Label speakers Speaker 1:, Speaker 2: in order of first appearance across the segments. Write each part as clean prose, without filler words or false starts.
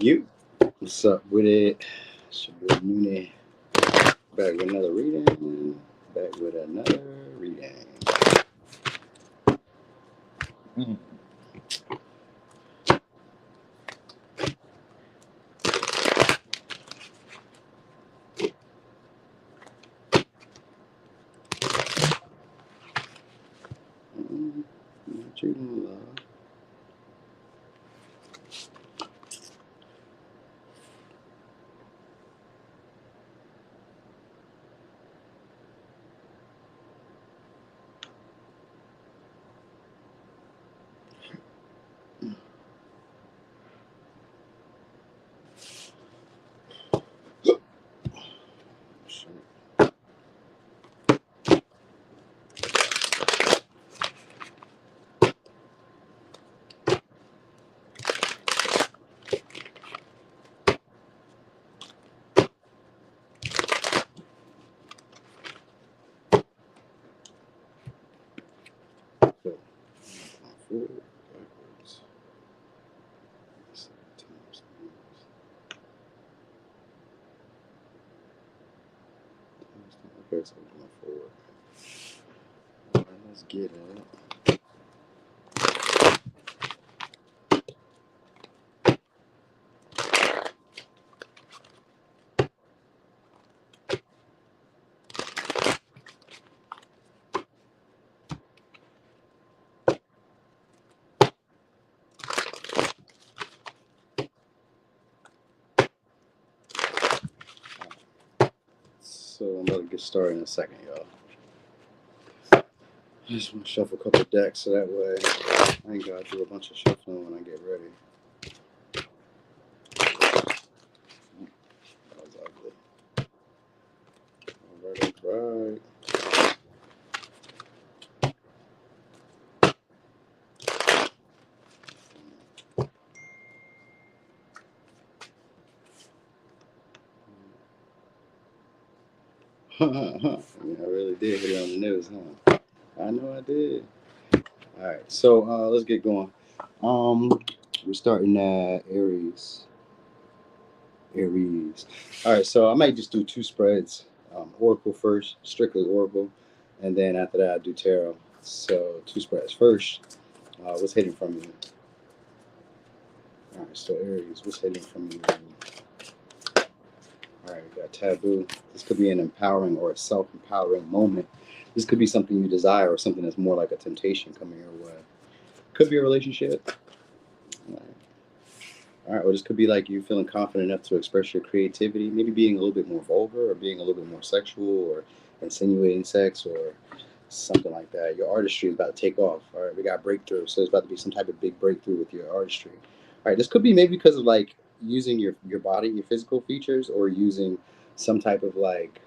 Speaker 1: you. What's up with it? It's your boy Mooney. Back with another reading. Back with another reading. What you gonna love? Forward, backwards. Okay, so we're going forward. All right, let's get it. So I'm about to get started in a second, y'all. I just want to shuffle a couple of decks so that way I ain't got to do a bunch of shuffling when I get ready. That was ugly. All right. I really did hit it on the nose, huh? I know I did. All right, so let's get going. We're starting at Aries. All right, so I might just do two spreads. Oracle first, strictly Oracle, and then after that I do Tarot. So two spreads first. What's hidden from you? All right, so Aries, what's hidden from you? All right, we got taboo. This could be an empowering or a self-empowering moment. This could be something you desire or something that's more like a temptation coming your way. Could be a relationship. All right, or this could be like you feeling confident enough to express your creativity, maybe being a little bit more vulgar or being a little bit more sexual or insinuating sex or something like that. Your artistry is about to take off. All right, we got breakthrough. So there's about to be some type of big breakthrough with your artistry. All right, this could be maybe because of like using your body, your physical features, or using some type of like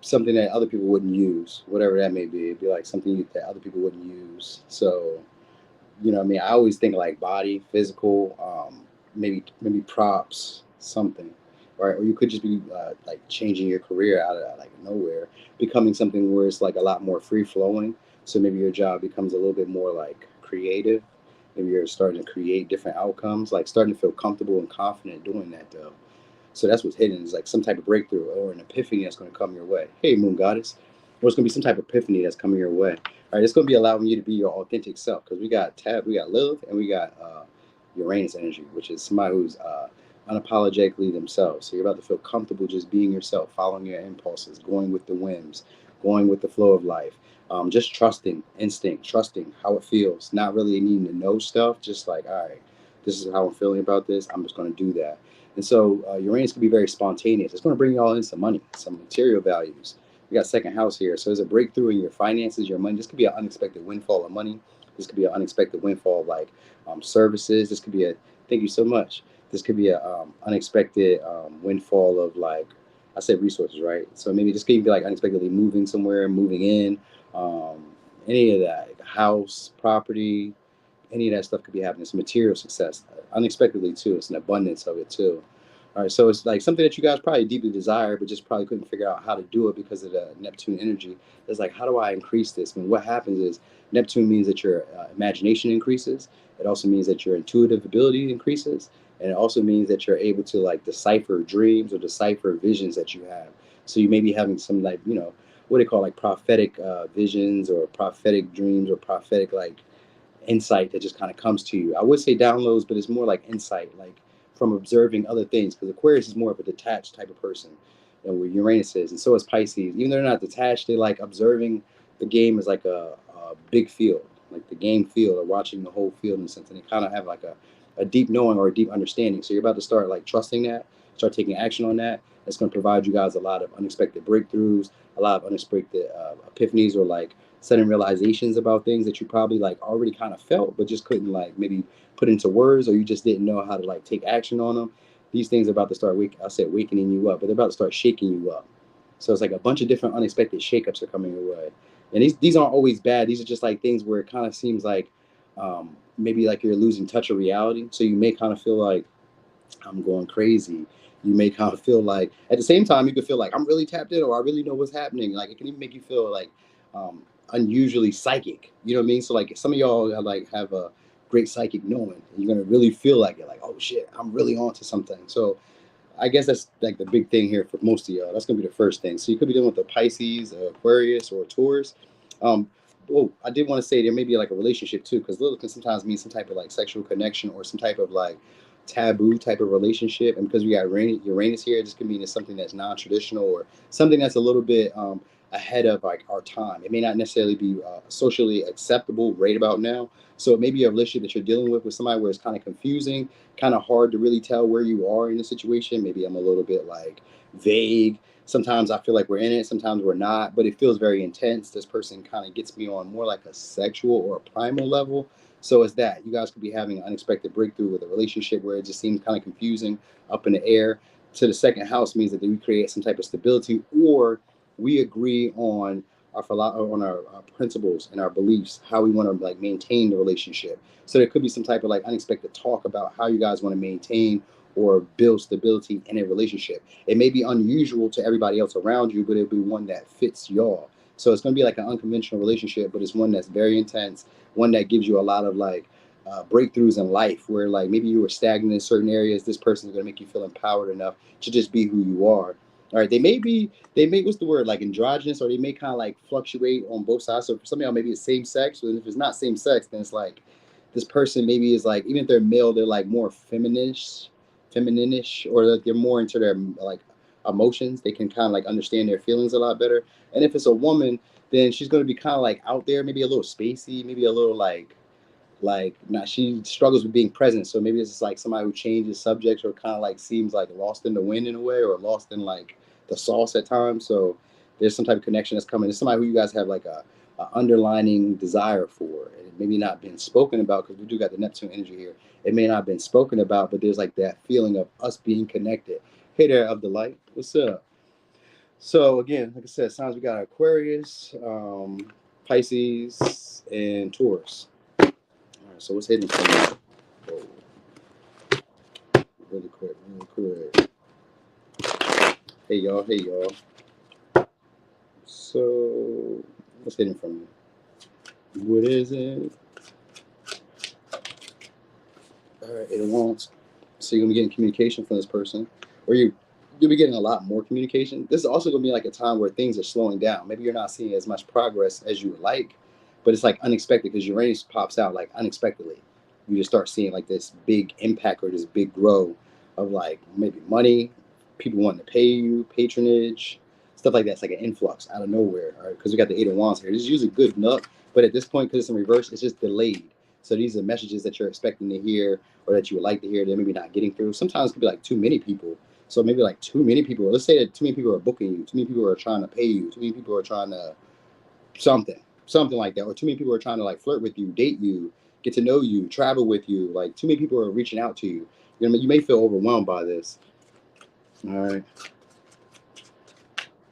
Speaker 1: something that other people wouldn't use, whatever that may be. It'd be like something that other people wouldn't use. So, you know what I mean? I always think like body, physical, maybe props, something, right? Or you could just be like changing your career out of like nowhere, becoming something where it's like a lot more free flowing. So maybe your job becomes a little bit more like creative. Maybe you're starting to create different outcomes, like starting to feel comfortable and confident doing that though. So that's what's hidden is like some type of breakthrough or an epiphany that's going to come your way. Hey, Moon Goddess. Or it's going to be some type of epiphany that's coming your way. All right, it's going to be allowing you to be your authentic self because we got Lilith, and we got Uranus energy, which is somebody who's unapologetically themselves. So you're about to feel comfortable just being yourself, following your impulses, going with the whims, going with the flow of life. Just trusting instinct, trusting how it feels, not really needing to know stuff, just like, all right, this is how I'm feeling about this. I'm just going to do that. And so Uranus can be very spontaneous. It's going to bring you all in some money, some material values. We got second house here. So there's a breakthrough in your finances, your money. This could be an unexpected windfall of money. This could be an unexpected windfall of like services. This could be thank you so much. This could be a unexpected windfall of like, I said resources, right? So maybe this could be like unexpectedly moving somewhere, moving in, any of that, house, property, any of that stuff could be happening. It's material success, unexpectedly too. It's an abundance of it too. All right, so it's like something that you guys probably deeply desire, but just probably couldn't figure out how to do it because of the Neptune energy. It's like, how do I increase this? I mean, what happens is Neptune means that your imagination increases. It also means that your intuitive ability increases. And it also means that you're able to like decipher dreams or decipher visions that you have. So you may be having some like, you know, what they call like prophetic visions or prophetic dreams or prophetic like insight that just kind of comes to you. I would say downloads, but it's more like insight, like from observing other things. Because Aquarius is more of a detached type of person, and where Uranus is, and so is Pisces. Even though they're not detached, they like observing the game as like a big field, like the game field, or watching the whole field in a sense. And they kind of have like a deep knowing or a deep understanding. So you're about to start like trusting that, start taking action on that. It's going to provide you guys a lot of unexpected breakthroughs, a lot of unexpected epiphanies, or like sudden realizations about things that you probably like already kind of felt, but just couldn't like maybe put into words, or you just didn't know how to like take action on them. These things are about to start wakening you up, but they're about to start shaking you up. So it's like a bunch of different unexpected shakeups are coming your way. And these aren't always bad. These are just like things where it kind of seems like maybe like you're losing touch of reality. So you may kind of feel like I'm going crazy. You may kind of feel like, at the same time, you could feel like I'm really tapped in, or I really know what's happening. Like it can even make you feel like unusually psychic. You know what I mean? So like some of y'all like have a great psychic knowing, and you're gonna really feel like it. Like, oh shit, I'm really onto something. So I guess that's like the big thing here for most of y'all. That's gonna be the first thing. So you could be dealing with a Pisces, Aquarius, or a Taurus. Um, oh, I did want to say there may be like a relationship too, because little can sometimes mean some type of like sexual connection or some type of like taboo type of relationship. And because we got Uranus here, this could mean it's something that's non-traditional or something that's a little bit ahead of like our time. It may not necessarily be socially acceptable right about now. So it may be a relationship that you're dealing with somebody where it's kind of confusing, kind of hard to really tell where you are in the situation. Maybe I'm a little bit like vague. Sometimes I feel like we're in it, sometimes we're not, but it feels very intense. This person kind of gets me on more like a sexual or a primal level. So it's that you guys could be having an unexpected breakthrough with a relationship where it just seems kind of confusing, up in the air. To the second house means that we create some type of stability, or we agree on our principles and our beliefs, how we want to like maintain the relationship. So there could be some type of like unexpected talk about how you guys want to maintain or build stability in a relationship. It may be unusual to everybody else around you, but it'll be one that fits y'all. So it's going to be like an unconventional relationship, but it's one that's very intense, one that gives you a lot of like breakthroughs in life, where like maybe you were stagnant in certain areas. This person is going to make you feel empowered enough to just be who you are. All right, they may, what's the word, like androgynous, or they may kind of like fluctuate on both sides. So for some of y'all, maybe it's same sex, and if it's not same sex, then it's like this person maybe is like, even if they're male, they're like more femininish, or like they're more into their like emotions. They can kind of like understand their feelings a lot better. And if it's a woman, then she's going to be kind of like out there, maybe a little spacey, maybe a little like not, she struggles with being present. So maybe it's just like somebody who changes subjects, or kind of like seems like lost in the wind in a way, or lost in like the sauce at times. So there's some type of connection that's coming. It's somebody who you guys have like a underlining desire for, and it maybe not been spoken about, because we do got the Neptune energy here. It may not have been spoken about, but there's like that feeling of us being connected. Hey there, of the light, what's up? So again, like I said, signs we got Aquarius, Pisces, and Taurus. All right, so what's hidden from you? Oh, really quick, really quick. Hey y'all, hey y'all. So what's hidden from you? What is it? All right, it wants. So you're gonna be getting communication from this person, or you'll be getting a lot more communication. This is also gonna be like a time where things are slowing down. Maybe you're not seeing as much progress as you would like, but it's like unexpected, because Uranus pops out like unexpectedly. You just start seeing like this big impact, or this big grow of like maybe money, people wanting to pay you, patronage, stuff like that. It's like an influx out of nowhere. All right, because we got the Eight of Wands here. This is usually good enough, but at this point, because it's in reverse, it's just delayed. So these are messages that you're expecting to hear, or that you would like to hear, that maybe not getting through. Sometimes it could be like too many people. So maybe like too many people. Let's say that too many people are booking you. Too many people are trying to pay you. Too many people are trying to something like that. Or too many people are trying to like flirt with you, date you, get to know you, travel with you. Like too many people are reaching out to you. You may feel overwhelmed by this. All right.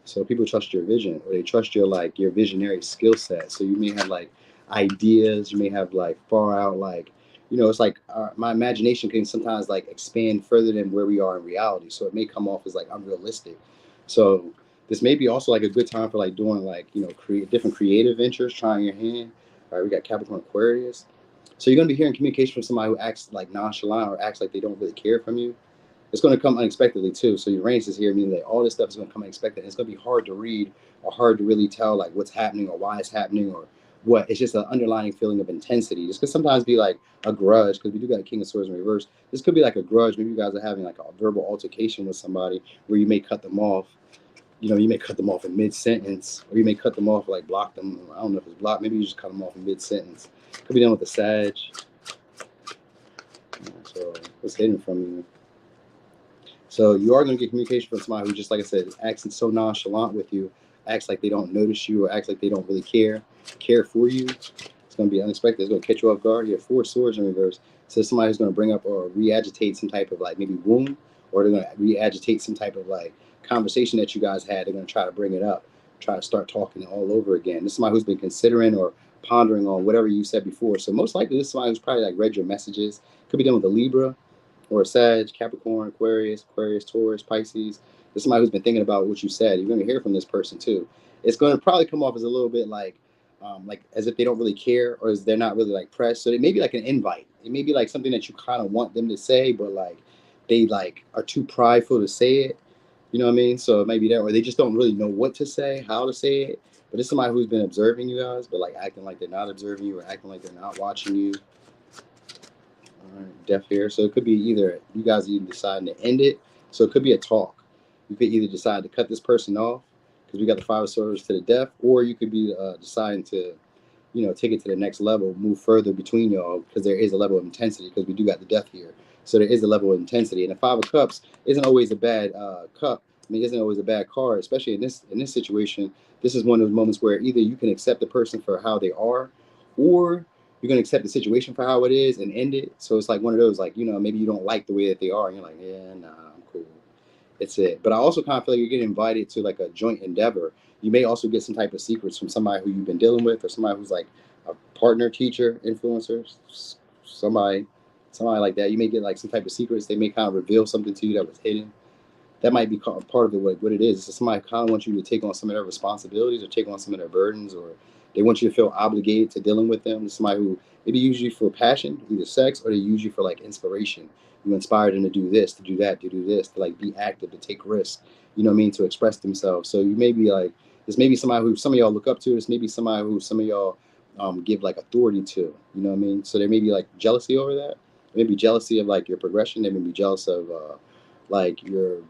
Speaker 1: So people trust your vision, or they trust your visionary skill set. So you may have like ideas, you may have like far out like, it's like my imagination can sometimes like expand further than where we are in reality. So it may come off as like unrealistic. So this may be also like a good time for like doing like, create different creative ventures, trying your hand. All right, we got Capricorn, Aquarius. So you're going to be hearing communication from somebody who acts like nonchalant or acts like they don't really care from you. It's going to come unexpectedly too. So Uranus is here, meaning that all this stuff is going to come unexpected. And it's going to be hard to read or hard to really tell like what's happening or why it's happening or what. It's just an underlying feeling of intensity. This could sometimes be like a grudge, because we do got a King of Swords in reverse. This could be like a grudge. Maybe you guys are having like a verbal altercation with somebody where you may cut them off. You know, you may cut them off in mid-sentence, or you may cut them off, like block them. I don't know if it's blocked. Maybe you just cut them off in mid-sentence. Could be done with the Sag. So what's hidden from you? So you are going to get communication from somebody who, just like I said, acts so nonchalant with you, acts like they don't notice you, or acts like they don't really care for you. It's going to be unexpected. It's going to catch you off guard. You have 4 swords in reverse. So somebody who's going to bring up or re-agitate some type of like maybe wound, or they're going to re-agitate some type of like conversation that you guys had. They're going to try to bring it up, try to start talking all over again. This is somebody who's been considering or pondering on whatever you said before. So most likely this is somebody who's probably like read your messages. Could be done with a Libra or a Sag, Capricorn, Aquarius, Taurus, Pisces. There's somebody who's been thinking about what you said. You're going to hear from this person too. It's going to probably come off as a little bit like as if they don't really care, or as they're not really like pressed. So it may be like an invite. It may be like something that you kind of want them to say, but like they like are too prideful to say it. You know what I mean? So it might be that, or they just don't really know what to say, how to say it. But it's somebody who's been observing you guys, but like acting like they're not observing you, or acting like they're not watching you. All right, deaf here. So it could be either you guys even deciding to end it. So it could be a talk. You could either decide to cut this person off, because we got the 5 of swords to the death, or you could be deciding to, you know, take it to the next level, move further between y'all, because there is a level of intensity, because we do got the death here. So there is a level of intensity. And the 5 of cups isn't always a bad cup. I mean, isn't always a bad card, especially in this situation. This is one of those moments where either you can accept the person for how they are, or you're going to accept the situation for how it is and end it. So it's like one of those, like, you know, maybe you don't like the way that they are, and you're like, yeah, nah, I'm cool. It's it. But I also kind of feel like you're getting invited to like a joint endeavor. You may also get some type of secrets from somebody who you've been dealing with, or somebody who's like a partner, teacher, influencer, somebody like that. You may get like some type of secrets. They may kind of reveal something to you that was hidden. That might be part of it, what it is. So somebody kind of wants you to take on some of their responsibilities, or take on some of their burdens, or they want you to feel obligated to dealing with them. Somebody who maybe use you for passion, either sex, or they use you for like inspiration. You inspire them to do this, to do that, to do this, to like be active, to take risks, you know what I mean, to express themselves. So you may be like, this may be somebody who some of y'all look up to. This may be somebody who some of y'all give like authority to, you know what I mean? So there may be like jealousy over that. Maybe jealousy of like your progression. They may be jealous of like your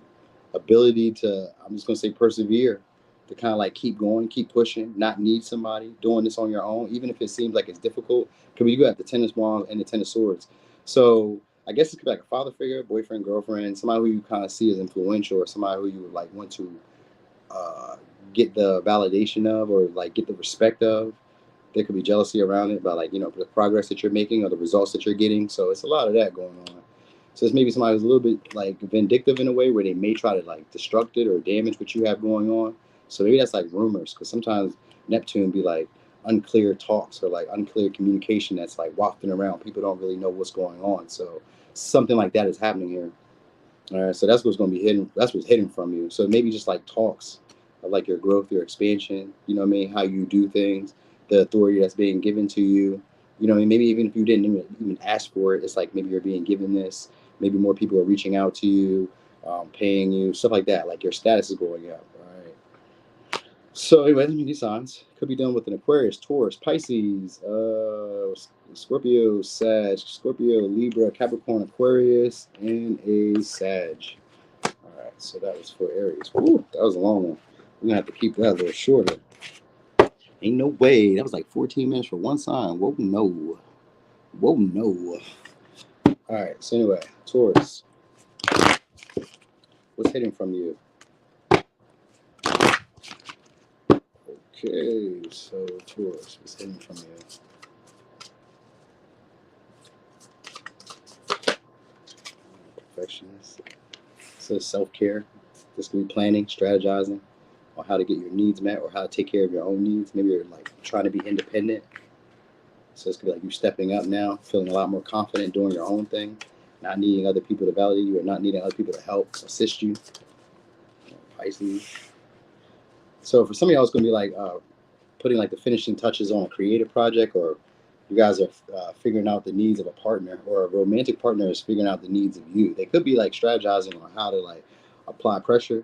Speaker 1: ability to, I'm just going to say, persevere, to kind of like keep going, keep pushing, not need somebody, doing this on your own, even if it seems like it's difficult. Because you got the 10 of wands and the 10 of swords. So I guess it could be like a father figure, boyfriend, girlfriend, somebody who you kind of see as influential, or somebody who you would like want to get the validation of, or like get the respect of. There could be jealousy around it, about like, you know, the progress that you're making or the results that you're getting. So it's a lot of that going on. So it's maybe somebody who's a little bit like vindictive in a way, where they may try to like destruct it or damage what you have going on. So maybe that's like rumors, because sometimes Neptune be like unclear talks, or like unclear communication that's like wafting around. People don't really know what's going on. So something like that is happening here. All right, so that's what's going to be hidden. That's what's hidden from you. So maybe just like talks of like your growth, your expansion, you know what I mean? How you do things, the authority that's being given to you. You know what I mean? Maybe even if you didn't even ask for it, it's like maybe you're being given this. Maybe more people are reaching out to you, paying you, stuff like that. Like your status is going up. All right. So anyway, these signs could be done with an Aquarius, Taurus, Pisces, Scorpio, Sag, Scorpio, Libra, Capricorn, Aquarius, and a Sag. All right, so that was for Aries. Ooh, that was a long one. We're gonna have to keep that a little shorter. Ain't no way. That was like 14 minutes for one sign. Whoa, no. Whoa, no. All right, so anyway, Taurus. What's hidden from you? Okay, so Taurus, what's hidden from you? Perfectionist. So self-care. This could be planning, strategizing on how to get your needs met, or how to take care of your own needs. Maybe you're like trying to be independent. So it's gonna be like you stepping up now, feeling a lot more confident doing your own thing, not needing other people to validate you, or not needing other people to help assist you. Pisces. So for some of y'all, it's gonna be like putting like the finishing touches on a creative project, or You guys are figuring out the needs of a partner, or a romantic partner is figuring out the needs of you. They could be like strategizing on how to like apply pressure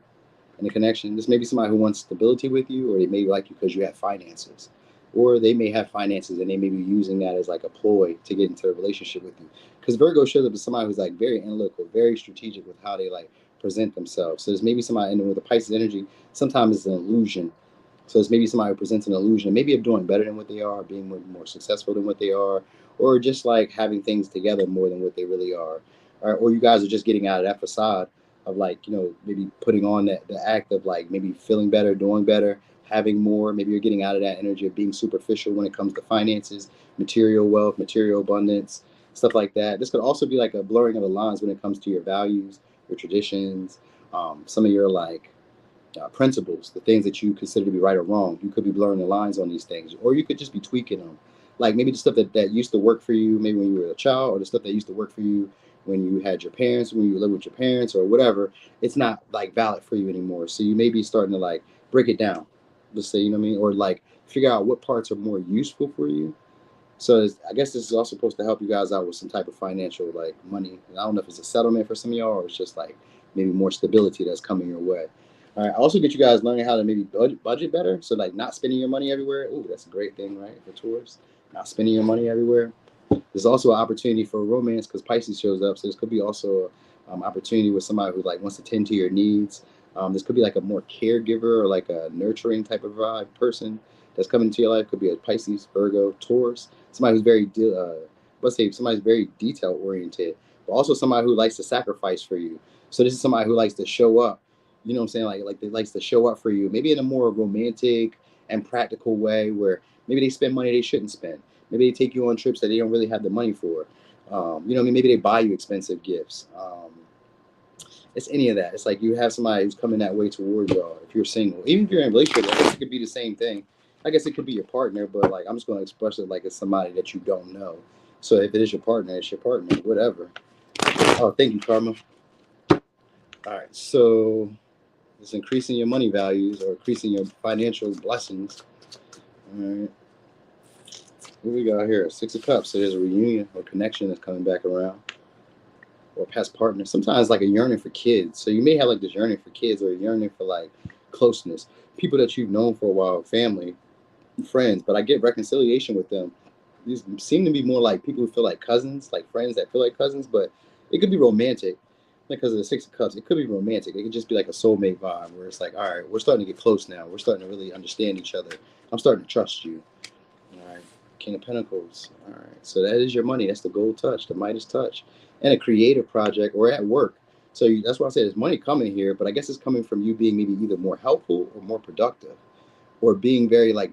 Speaker 1: in a connection. This may be somebody who wants stability with you, or they may like you because you have finances, or they may have finances and they may be using that as like a ploy to get into a relationship with you. Because Virgo shows up as somebody who's like very analytical, very strategic with how they like present themselves. So there's maybe somebody in with the Pisces energy. Sometimes it's an illusion. So it's maybe somebody who presents an illusion, maybe of doing better than what they are, being more successful than what they are, or just like having things together more than what they really are. Or you guys are just getting out of that facade of like, maybe putting on that the act of like maybe feeling better, doing better, having more. Maybe you're getting out of that energy of being superficial when it comes to finances, material wealth, material abundance, stuff like that. This could also be like a blurring of the lines when it comes to your values, your traditions, some of your like principles, the things that you consider to be right or wrong. You could be blurring the lines on these things, or you could just be tweaking them. Like maybe the stuff that used to work for you, maybe when you were a child, or the stuff that used to work for you when you had your parents, when you lived with your parents, or whatever. It's not like valid for you anymore. So you may be starting to like break it down. Let's say, you know what I mean, or like figure out what parts are more useful for you. So I guess this is also supposed to help you guys out with some type of financial like money. And I don't know if it's a settlement for some of y'all, or it's just like maybe more stability that's coming your way. All right. I also get you guys learning how to maybe budget better. So like not spending your money everywhere. Ooh, that's a great thing, right? For Taurus, not spending your money everywhere. There's also an opportunity for romance because Pisces shows up. So this could be also an opportunity with somebody who like wants to tend to your needs. This could be like a more caregiver or like a nurturing type of vibe person that's coming into your life. Could be a Pisces, Virgo, Taurus. Somebody who's very, let's say somebody's very detail oriented, but also somebody who likes to sacrifice for you. So this is somebody who likes to show up. You know what I'm saying? Like they likes to show up for you, maybe in a more romantic and practical way, where maybe they spend money they shouldn't spend. Maybe they take you on trips that they don't really have the money for. You know what I mean? Maybe they buy you expensive gifts. It's any of that. It's like you have somebody who's coming that way towards y'all. If you're single, even if you're in a relationship, I guess it could be the same thing. I guess it could be your partner, but like I'm just going to express it like it's somebody that you don't know. So if it is your partner, it's your partner, whatever. Oh, thank you, Karma. All right, so it's increasing your money values or increasing your financial blessings. All right. What we got here? Six of Cups. So there's a reunion or connection that's coming back around. Or past partner. Sometimes like a yearning for kids. So you may have like this yearning for kids or a yearning for like closeness. People that you've known for a while, family, friends, but I get reconciliation with them. These seem to be more like people who feel like cousins, like friends that feel like cousins, but it could be romantic. Because of the Six of Cups, it could be romantic. It could just be like a soulmate vibe where it's like, all right, we're starting to get close now. We're starting to really understand each other. I'm starting to trust you. All right. King of Pentacles. All right. So that is your money. That's the gold touch, the Midas touch, and a creative project or at work. So that's why I said there's money coming here, but I guess it's coming from you being maybe either more helpful or more productive, or being very like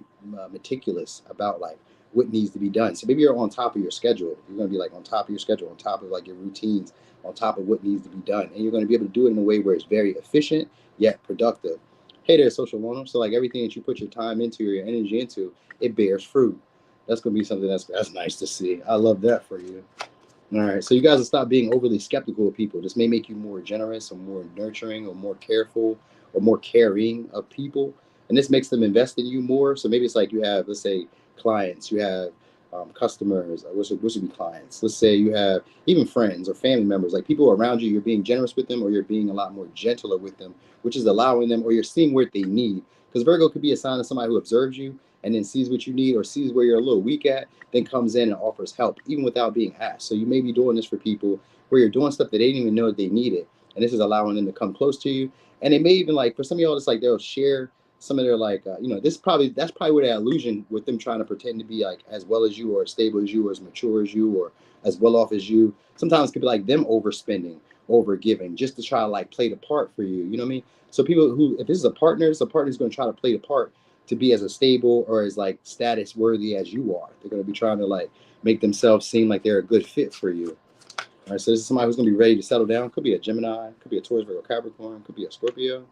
Speaker 1: meticulous about like what needs to be done. So maybe you're on top of your schedule. You're going to be like on top of your schedule, on top of like your routines, on top of what needs to be done, and you're going to be able to do it in a way where it's very efficient yet productive. Hey there, social loner. So like everything that you put your time into or your energy into, it bears fruit. That's going to be something that's nice to see. I love that for you. All right, so you guys will stop being overly skeptical of people. This may make you more generous or more nurturing or more careful or more caring of people. And this makes them invest in you more. So maybe it's like you have, let's say, clients, you have customers, which would be clients. Let's say you have even friends or family members, like people around you, you're being generous with them or you're being a lot more gentler with them, which is allowing them or you're seeing what they need. Because Virgo could be a sign of somebody who observes you and then sees what you need or sees where you're a little weak at, then comes in and offers help, even without being asked. So you may be doing this for people where you're doing stuff that they didn't even know that they needed. And this is allowing them to come close to you. And they may even like, for some of y'all, it's like they'll share some of their like, that's probably where that illusion with them trying to pretend to be like as well as you or as stable as you or as mature as you or as well off as you. Sometimes it could be like them overspending, over giving, just to try to like play the part for you. You know what I mean? So people who, if this is a partner who's going to try to play the part to be as a stable or as like status worthy as you are. They're going to be trying to like make themselves seem like they're a good fit for you. All right, so this is somebody who's going to be ready to settle down. Could be a Gemini, could be a Taurus, Virgo, Capricorn, could be a Scorpio.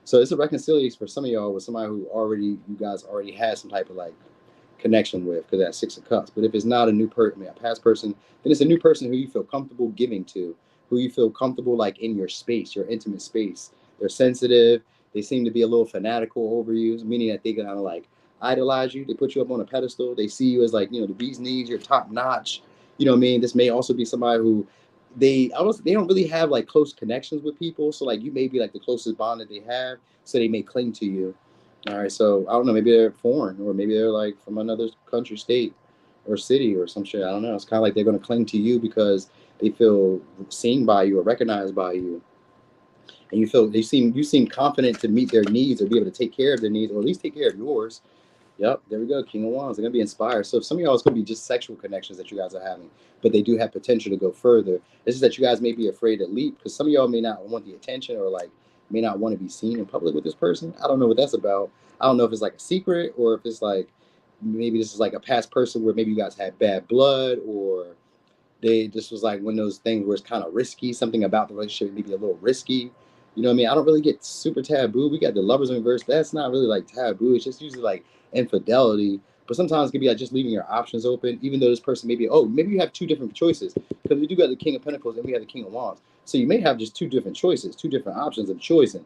Speaker 1: So it's a reconciliation for some of y'all with somebody who you guys already had some type of like connection with, because that's Six of Cups. But if it's not a new person, a past person, then it's a new person who you feel comfortable giving to, who you feel comfortable like in your space, your intimate space. They're sensitive. They seem to be a little fanatical over you, meaning that they kind of like, idolize you. They put you up on a pedestal. They see you as like, you know, the bee's knees, you're top notch. You know what I mean? This may also be somebody who they don't really have like close connections with people. So like you may be like the closest bond that they have. So they may cling to you. All right. So I don't know, maybe they're foreign or maybe they're like from another country, state or city or some shit. I don't know. It's kind of like they're going to cling to you because they feel seen by you or recognized by you. And you seem confident to meet their needs or be able to take care of their needs or at least take care of yours. Yep, there we go. King of Wands. They're gonna be inspired. So some of y'all, it's gonna be just sexual connections that you guys are having, but they do have potential to go further. It's just that you guys may be afraid to leap because some of y'all may not want the attention or like may not want to be seen in public with this person. I don't know what that's about. I don't know if it's like a secret or if it's like maybe this is like a past person where maybe you guys had bad blood or this was like one of those things where it's kind of risky. Something about the relationship maybe a little risky. You know what I mean? I don't really get super taboo. We got the lovers in reverse. That's not really like taboo. It's just usually like infidelity. But sometimes it can be like just leaving your options open, even though this person maybe, oh, maybe you have two different choices. Because we do got the King of Pentacles and we have the King of Wands. So you may have just two different choices, two different options of choosing.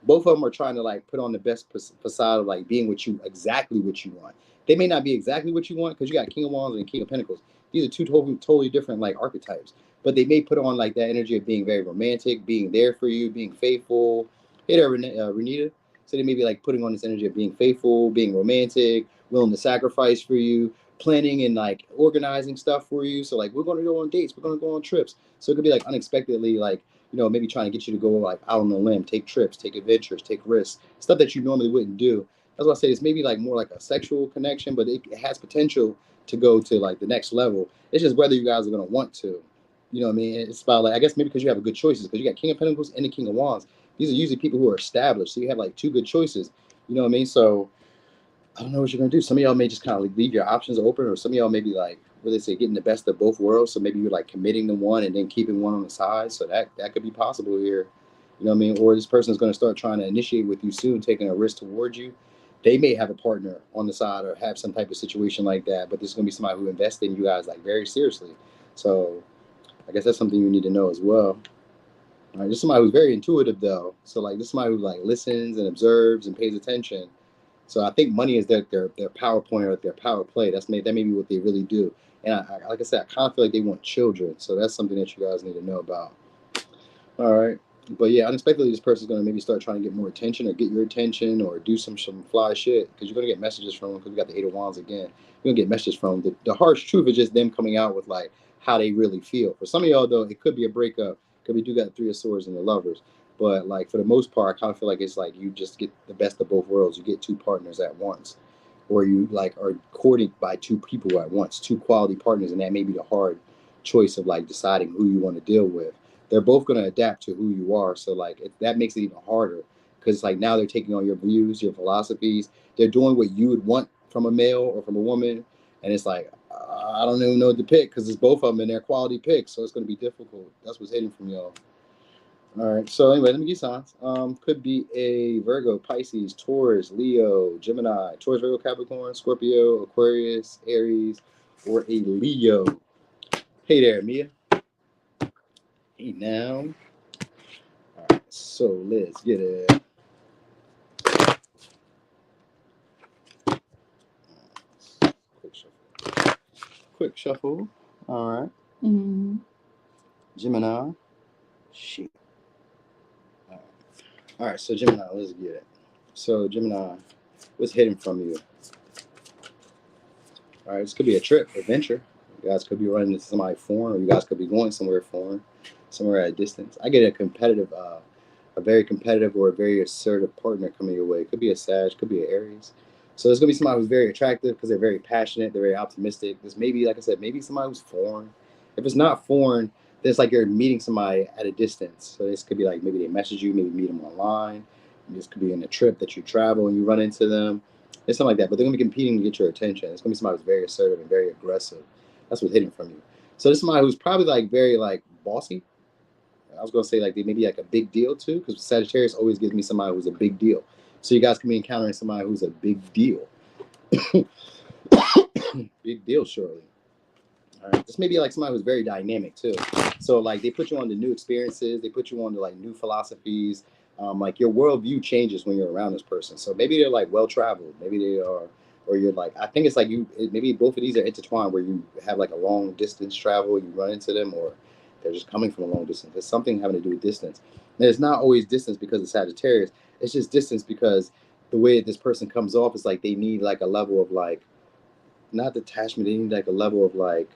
Speaker 1: Both of them are trying to like put on the best facade of like being exactly what you want. They may not be exactly what you want because you got King of Wands and King of Pentacles. These are two totally different like archetypes, but they may put on like that energy of being very romantic, being there for you, being faithful. Hey there, Renita. So they may be like putting on this energy of being faithful, being romantic, willing to sacrifice for you, planning and like organizing stuff for you. So like we're going to go on dates, we're going to go on trips. So it could be like unexpectedly like, you know, maybe trying to get you to go like out on a limb, take trips, take adventures, take risks, stuff that you normally wouldn't do. That's why I say it's maybe like more like a sexual connection, but it has potential to go to like the next level. It's just whether you guys are going to want to. You know what I mean? It's about like, I guess maybe because you have a good choices because you got King of Pentacles and the King of Wands. These are usually people who are established. So you have like two good choices. You know what I mean? So I don't know what you're going to do. Some of y'all may just kind of like leave your options open, or some of y'all may be like, what they say, getting the best of both worlds. So maybe you're like committing to one and then keeping one on the side. So that could be possible here. You know what I mean? Or this person is going to start trying to initiate with you soon, taking a risk towards you. They may have a partner on the side or have some type of situation like that, but this is going to be somebody who invests in you guys like very seriously. So I guess that's something you need to know as well. All right, this is somebody who's very intuitive though. So like this is somebody who like listens and observes and pays attention. So I think money is their power point or their power play. That may be what they really do. And like I said, I kind of feel like they want children. So that's something that you guys need to know about. All right. But yeah, unexpectedly, this person's going to maybe start trying to get more attention or get your attention or do some fly shit because you're going to get messages from them because we got the Eight of Wands again. You're going to get messages from them. The harsh truth is just them coming out with like how they really feel. For some of y'all, though, it could be a breakup because we do got the Three of Swords and the Lovers. But like for the most part, I kind of feel like it's like you just get the best of both worlds. You get two partners at once, or you like are courted by two people at once, two quality partners, and that may be the hard choice of like deciding who you want to deal with. They're both going to adapt to who you are, so like that makes it even harder because like now they're taking on your views, your philosophies. They're doing what you would want from a male or from a woman, and it's like I don't even know what to pick because it's both of them and they're quality picks, so it's going to be difficult. That's what's hidden from y'all. All right. So anyway, let me give signs. Could be a Virgo, Pisces, Taurus, Leo, Gemini, Taurus, Virgo, Capricorn, Scorpio, Aquarius, Aries, or a Leo. Hey there, Mia. Hey now. All right. So let's get it. Quick shuffle. All right. Mm-hmm. Gemini. Shit. All right. So Gemini, let's get it. So Gemini, what's hidden from you? All right, this could be a trip, adventure. You guys could be running into somebody foreign, or you guys could be going somewhere foreign, somewhere at a distance. I get a very competitive or a very assertive partner coming your way. It could be a Sag, could be an Aries. So there's gonna be somebody who's very attractive because they're very passionate, they're very optimistic. This may be, like I said, maybe somebody who's foreign. If it's not foreign, then it's like you're meeting somebody at a distance. So this could be like maybe they message you, maybe meet them online. This could be in a trip that you travel and you run into them. It's something like that, but they're going to be competing to get your attention. It's going to be somebody who's very assertive and very aggressive. That's what's hidden from you. So this is somebody who's probably like very like bossy. I was going to say like they may be like a big deal too, because Sagittarius always gives me somebody who's a big deal. So you guys can be encountering somebody who's a big deal. Big deal, surely. All right. This may be like somebody who's very dynamic too. So like they put you on to new experiences. They put you on to like new philosophies. Like your worldview changes when you're around this person. So maybe they're like well traveled, maybe they are, or you're like, I think it's like maybe both of these are intertwined where you have like a long distance travel, you run into them, or they're just coming from a long distance. There's something having to do with distance. And it's not always distance because it's Sagittarius. It's just distance because the way that this person comes off is like they need like a level of like, not detachment, they need like a level of like,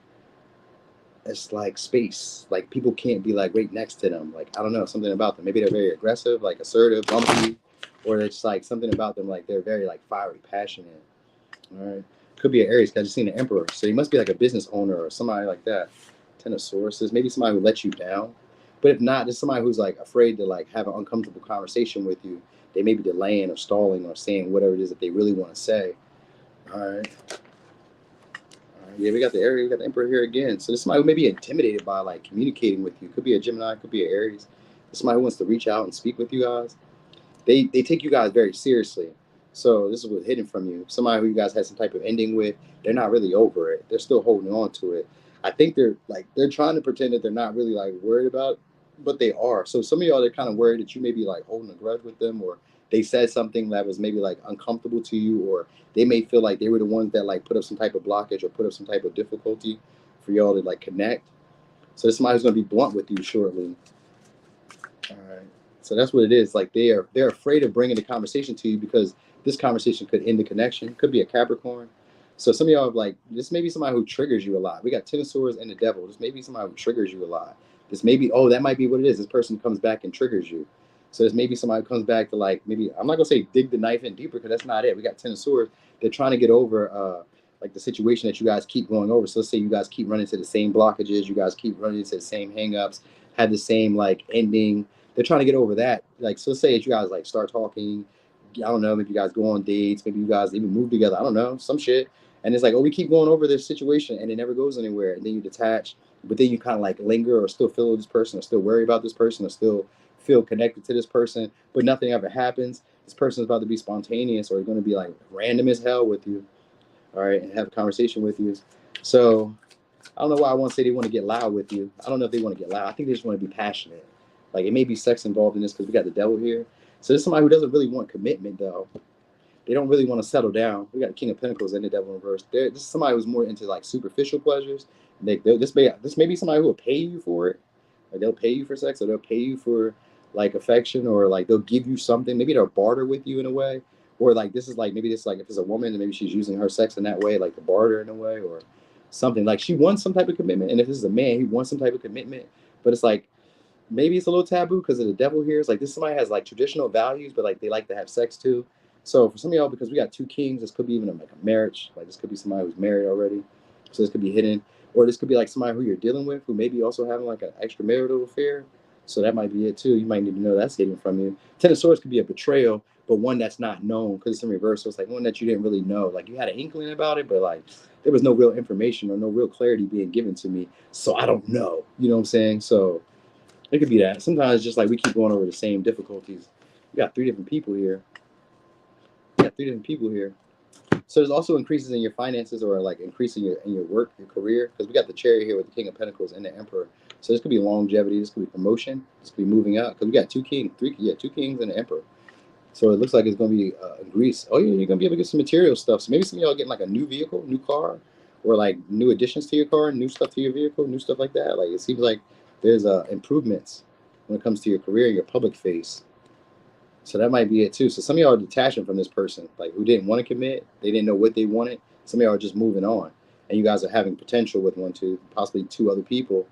Speaker 1: it's like space. Like people can't be like right next to them. Like I don't know, something about them. Maybe they're very aggressive, like assertive, bumpy, or it's like something about them, like they're very like fiery, passionate. All right, could be an Aries. 'Cause I just seen an Emperor, so he must be like a business owner or somebody like that. Ten of Swords, maybe somebody who lets you down. But if not, just somebody who's like afraid to like have an uncomfortable conversation with you. They may be delaying or stalling or saying whatever it is that they really want to say. All right. Yeah, we got the Aries, we got the Emperor here again. So this is somebody who may be intimidated by like communicating with you. Could be a Gemini, could be an Aries. This is somebody who wants to reach out and speak with you guys. They take you guys very seriously. So this is what's hidden from you. Somebody who you guys had some type of ending with, they're not really over it. They're still holding on to it. I think they're trying to pretend that they're not really like worried about it, but they are. So some of y'all, they're kind of worried that you may be like holding a grudge with them, or they said something that was maybe like uncomfortable to you, or they may feel like they were the ones that like put up some type of blockage or put up some type of difficulty for y'all to like connect. So this somebody who's going to be blunt with you shortly. All right. So that's what it is. Like they're afraid of bringing the conversation to you because this conversation could end the connection. Could be a Capricorn. So some of y'all have like, this may be somebody who triggers you a lot. We got Ten of Swords and the Devil. This may be somebody who triggers you a lot. This may be, oh, that might be what it is. This person comes back and triggers you. So this may be somebody who comes back to like, maybe, I'm not gonna say dig the knife in deeper because that's not it. We got Ten of Swords. They're trying to get over like the situation that you guys keep going over. So let's say you guys keep running into the same blockages, you guys keep running into the same hangups, had the same like ending. They're trying to get over that. Like, so let's say that you guys like start talking. I don't know, maybe you guys go on dates, maybe you guys even move together. I don't know, some shit. And it's like, oh, we keep going over this situation and it never goes anywhere. And then you detach, but then you kind of like linger or still feel this person or still worry about this person or still feel connected to this person, but nothing ever happens. This person is about to be spontaneous or going to be like random as hell with you. All right. And have a conversation with you. So I don't know why I want to say they want to get loud with you. I don't know if they want to get loud. I think they just want to be passionate. Like it may be sex involved in this because we got the Devil here. So there's somebody who doesn't really want commitment though. They don't really want to settle down. We got the King of Pentacles and the Devil in reverse. This is somebody who's more into like superficial pleasures. This may be somebody who will pay you for it. Like they'll pay you for sex, or they'll pay you for like affection, or like they'll give you something. Maybe they'll barter with you in a way, or like this is like maybe this like if it's a woman and maybe she's using her sex in that way, like to barter in a way, or something like she wants some type of commitment. And if this is a man, he wants some type of commitment. But it's like maybe it's a little taboo because of the Devil here. It's like this somebody has like traditional values, but like they like to have sex too. So for some of y'all, because we got two kings, this could be even like a marriage. Like this could be somebody who's married already. So this could be hidden. Or this could be like somebody who you're dealing with who maybe also having like an extramarital affair. So that might be it too. You might need to know that's hidden from you. Ten of Swords could be a betrayal, but one that's not known because it's in reverse. So it's like one that you didn't really know. Like you had an inkling about it, but like there was no real information or no real clarity being given to me. So I don't know. You know what I'm saying? So it could be that. Sometimes it's just like we keep going over the same difficulties. We got three different people here. So there's also increases in your finances or like increasing in your work, your career. Because we got the Chariot here with the King of Pentacles and the Emperor. So this could be longevity. This could be promotion. This could be moving up. Because we got two kings and the Emperor. So it looks like it's going to be Greece. Oh yeah, you're going to be able to get some material stuff. So maybe some of y'all getting like a new vehicle, new car, or like new additions to your car, new stuff to your vehicle, new stuff like that. Like it seems like there's improvements when it comes to your career, your public face. So that might be it too. So some of y'all are detaching from this person, like who didn't want to commit. They didn't know what they wanted. Some of y'all are just moving on. And you guys are having potential with one, two, possibly two other people.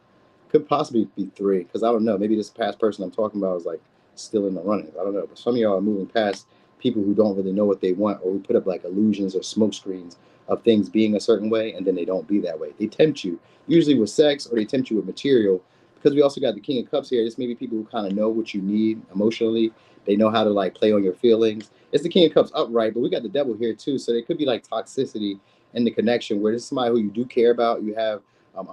Speaker 1: Could possibly be three, because I don't know. Maybe this past person I'm talking about is like still in the running. I don't know. But some of y'all are moving past people who don't really know what they want, or we put up like illusions or smoke screens of things being a certain way, and then they don't be that way. They tempt you, usually with sex, or they tempt you with material. Because we also got the King of Cups here. This may be people who kind of know what you need emotionally. They know how to like play on your feelings. It's the King of Cups upright, but we got the Devil here too. So there could be like toxicity in the connection where this is somebody who you do care about. You have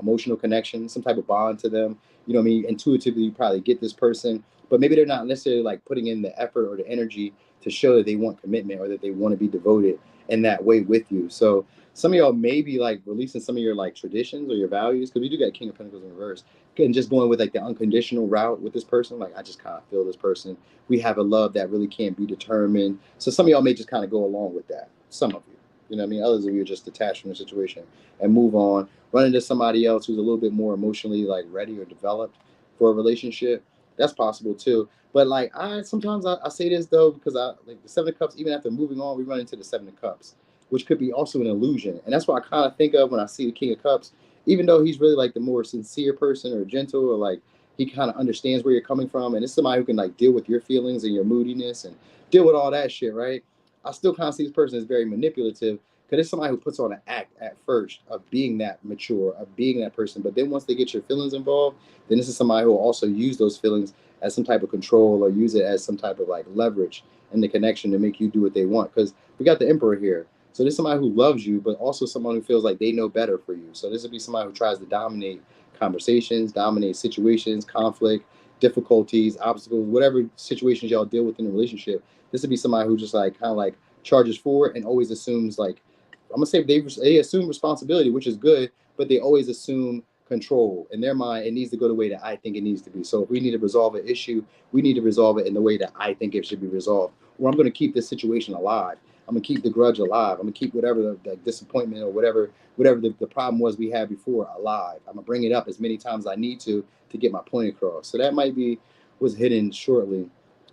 Speaker 1: emotional connection, some type of bond to them. You know what I mean? Intuitively, you probably get this person, but maybe they're not necessarily like putting in the effort or the energy to show that they want commitment or that they want to be devoted. in that way with you. So some of y'all may be like releasing some of your like traditions or your values, because we do got King of Pentacles in reverse, and just going with like the unconditional route with this person. Like, I just kind of feel this person. We have a love that really can't be determined. So some of y'all may just kind of go along with that. Some of you, you know what I mean? Others of you are just detached from the situation and move on, run into somebody else who's a little bit more emotionally like ready or developed for a relationship. That's possible too. But like, I sometimes I say this though, because I like the Seven of Cups. Even after moving on, we run into the Seven of Cups, which could be also an illusion. And that's what I kind of think of when I see the King of Cups. Even though he's really like the more sincere person or gentle, or like he kind of understands where you're coming from, and it's somebody who can like deal with your feelings and your moodiness and deal with all that shit, right? I still kind of see this person as very manipulative, because it's somebody who puts on an act at first of being that mature, of being that person. But then once they get your feelings involved, then this is somebody who will also use those feelings as some type of control, or use it as some type of like leverage in the connection to make you do what they want. Because we got the Emperor here. So this is somebody who loves you, but also someone who feels like they know better for you. So this would be somebody who tries to dominate conversations, dominate situations, conflict, difficulties, obstacles, whatever situations y'all deal with in a relationship. This would be somebody who just like kind of like charges forward and always assumes like, I'm gonna say they assume responsibility, which is good, but they always assume control. In their mind, it needs to go the way that I think it needs to be. So if we need to resolve an issue, we need to resolve it in the way that I think it should be resolved. Or I'm going to keep this situation alive. I'm gonna keep the grudge alive. I'm gonna keep whatever the disappointment or whatever the problem was we had before alive. I'm gonna bring it up as many times as I need to get my point across. So that might be what's hidden shortly.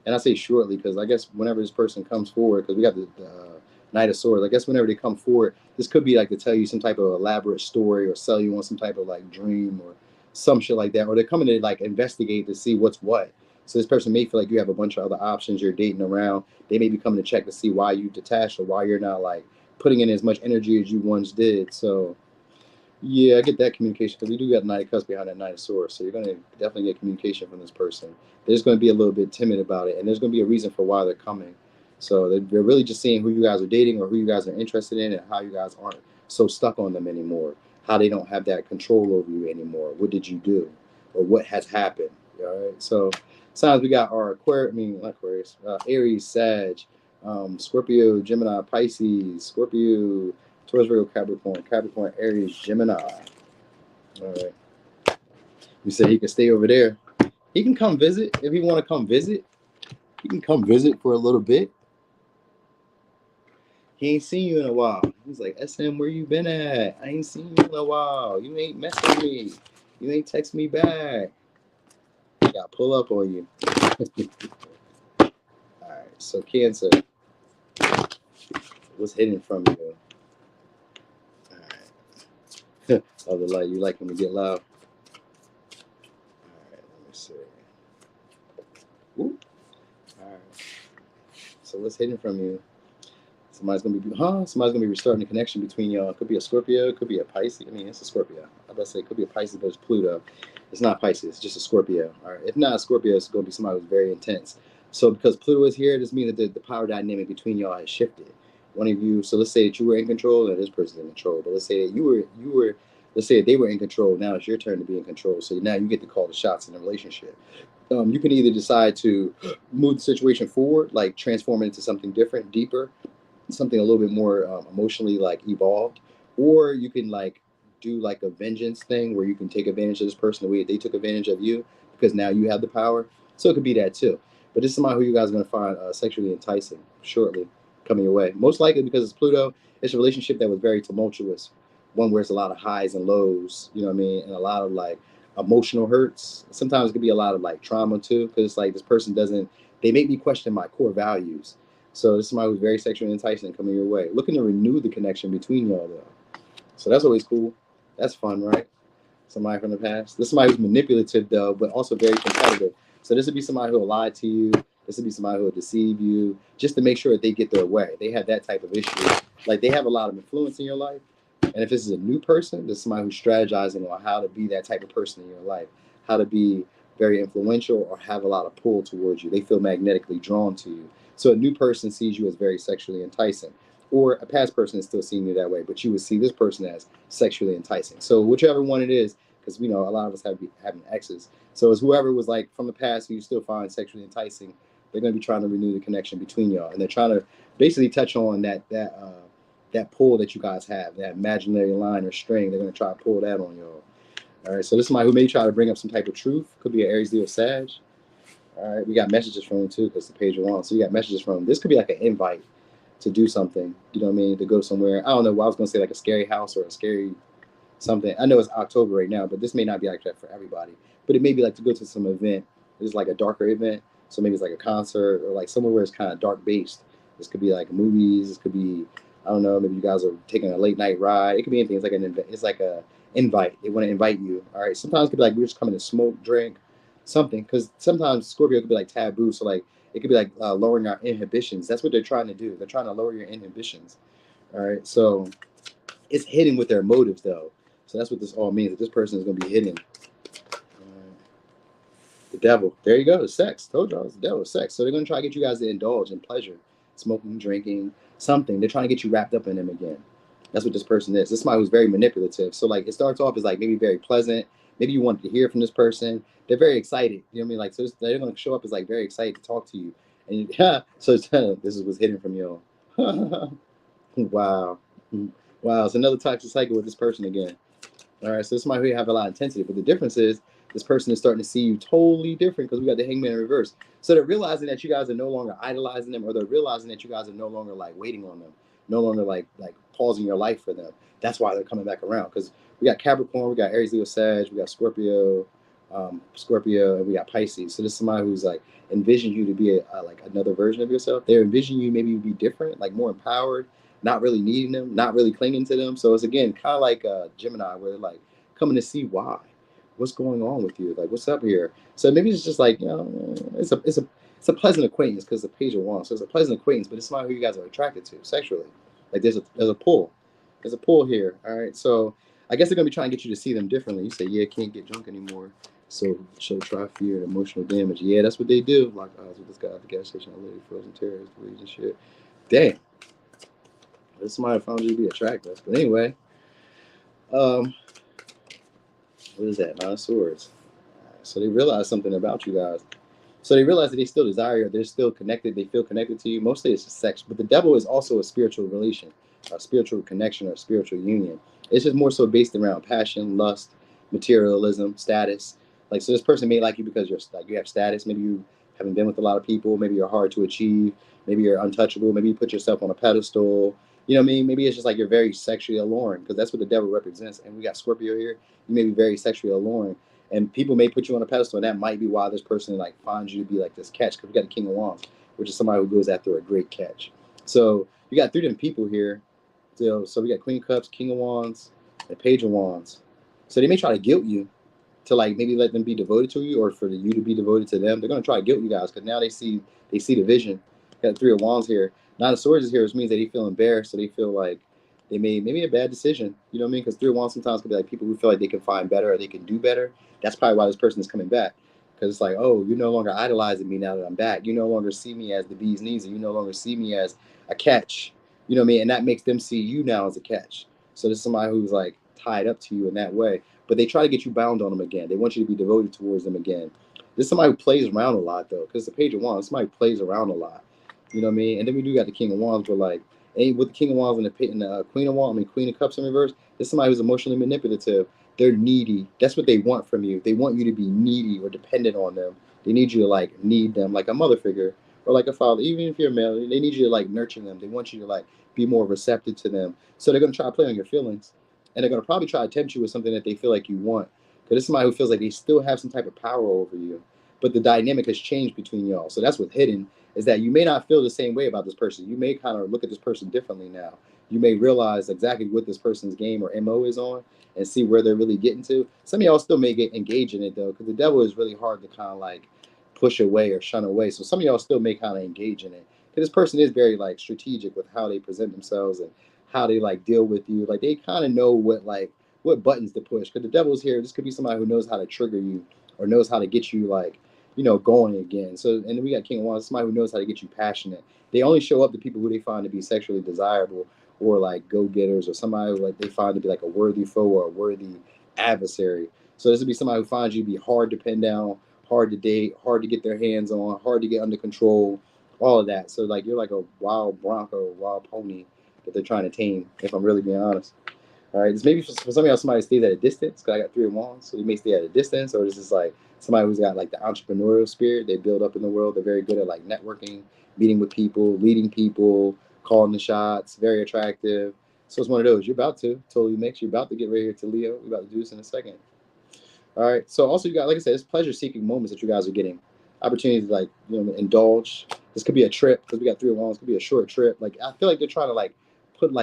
Speaker 1: And I say shortly because I guess whenever this person comes forward, because we got the Knight of Swords, I guess whenever they come forward, this could be like to tell you some type of elaborate story or sell you on some type of like dream or some shit like that. Or they're coming to like investigate to see what's what. So this person may feel like you have a bunch of other options you're dating around. They may be coming to check to see why you detached or why you're not like putting in as much energy as you once did. So yeah, I get that communication, because we do got Knight of Cups behind that Knight of Swords. So you're going to definitely get communication from this person. They're just going to be a little bit timid about it, and there's going to be a reason for why they're coming. So they're really just seeing who you guys are dating or who you guys are interested in, and how you guys aren't so stuck on them anymore, how they don't have that control over you anymore. What did you do, or what has happened? All right. So signs we got are Aries, Sag, Scorpio, Gemini, Pisces, Scorpio, Taurus, Virgo, Capricorn, Aries, Gemini. All right. You said he can stay over there. He can come visit if he want to come visit. He can come visit for a little bit. He ain't seen you in a while. He's like, SM, where you been at? I ain't seen you in a while. You ain't messing me. You ain't text me back. I got pull up on you. All right. So Cancer, what's hidden from you? All right. Oh, the light. You like when we get loud. All right. Let me see. Ooh. All right. So what's hidden from you? Somebody's gonna be restarting the connection between y'all. It could be a Scorpio, it could be a Pisces. I mean, it's a Scorpio. I about to say it could be a Pisces, but it's Pluto. It's not Pisces, it's just a Scorpio. All right. If not a Scorpio, it's gonna be somebody who's very intense. So because Pluto is here, this means that the power dynamic between y'all has shifted. One of you, so let's say that you were in control and this person's in control. But let's say that you were let's say that they were in control. Now it's your turn to be in control. So now you get to call the shots in the relationship. You can either decide to move the situation forward, like transform it into something different, deeper, something a little bit more emotionally like evolved, or you can like do like a vengeance thing where you can take advantage of this person the way they took advantage of you, because now you have the power. So it could be that too. But this is somebody who you guys are going to find sexually enticing shortly coming your way, most likely because it's Pluto. It's a relationship that was very tumultuous, one where it's a lot of highs and lows, you know what I mean, and a lot of like emotional hurts. Sometimes it could be a lot of like trauma too, because it's like this person doesn't, they make me question my core values. So this is somebody who's very sexually enticing coming your way, looking to renew the connection between y'all though. So that's always cool. That's fun, right? Somebody from the past. This is somebody who's manipulative though, but also very competitive. So this would be somebody who will lie to you. This would be somebody who will deceive you just to make sure that they get their way. They have that type of issue. Like they have a lot of influence in your life. And if this is a new person, this is somebody who's strategizing on how to be that type of person in your life, how to be very influential or have a lot of pull towards you. They feel magnetically drawn to you. So a new person sees you as very sexually enticing, or a past person is still seeing you that way, but you would see this person as sexually enticing. So whichever one it is, because we know a lot of us have having exes. So it's whoever was like from the past who you still find sexually enticing, they're going to be trying to renew the connection between y'all, and they're trying to basically touch on that that pull that you guys have, that imaginary line or string. They're going to try to pull that on y'all. All right, so this is somebody who may try to bring up some type of truth. Could be an Aries, Leo, Sag. All right, we got messages from him too, because the page of wands. So you got messages from him. This could be like an invite to do something. You know what I mean? To go somewhere. I don't know. Well, I was gonna say like a scary house or a scary something. I know it's October right now, but this may not be like that for everybody. But it may be like to go to some event. It's like a darker event. So maybe it's like a concert or like somewhere where it's kind of dark based. This could be like movies. This could be, I don't know. Maybe you guys are taking a late night ride. It could be anything. It's like an invite. It's like a invite. They want to invite you. All right. Sometimes it could be like we're just coming to smoke, drink, something. Because sometimes Scorpio could be like taboo. So like it could be like lowering our inhibitions. That's what they're trying to do. They're trying to lower your inhibitions. All right. So it's hidden with their motives though. So that's what this all means. That this person is going to be hidden. The devil. There you go. Sex. Told y'all it's the devil. Sex. So they're going to try to get you guys to indulge in pleasure, smoking, drinking, something. They're trying to get you wrapped up in them again. That's what this person is. This is somebody who's very manipulative. So like it starts off as like maybe very pleasant. Maybe you want to hear from this person. They're very excited. You know what I mean? Like so they're going to show up as like very excited to talk to you. And so it's, this is what's hidden from y'all. Wow. Wow. It's another toxic cycle with this person again. All right. So this might have a lot of intensity, but the difference is this person is starting to see you totally different because we got the hangman in reverse. So they're realizing that you guys are no longer idolizing them, or they're realizing that you guys are no longer like waiting on them, no longer like pausing your life for them. That's why they're coming back around, because we got Capricorn, we got Aries, Leo, Sag, we got Scorpio, and we got Pisces. So this is somebody who's like envision you to be like another version of yourself. They envision you maybe be different, like more empowered, not really needing them, not really clinging to them. So it's again kind of like Gemini, where they're like coming to see what's going on with you, like what's up here. So maybe it's just like, you know, it's a pleasant acquaintance because the page of wands. So it's a pleasant acquaintance, but it's not who you guys are attracted to sexually. Like there's a pull. There's a pull here. All right. So I guess they're gonna be trying to get you to see them differently. You say, yeah, can't get drunk anymore. So show try fear and emotional damage. Yeah, that's what they do. Like eyes with this guy at the gas station, a lady frozen tears, bleeds and shit. Damn. This somebody found you to be attractive. But anyway, what is that? Nine of Swords. So they realize something about you guys. So they realize that they still desire you. They're still connected. They feel connected to you. Mostly it's just sex. But the devil is also a spiritual relation, a spiritual connection, or a spiritual union. It's just more so based around passion, lust, materialism, status. Like, so this person may like you because you're like you have status. Maybe you haven't been with a lot of people. Maybe you're hard to achieve. Maybe you're untouchable. Maybe you put yourself on a pedestal. You know what I mean? Maybe it's just like you're very sexually alluring, because that's what the devil represents. And we got Scorpio here. You may be very sexually alluring. And people may put you on a pedestal, and that might be why this person like finds you to be like this catch. Because we got the King of Wands, which is somebody who goes after a great catch. So you got three different people here. So we got Queen of Cups, King of Wands, and Page of Wands. So they may try to guilt you to like maybe let them be devoted to you, or for you to be devoted to them. They're gonna try to guilt you guys because now they see the vision. Got Three of Wands here. Nine of Swords is here, which means that they feel embarrassed. So they feel like they made maybe a bad decision. You know what I mean? Because Three of Wands sometimes can be like people who feel like they can find better or they can do better. That's probably why this person is coming back. Because it's like, oh, you're no longer idolizing me now that I'm back. You no longer see me as the bee's knees, and you no longer see me as a catch. You know what I mean? And that makes them see you now as a catch. So this is somebody who's like tied up to you in that way. But they try to get you bound on them again. They want you to be devoted towards them again. This is somebody who plays around a lot, though, because the Page of Wands, somebody who plays around a lot. You know what I mean? And then we do got the King of Wands, but like, with the King of Wands and the Queen of Wands, Queen of Cups in reverse, this is somebody who's emotionally manipulative. They're needy. That's what they want from you. They want you to be needy or dependent on them. They need you to like need them like a mother figure or like a father. Even if you're male, they need you to like nurture them. They want you to like be more receptive to them. So they're gonna try to play on your feelings, and they're gonna probably try to tempt you with something that they feel like you want. Because it's somebody who feels like they still have some type of power over you, but the dynamic has changed between y'all. So that's what's hidden, is that you may not feel the same way about this person. You may kind of look at this person differently now. You may realize exactly what this person's game or MO is on and see where they're really getting to. Some of y'all still may get engaged in it though, because the devil is really hard to kind of like push away or shun away. So some of y'all still may kind of engage in it. Because this person is very like strategic with how they present themselves and how they like deal with you. Like they kind of know what buttons to push. Because the devil's here. This could be somebody who knows how to trigger you or knows how to get you like, going again. So, and then we got King of Wands, somebody who knows how to get you passionate. They only show up to people who they find to be sexually desirable or like go-getters or somebody who like they find to be like a worthy foe or a worthy adversary. So this would be somebody who finds you to be hard to pin down, hard to date, hard to get their hands on, hard to get under control, all of that. So like you're like a wild bronco, wild pony that they're trying to tame, if I'm really being honest. All right, this maybe for some of y'all, somebody stays at a distance, because I got 3 of Wands, so you may stay at a distance, or this is like somebody who's got like the entrepreneurial spirit. They build up in the world. They're very good at like networking, meeting with people, leading people, calling the shots, very attractive. So it's one of those. You're about to totally mix. You're about to get right here to Leo. We're about to do this in a second. All right. So also you got, like I said, it's pleasure-seeking moments that you guys are getting. Opportunities to like, indulge. This could be a trip, because we got 3 of Wands. It could be a short trip. Like, I feel like they're trying to like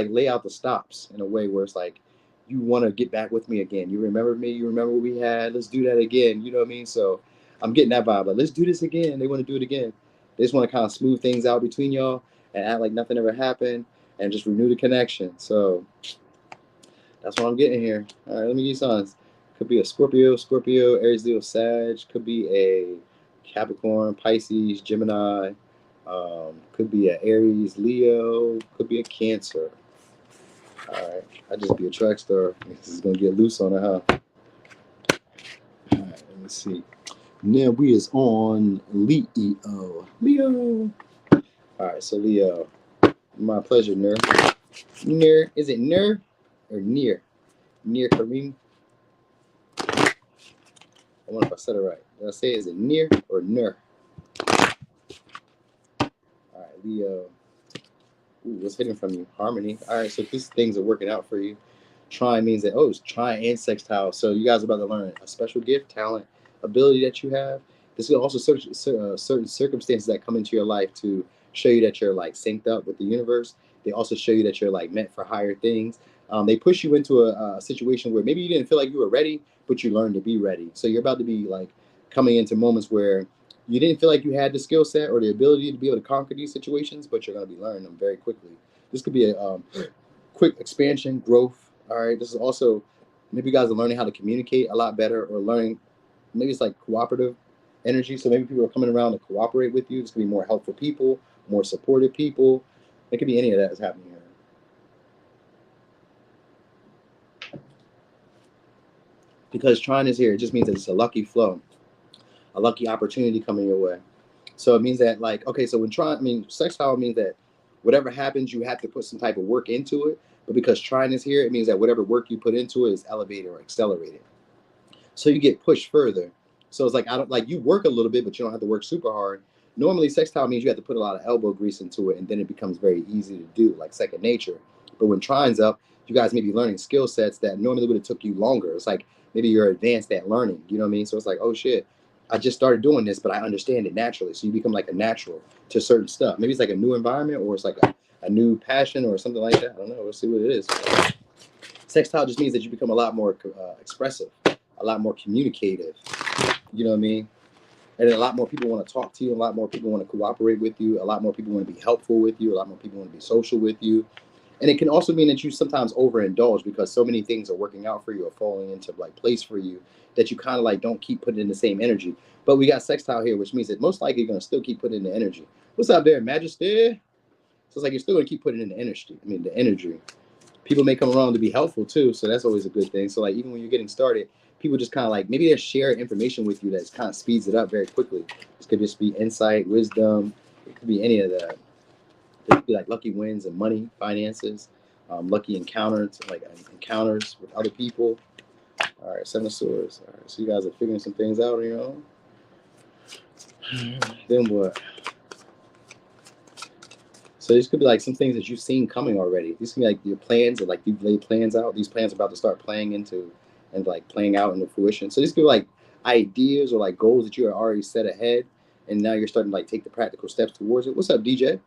Speaker 1: lay out the stops in a way where it's like, you want to get back with me again. You remember me. You remember what we had. Let's do that again. You know what I mean? So I'm getting that vibe. Like, let's do this again. They want to do it again. They just want to kind of smooth things out between y'all and act like nothing ever happened and just renew the connection. So that's what I'm getting here. All right, let me give you signs. Could be a Scorpio, Aries, Leo, Sag. Could be a Capricorn, Pisces, Gemini. Could be an Aries, Leo. Could be a Cancer. All right, I just be a track star. This is gonna get loose on it, huh? All right, let me see. Now we is on Leo. All right, so Leo. My pleasure, Ner. Is it Ner or Near? Near Kareem. I wonder if I said it right. Did I say is it Near or Ner? All right, Leo. Ooh, what's hidden from you? Harmony. All right, so these things are working out for you. Trine means that, it's trine and sextile. So you guys are about to learn a special gift, talent, ability that you have. This is also certain circumstances that come into your life to show you that you're like synced up with the universe. They also show you that you're like meant for higher things. They push you into a situation where maybe you didn't feel like you were ready, but you learned to be ready. So you're about to be like coming into moments where you didn't feel like you had the skill set or the ability to be able to conquer these situations, but you're going to be learning them very quickly. This could be a quick expansion, growth. All right. This is also, maybe you guys are learning how to communicate a lot better, or learning, maybe it's like cooperative energy. So maybe people are coming around to cooperate with you. This could be more helpful people, more supportive people. It could be any of that is happening here. Because trine is here, it just means that it's a lucky flow, a lucky opportunity coming your way. So it means that, like, okay, so when trine, sextile means that whatever happens, you have to put some type of work into it. But because trine is here, it means that whatever work you put into it is elevated or accelerated. So you get pushed further. So it's like, I don't like, you work a little bit, but you don't have to work super hard. Normally, sextile means you have to put a lot of elbow grease into it, and then it becomes very easy to do, like second nature. But when trine's up, you guys may be learning skill sets that normally would have took you longer. It's like maybe you're advanced at learning. You know what I mean? So it's like, oh shit, I just started doing this, but I understand it naturally. So you become like a natural to certain stuff. Maybe it's like a new environment, or it's like a new passion or something like that. I don't know. We'll see what it is. Sextile just means that you become a lot more expressive, a lot more communicative. You know what I mean? And a lot more people want to talk to you. A lot more people want to cooperate with you. A lot more people want to be helpful with you. A lot more people want to be social with you. And it can also mean that you sometimes overindulge because so many things are working out for you or falling into like place for you that you kind of like don't keep putting in the same energy. But we got sextile here, which means that most likely you're going to still keep putting in the energy. What's up there, Majesty? So it's like you're still going to keep putting in the energy. The energy. People may come around to be helpful too, so that's always a good thing. So like even when you're getting started, people just kind of like, maybe they share information with you that kind of speeds it up very quickly. This could just be insight, wisdom. It could be any of that. It could be like lucky wins and money, finances, lucky encounters with other people. All right, 7 of Swords. All right, so you guys are figuring some things out on your own. Then what? So this could be like some things that you've seen coming already. These could be like your plans, or like you've laid plans out. These plans are about to start playing into and like playing out into fruition. So these could be like ideas or like goals that you are already set ahead, and now you're starting to like take the practical steps towards it. What's up, DJ?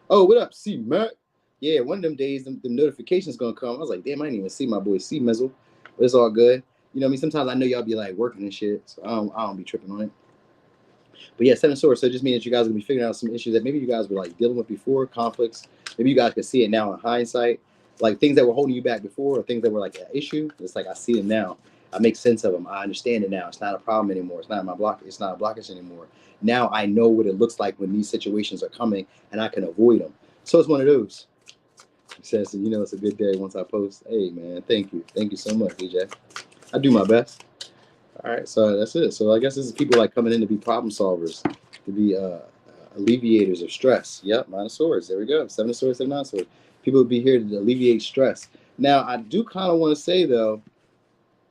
Speaker 1: Oh, what up, C Mac? Yeah, one of them days, them notifications gonna come. I was like, damn, I didn't even see my boy C Mizzle. But it's all good. You know what I mean? Sometimes I know y'all be like working and shit, so I don't be tripping on it. But yeah, 7 of Swords. So it just means that you guys are gonna be figuring out some issues that maybe you guys were like dealing with before, conflicts. Maybe you guys can see it now in hindsight, like things that were holding you back before, or things that were like an issue. It's like I see them now. I make sense of them. I understand it now. It's not a problem anymore. It's not my block. It's not a blockage anymore. Now I know what it looks like when these situations are coming, and I can avoid them. So it's one of those. He says, you know, it's a good day once I post. Hey man, thank you so much, DJ. I do my best. All right, so that's it. So I guess this is people like coming in to be problem solvers, to be alleviators of stress. Yep, 9 of Swords. There we go. 7 of Swords, 7 of Swords. People will be here to alleviate stress. Now, I do kind of want to say though,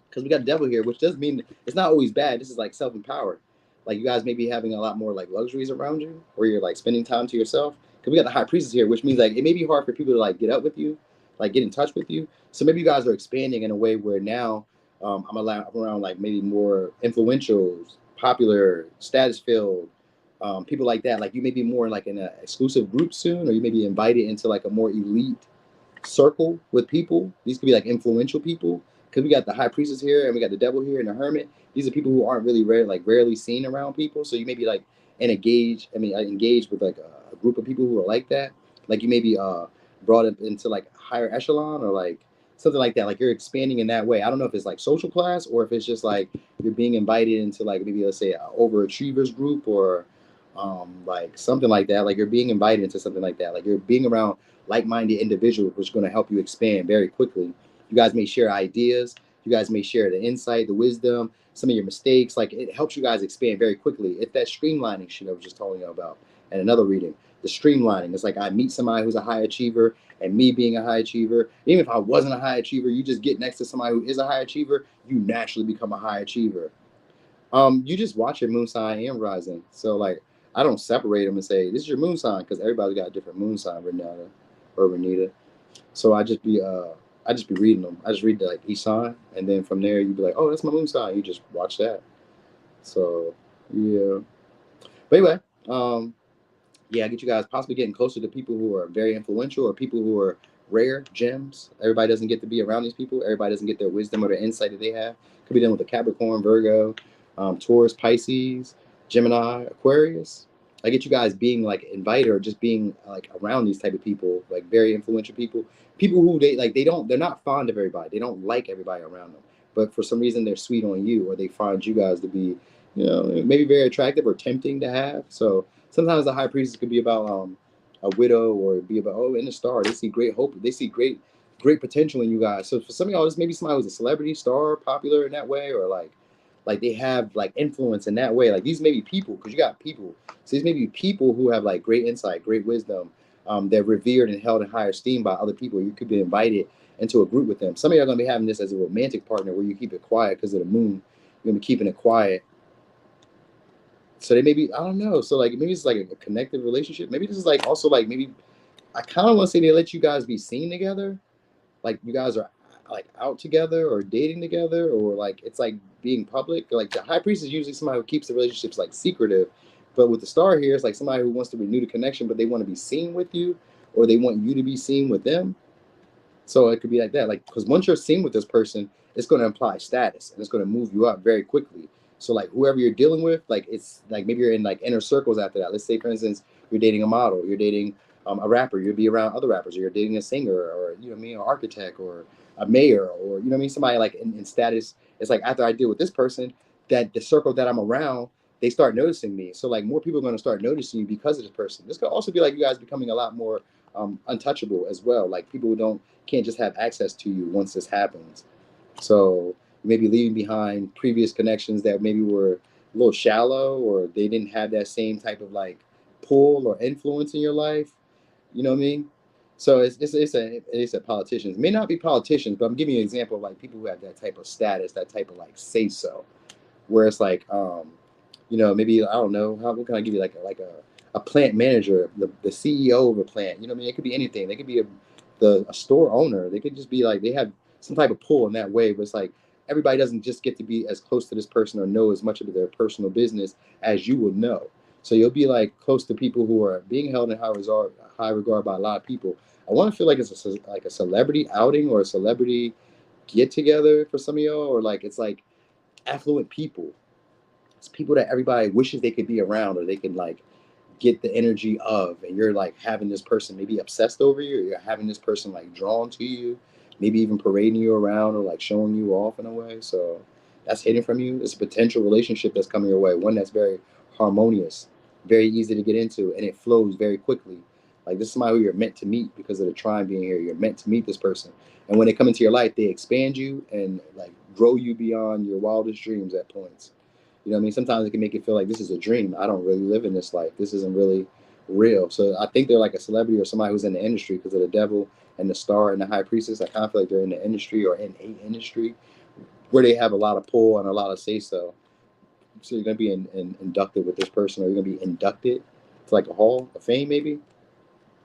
Speaker 1: because we got devil here, which does mean it's not always bad. This is like self-empowered. Like you guys may be having a lot more like luxuries around you, or you're like spending time to yourself. Because we got the high priestess here, which means like it may be hard for people to like get up with you, like get in touch with you. So maybe you guys are expanding in a way where now I'm around like maybe more influential, popular, status filled people like that. Like you may be more like in an exclusive group soon, or you may be invited into like a more elite circle with people. These could be like influential people because we got the high priestess here and we got the devil here and the hermit. These are people who aren't really rarely seen around people. So you may be like engaged with like a group of people who are like that. Like you may be brought up into like higher echelon or like something like that. Like you're expanding in that way. I don't know if it's like social class or if it's just like you're being invited into like maybe let's say an overachievers group or like something like that. Like you're being invited into something like that. Like you're being around like-minded individuals, which is going to help you expand very quickly. You guys may share ideas. You guys may share the insight, the wisdom, some of your mistakes. Like it helps you guys expand very quickly. It's that streamlining shit I was just telling you about. And another reading, the streamlining. It's like I meet somebody who's a high achiever, and me being a high achiever. Even if I wasn't a high achiever, you just get next to somebody who is a high achiever, you naturally become a high achiever. You just watch your moon sign and rising. So like I don't separate them and say this is your moon sign because everybody's got a different moon sign, Renata or Renita. So I just be reading them. I just read like each sign, and then from there you be like, oh, that's my moon sign. You just watch that. So yeah. But anyway, yeah, I get you guys possibly getting closer to people who are very influential or people who are rare gems. Everybody doesn't get to be around these people. Everybody doesn't get their wisdom or their insight that they have. Could be done with a Capricorn, Virgo, Taurus, Pisces, Gemini, Aquarius. I get you guys being like invited or just being like around these type of people, like very influential people, people who they're not fond of everybody. They don't like everybody around them, but for some reason they're sweet on you or they find you guys to be, maybe very attractive or tempting to have. So sometimes the high priestess could be about a widow or be about in the star. They see great hope. They see great potential in you guys. So for some of y'all, this maybe somebody who's a celebrity, star, popular in that way, or like they have like influence in that way. Like these may be people because you got people. So these may be people who have like great insight, great wisdom. They're revered and held in higher esteem by other people. You could be invited into a group with them. Some of y'all are gonna be having this as a romantic partner where you keep it quiet because of the moon. You're gonna be keeping it quiet. So they maybe I don't know. So like maybe it's like a connected relationship. Maybe this is like also like maybe I kind of want to say they let you guys be seen together, like you guys are like out together or dating together, or like it's like being public. Like the high priest is usually somebody who keeps the relationships like secretive, but with the star here, it's like somebody who wants to renew the connection, but they want to be seen with you, or they want you to be seen with them. So it could be like that, like because once you're seen with this person, it's going to imply status and it's going to move you up very quickly. So like whoever you're dealing with, like it's like maybe you're in like inner circles after that. Let's say for instance, you're dating a model, you're dating a rapper, you'll be around other rappers, or you're dating a singer, or you know what I mean, an architect, or a mayor, or you know what I mean, somebody like in status. It's like after I deal with this person, that the circle that I'm around, they start noticing me. So like more people are going to start noticing you because of this person. This could also be like you guys becoming a lot more untouchable as well. Like people who don't can't just have access to you once this happens. So maybe leaving behind previous connections that maybe were a little shallow or they didn't have that same type of like pull or influence in your life. You know what I mean? So it's a politicians. It may not be politicians, but I'm giving you an example of like people who have that type of status, that type of like say so. Where it's like maybe I don't know, what can I give you like a plant manager, the CEO of a plant. You know what I mean? It could be anything. They could be a store owner. They could just be like they have some type of pull in that way, but it's like everybody doesn't just get to be as close to this person or know as much of their personal business as you would know. So you'll be like close to people who are being held in high regard by a lot of people. I want to feel like it's like a celebrity outing or a celebrity get together for some of y'all, or like it's like affluent people. It's people that everybody wishes they could be around or they can like get the energy of, and you're like having this person maybe obsessed over you, or you're having this person like drawn to you, maybe even parading you around or like showing you off in a way. So that's hidden from you. It's a potential relationship that's coming your way, one that's very harmonious, very easy to get into, and it flows very quickly. Like this is somebody who you're meant to meet because of the trine being here. You're meant to meet this person, and when they come into your life, they expand you and like grow you beyond your wildest dreams at points. You know what I mean? Sometimes it can make it feel like this is a dream. I don't really live in this life. This isn't really real. So I think they're like a celebrity or somebody who's in the industry because of the devil and the star and the high priestess. I kind of feel like they're in the industry or in a industry where they have a lot of pull and a lot of say so. So you're going to be inducted with this person, or you're going to be inducted to like a hall of fame, maybe,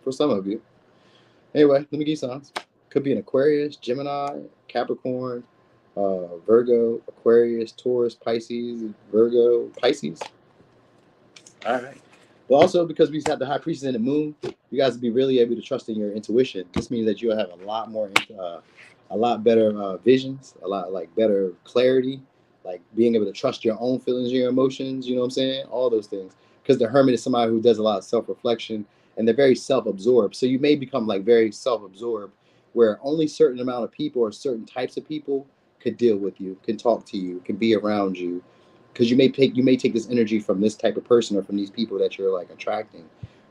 Speaker 1: for some of you. Anyway, let me give you signs. Could be an Aquarius, Gemini, Capricorn, Virgo, Aquarius, Taurus, Pisces, Virgo, Pisces. All right. But also because we have the high priestess in the moon, you guys will be really able to trust in your intuition. This means that you'll have a lot more, a lot better visions, a lot like better clarity, like being able to trust your own feelings, your emotions. You know what I'm saying? All those things. Because the hermit is somebody who does a lot of self-reflection, and they're very self-absorbed. So you may become like very self-absorbed, where only certain amount of people or certain types of people could deal with you, can talk to you, can be around you, because you may take this energy from this type of person or from these people that you're like attracting.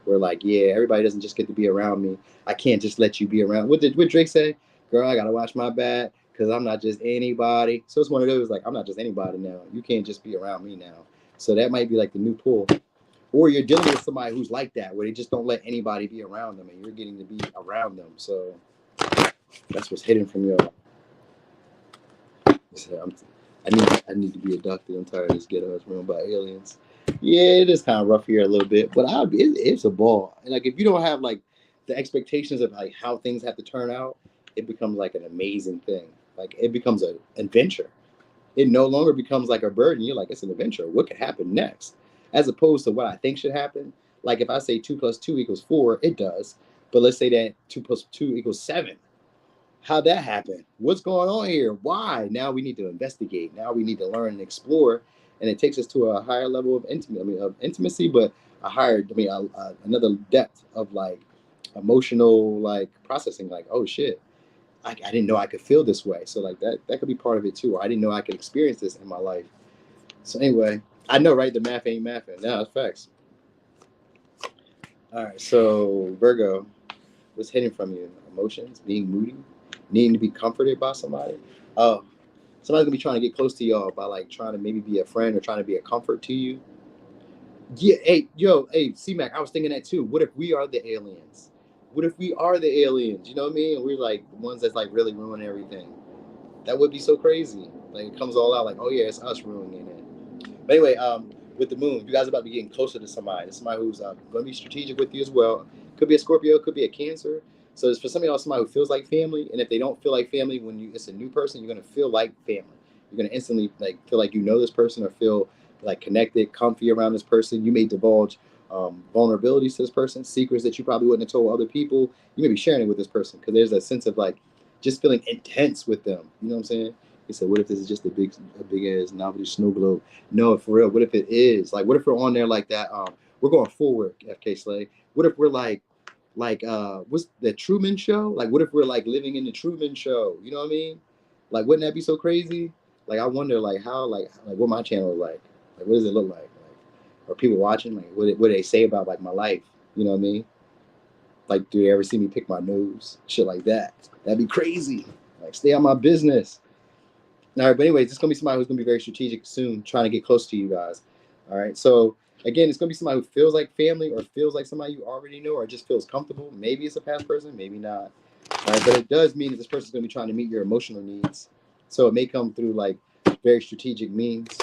Speaker 1: Where like, yeah, everybody doesn't just get to be around me. I can't just let you be around. What did Drake say? Girl, I gotta watch my back because I'm not just anybody. So it's one of those like, I'm not just anybody now. You can't just be around me now. So that might be like the new pull. Or you're dealing with somebody who's like that, where they just don't let anybody be around them, and you're getting to be around them. So that's what's hidden from y'all. So I need to be abducted. I'm tired of this ghetto ass run by aliens. Yeah, it is kind of rough here a little bit, but it's a ball. And like if you don't have like the expectations of like how things have to turn out, it becomes like an amazing thing. Like it becomes an adventure. It no longer becomes like a burden. You're like, it's an adventure. What could happen next? As opposed to what I think should happen. Like if I say 2 + 2 = 4, it does. But let's say that 2 + 2 = 7. How'd that happen? What's going on here? Why? Now we need to investigate. Now we need to learn and explore. And it takes us to a higher level of intimacy, but a higher, another depth of like emotional like processing. Like, oh shit, I didn't know I could feel this way. So like that could be part of it too. I didn't know I could experience this in my life. So anyway, I know, right? The math ain't mathing. No, it's facts. All right. So Virgo, what's hidden from you? Emotions, being moody, needing to be comforted by somebody. Oh, somebody's gonna be trying to get close to y'all by like trying to maybe be a friend or trying to be a comfort to you. Yeah, hey, C-Mac, I was thinking that too. What if we are the aliens? What if we are the aliens? You know what I mean? And we're like the ones that's like really ruining everything. That would be so crazy. Like it comes all out like, oh yeah, it's us ruining it. But anyway, with the moon, you guys are about to be getting closer to somebody. It's somebody who's going to be strategic with you as well. Could be a Scorpio, could be a Cancer. So it's for some of y'all somebody who feels like family. And if they don't feel like family when it's a new person, you're going to feel like family. You're going to instantly like feel like you know this person or feel like connected, comfy around this person. You may divulge vulnerabilities to this person, secrets that you probably wouldn't have told other people. You may be sharing it with this person because there's a sense of like just feeling intense with them. You know what I'm saying? He said, what if this is just a big ass novelty snow globe? No, for real. What if it is? Like, what if we're on there like that? We're going forward, FK Slay. What if we're like, what's the Truman Show? Like, what if we're like living in the Truman Show? You know what I mean? Like, wouldn't that be so crazy? Like, I wonder, like, how, like what my channel is like. Like, what does it look like? Are people watching? Like, what do they say about like my life? You know what I mean? Like, do they ever see me pick my nose? Shit like that. That'd be crazy. Like, stay on my business. All right, but anyways, it's gonna be somebody who's gonna be very strategic soon, trying to get close to you guys. All right, so again, it's gonna be somebody who feels like family or feels like somebody you already know or just feels comfortable. Maybe it's a past person, maybe not. All right, but it does mean that this person's gonna be trying to meet your emotional needs. So it may come through like very strategic means.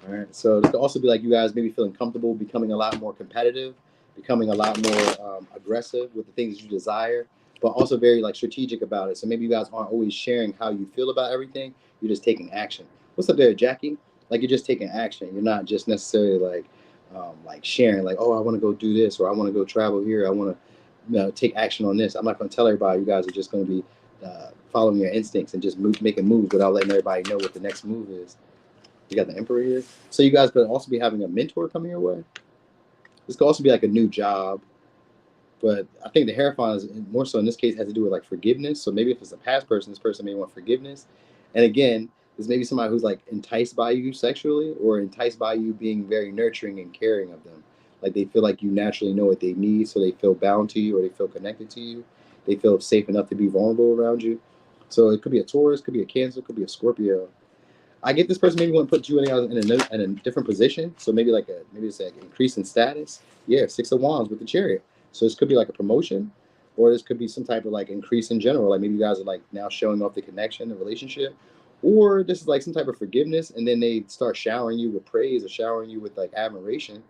Speaker 1: All right, so it could also be like you guys maybe feeling comfortable, becoming a lot more competitive, becoming a lot more aggressive with the things you desire, but also very like strategic about it. So maybe you guys aren't always sharing how you feel about everything. You're just taking action. What's up there, Jackie? Like you're just taking action. You're not just necessarily like sharing like, oh, I want to go do this or I want to go travel here. I want to take action on this. I'm not going to tell everybody. You guys are just going to be following your instincts and just making moves without letting everybody know what the next move is. You got the Emperor here. So you guys could also be having a mentor coming your way. This could also be like a new job. But I think the Hierophant is more so in this case has to do with like forgiveness. So maybe if it's a past person, this person may want forgiveness. And again, there's maybe somebody who's like enticed by you sexually or enticed by you being very nurturing and caring of them. Like they feel like you naturally know what they need, so they feel bound to you or they feel connected to you. They feel safe enough to be vulnerable around you. So it could be a Taurus, could be a Cancer, could be a Scorpio. I get this person maybe want to put you in a different position. So maybe maybe it's like increase in status. Yeah, 6 of Wands with the Chariot. So this could be like a promotion, or this could be some type of like increase in general. Like maybe you guys are like now showing off the connection, the relationship, or this is like some type of forgiveness, and then they start showering you with praise or showering you with like admiration.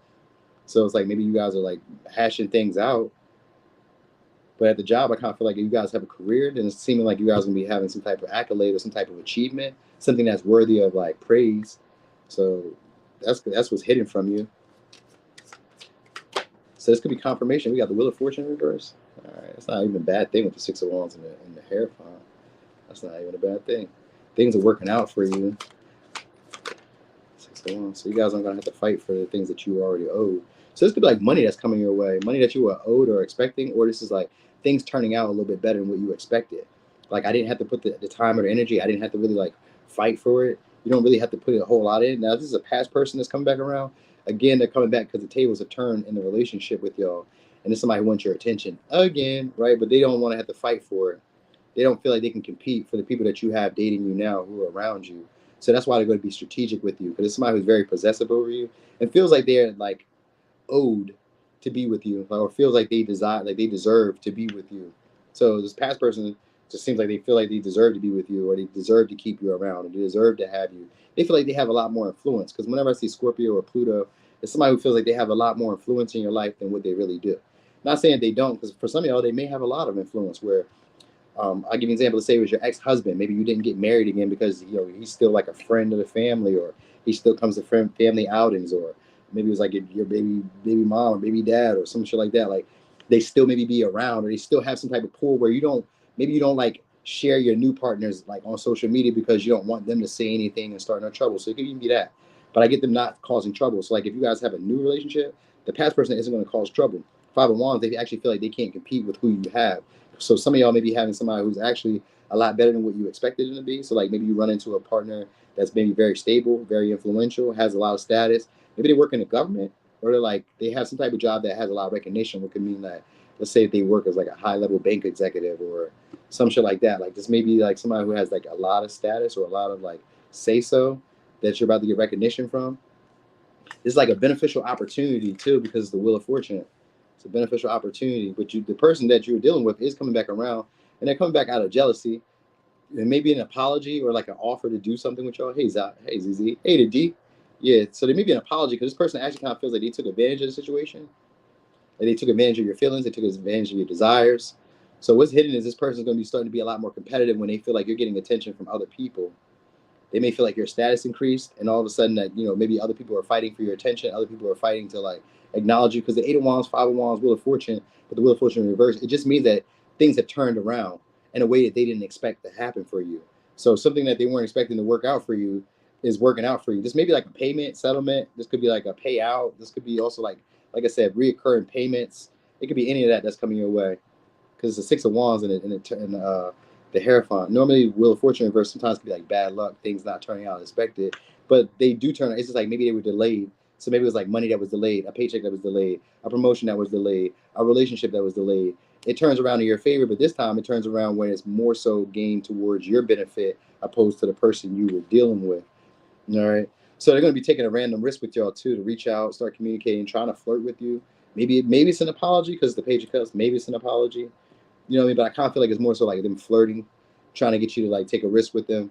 Speaker 1: So it's like maybe you guys are like hashing things out. But at the job, I kind of feel like if you guys have a career, then it's seeming like you guys are gonna be having some type of accolade or some type of achievement, something that's worthy of like praise. So that's what's hidden from you. So this could be confirmation. We got the Wheel of Fortune in reverse. All right, that's not even a bad thing with the 6 of Wands in the Hierophant. That's not even a bad thing. Things are working out for you. 6 of Wands. So you guys aren't gonna have to fight for the things that you already owed. So this could be like money that's coming your way, money that you were owed or expecting, or this is like things turning out a little bit better than what you expected. Like I didn't have to put the time or the energy. I didn't have to really like fight for it. You don't really have to put a whole lot in. Now, if this is a past person that's coming back around. Again, they're coming back because the tables have turned in the relationship with y'all. And it's somebody who wants your attention again, right? But they don't want to have to fight for it. They don't feel like they can compete for the people that you have dating you now who are around you. So that's why they're going to be strategic with you, because it's somebody who's very possessive over you and feels like they're like owed to be with you, or feels like they deserve to be with you. So this past person just seems like they feel like they deserve to be with you, or they deserve to keep you around, or they deserve to have you. They feel like they have a lot more influence, because whenever I see Scorpio or Pluto, it's somebody who feels like they have a lot more influence in your life than what they really do. Not saying they don't, because for some of y'all, they may have a lot of influence where I'll give you an example. Let's say it was your ex-husband. Maybe you didn't get married again because he's still like a friend of the family, or he still comes to family outings, or maybe it was like your baby mom or baby dad or some shit like that. Like they still maybe be around, or they still have some type of pull where you don't like share your new partners like on social media because you don't want them to say anything and start no trouble. So it could even be that. But I get them not causing trouble. So like if you guys have a new relationship, the past person isn't going to cause trouble. 5 of Wands, they actually feel like they can't compete with who you have. So some of y'all may be having somebody who's actually a lot better than what you expected them to be. So like maybe you run into a partner that's maybe very stable, very influential, has a lot of status. Maybe they work in the government, or they have some type of job that has a lot of recognition, which could mean that, let's say if they work as like a high level bank executive or some shit like that. Like this may be like somebody who has like a lot of status or a lot of like say so that you're about to get recognition from. It's like a beneficial opportunity too, because it's the Wheel of Fortune. It's a beneficial opportunity, but the person that you're dealing with is coming back around, and they're coming back out of jealousy. And maybe an apology or like an offer to do something with y'all. Hey, hey, ZZ. Hey, to D. Yeah, so there may be an apology because this person actually kind of feels like they took advantage of the situation. Like they took advantage of your feelings. They took advantage of your desires. So what's hidden is this person's going to be starting to be a lot more competitive when they feel like you're getting attention from other people. They may feel like your status increased, and all of a sudden that maybe other people are fighting for your attention. Other people are fighting to like acknowledge you, because the 8 of Wands, 5 of Wands, Wheel of Fortune, but the Wheel of Fortune in reverse, it just means that things have turned around in a way that they didn't expect to happen for you. So something that they weren't expecting to work out for you is working out for you. This may be like a payment settlement. This could be like a payout. This could be also like I said, reoccurring payments. It could be any of that that's coming your way, because it's a 6 of Wands and the Hierophant. Normally, Wheel of Fortune reverse sometimes can be like bad luck, things not turning out as expected, but they do turn out. It's just like maybe they were delayed. So maybe it was like money that was delayed, a paycheck that was delayed, a promotion that was delayed, a relationship that was delayed. It turns around in your favor, but this time it turns around when it's more so gained towards your benefit opposed to the person you were dealing with. All right. So they're going to be taking a random risk with y'all too, to reach out, start communicating, trying to flirt with you. Maybe it's an apology because the Page of Cups. Maybe it's an apology. You know what I mean? But I kind of feel like it's more so like them flirting, trying to get you to like take a risk with them.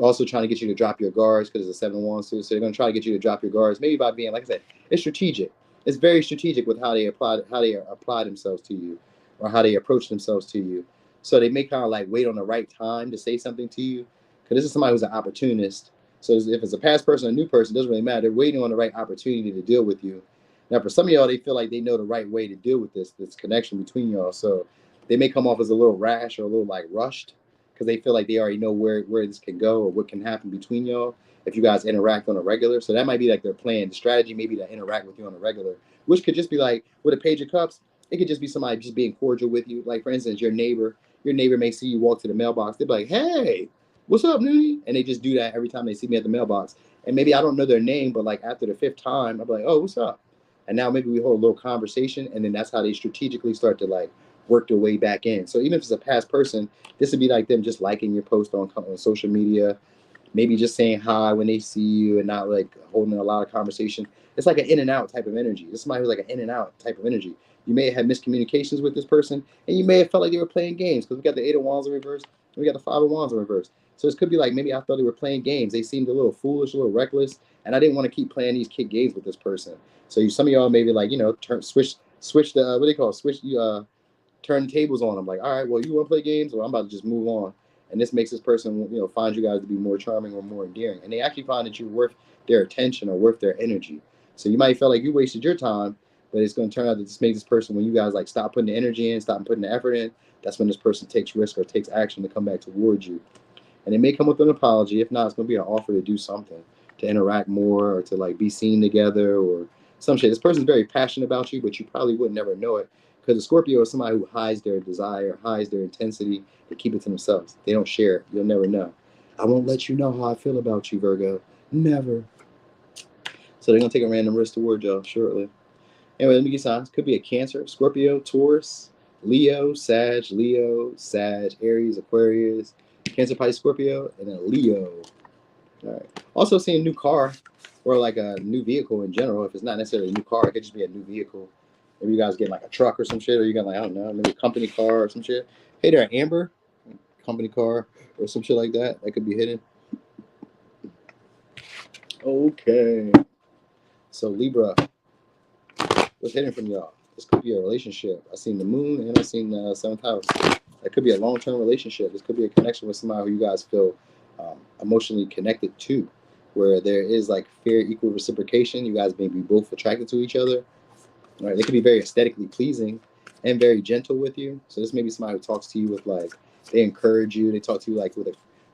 Speaker 1: Also trying to get you to drop your guards because it's a 7 of Wands too. So they're going to try to get you to drop your guards. Maybe by being, like I said, it's strategic. It's very strategic with how they apply themselves to you, or how they approach themselves to you. So they may kind of like wait on the right time to say something to you, because this is somebody who's an opportunist. So if it's a past person or a new person, it doesn't really matter. They're waiting on the right opportunity to deal with you. Now, for some of y'all, they feel like they know the right way to deal with this connection between y'all. So they may come off as a little rash or a little like rushed, because they feel like they already know where this can go or what can happen between y'all if you guys interact on a regular. So that might be like their plan. The strategy maybe to interact with you on a regular, which could just be like with a Page of Cups. It could just be somebody just being cordial with you. Like, for instance, your neighbor may see you walk to the mailbox. They'd be like, hey, what's up, Noonie? And they just do that every time they see me at the mailbox. And maybe I don't know their name, but like after the 5th time, I'll be like, oh, what's up? And now maybe we hold a little conversation, and then that's how they strategically start to like work their way back in. So even if it's a past person, this would be like them just liking your post on social media, maybe just saying hi when they see you and not like holding a lot of conversation. It's like an in and out type of energy. It's somebody who's like an in and out type of energy. You may have had miscommunications with this person, and you may have felt like they were playing games because we got the Eight of Wands in reverse, and we got the Five of Wands in reverse. So this could be like maybe I thought they were playing games. They seemed a little foolish, a little reckless, and I didn't want to keep playing these kid games with this person. So some of y'all maybe like switch the what do they call it? Turn tables on them. Like, all right, well, you want to play games? Well, I'm about to just move on. And this makes this person, find you guys to be more charming or more endearing. And they actually find that you're worth their attention or worth their energy. So you might feel like you wasted your time, but it's going to turn out that this makes this person, when you guys like stop putting the energy in, stop putting the effort in, that's when this person takes risk or takes action to come back towards you. And it may come with an apology. If not, it's going to be an offer to do something, to interact more or to like be seen together or some shit. This person's very passionate about you, but you probably would never know it because a Scorpio is somebody who hides their desire, hides their intensity. They keep it to themselves. They don't share it. You'll never know. I won't let you know how I feel about you, Virgo. Never. So they're going to take a random risk towards y'all shortly. Anyway, let me get signs. Could be a Cancer, Scorpio, Taurus, Leo, Sag, Aries, Aquarius, Cancer, Pisces, Scorpio, and then Leo. All right. Also seeing a new car or like a new vehicle in general. If it's not necessarily a new car, it could just be a new vehicle. Maybe you guys getting like a truck or some shit, or you got like, I don't know, maybe a company car or some shit. Hey there, Amber. Company car or some shit like that. That could be hidden. Okay. So Libra, what's hidden from y'all? This could be a relationship. I seen the moon and I seen the seventh house. That could be a long-term relationship. This could be a connection with somebody who you guys feel emotionally connected to, where there is like fair, equal reciprocation. You guys may be both attracted to each other. All right, they could be very aesthetically pleasing and very gentle with you. So this may be somebody who talks to you with like, they encourage you. They talk to you like with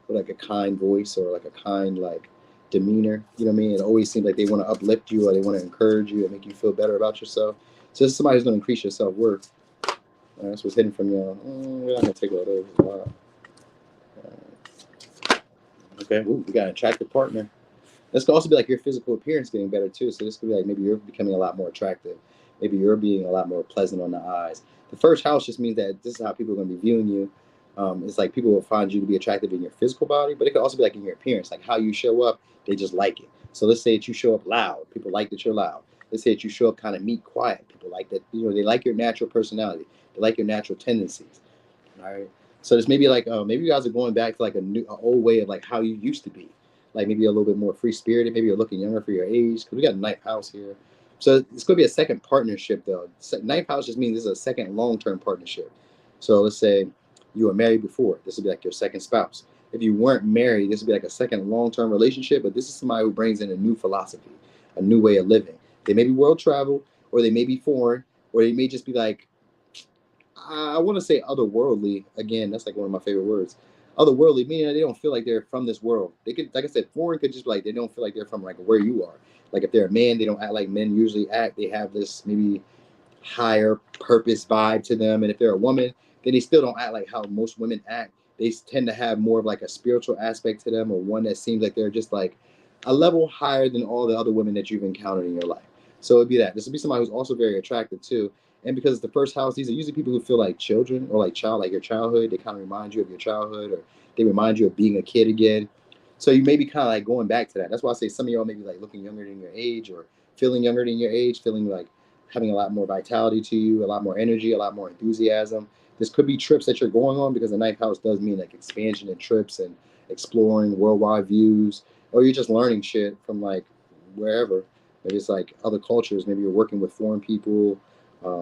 Speaker 1: like a kind voice or like a kind like demeanor. You know what I mean? It always seems like they want to uplift you or they want to encourage you and make you feel better about yourself. So this is somebody who's going to increase your self-worth. That's what's hidden from y'all. We're not going to take all those. Wow. Okay, ooh, we got an attractive partner. This could also be like your physical appearance getting better too. So this could be like maybe you're becoming a lot more attractive. Maybe you're being a lot more pleasant on the eyes. The first house just means that this is how people are going to be viewing you. It's like people will find you to be attractive in your physical body, but it could also be like in your appearance, like how you show up, they just like it. So let's say that you show up loud. People like that you're loud. Let's say that you show up kind of meek, quiet. People like that, they like your natural personality. They like your natural tendencies. All right. So this maybe like maybe you guys are going back to like an old way of like how you used to be, like maybe a little bit more free spirited. Maybe you're looking younger for your age because we got a ninth house here. So it's going to be a second partnership though. Ninth house just means this is a second long-term partnership. So let's say you were married before. This would be like your second spouse. If you weren't married, this would be like a second long-term relationship. But this is somebody who brings in a new philosophy, a new way of living. They may be world travel, or they may be foreign, or they may just be like, I want to say otherworldly. Again, that's like one of my favorite words. Otherworldly, meaning they don't feel like they're from this world. They could, like I said, foreign could just be like they don't feel like they're from like where you are. Like if they're a man, they don't act like men usually act. They have this maybe higher purpose vibe to them. And if they're a woman, then they still don't act like how most women act. They tend to have more of like a spiritual aspect to them, or one that seems like they're just like a level higher than all the other women that you've encountered in your life. So it'd be that. This would be somebody who's also very attractive too. And because it's the first house, these are usually people who feel like children or like your childhood. They kind of remind you of your childhood, or they remind you of being a kid again. So you may be kind of like going back to that. That's why I say some of y'all may be like looking younger than your age, or feeling younger than your age, feeling like having a lot more vitality to you, a lot more energy, a lot more enthusiasm. This could be trips that you're going on, because the ninth house does mean like expansion and trips and exploring worldwide views, or you're just learning shit from like wherever. Maybe it's like other cultures. Maybe you're working with foreign people.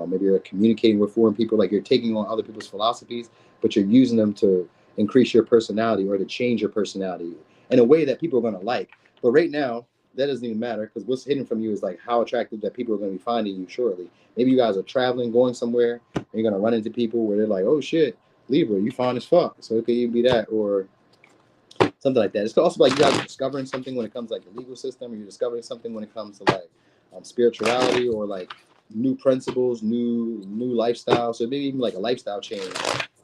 Speaker 1: Maybe you're communicating with foreign people. Like you're taking on other people's philosophies, but you're using them to increase your personality or to change your personality in a way that people are going to like. But right now, that doesn't even matter, because what's hidden from you is like how attractive that people are going to be finding you shortly. Maybe you guys are traveling, going somewhere, and you're going to run into people where they're like, oh shit, Libra, you fine as fuck. So it could even be that, or something like that. It's also like you guys are discovering something when it comes to like the legal system, or you're discovering something when it comes to like spirituality, or like new principles, new lifestyle. So maybe even like a lifestyle change.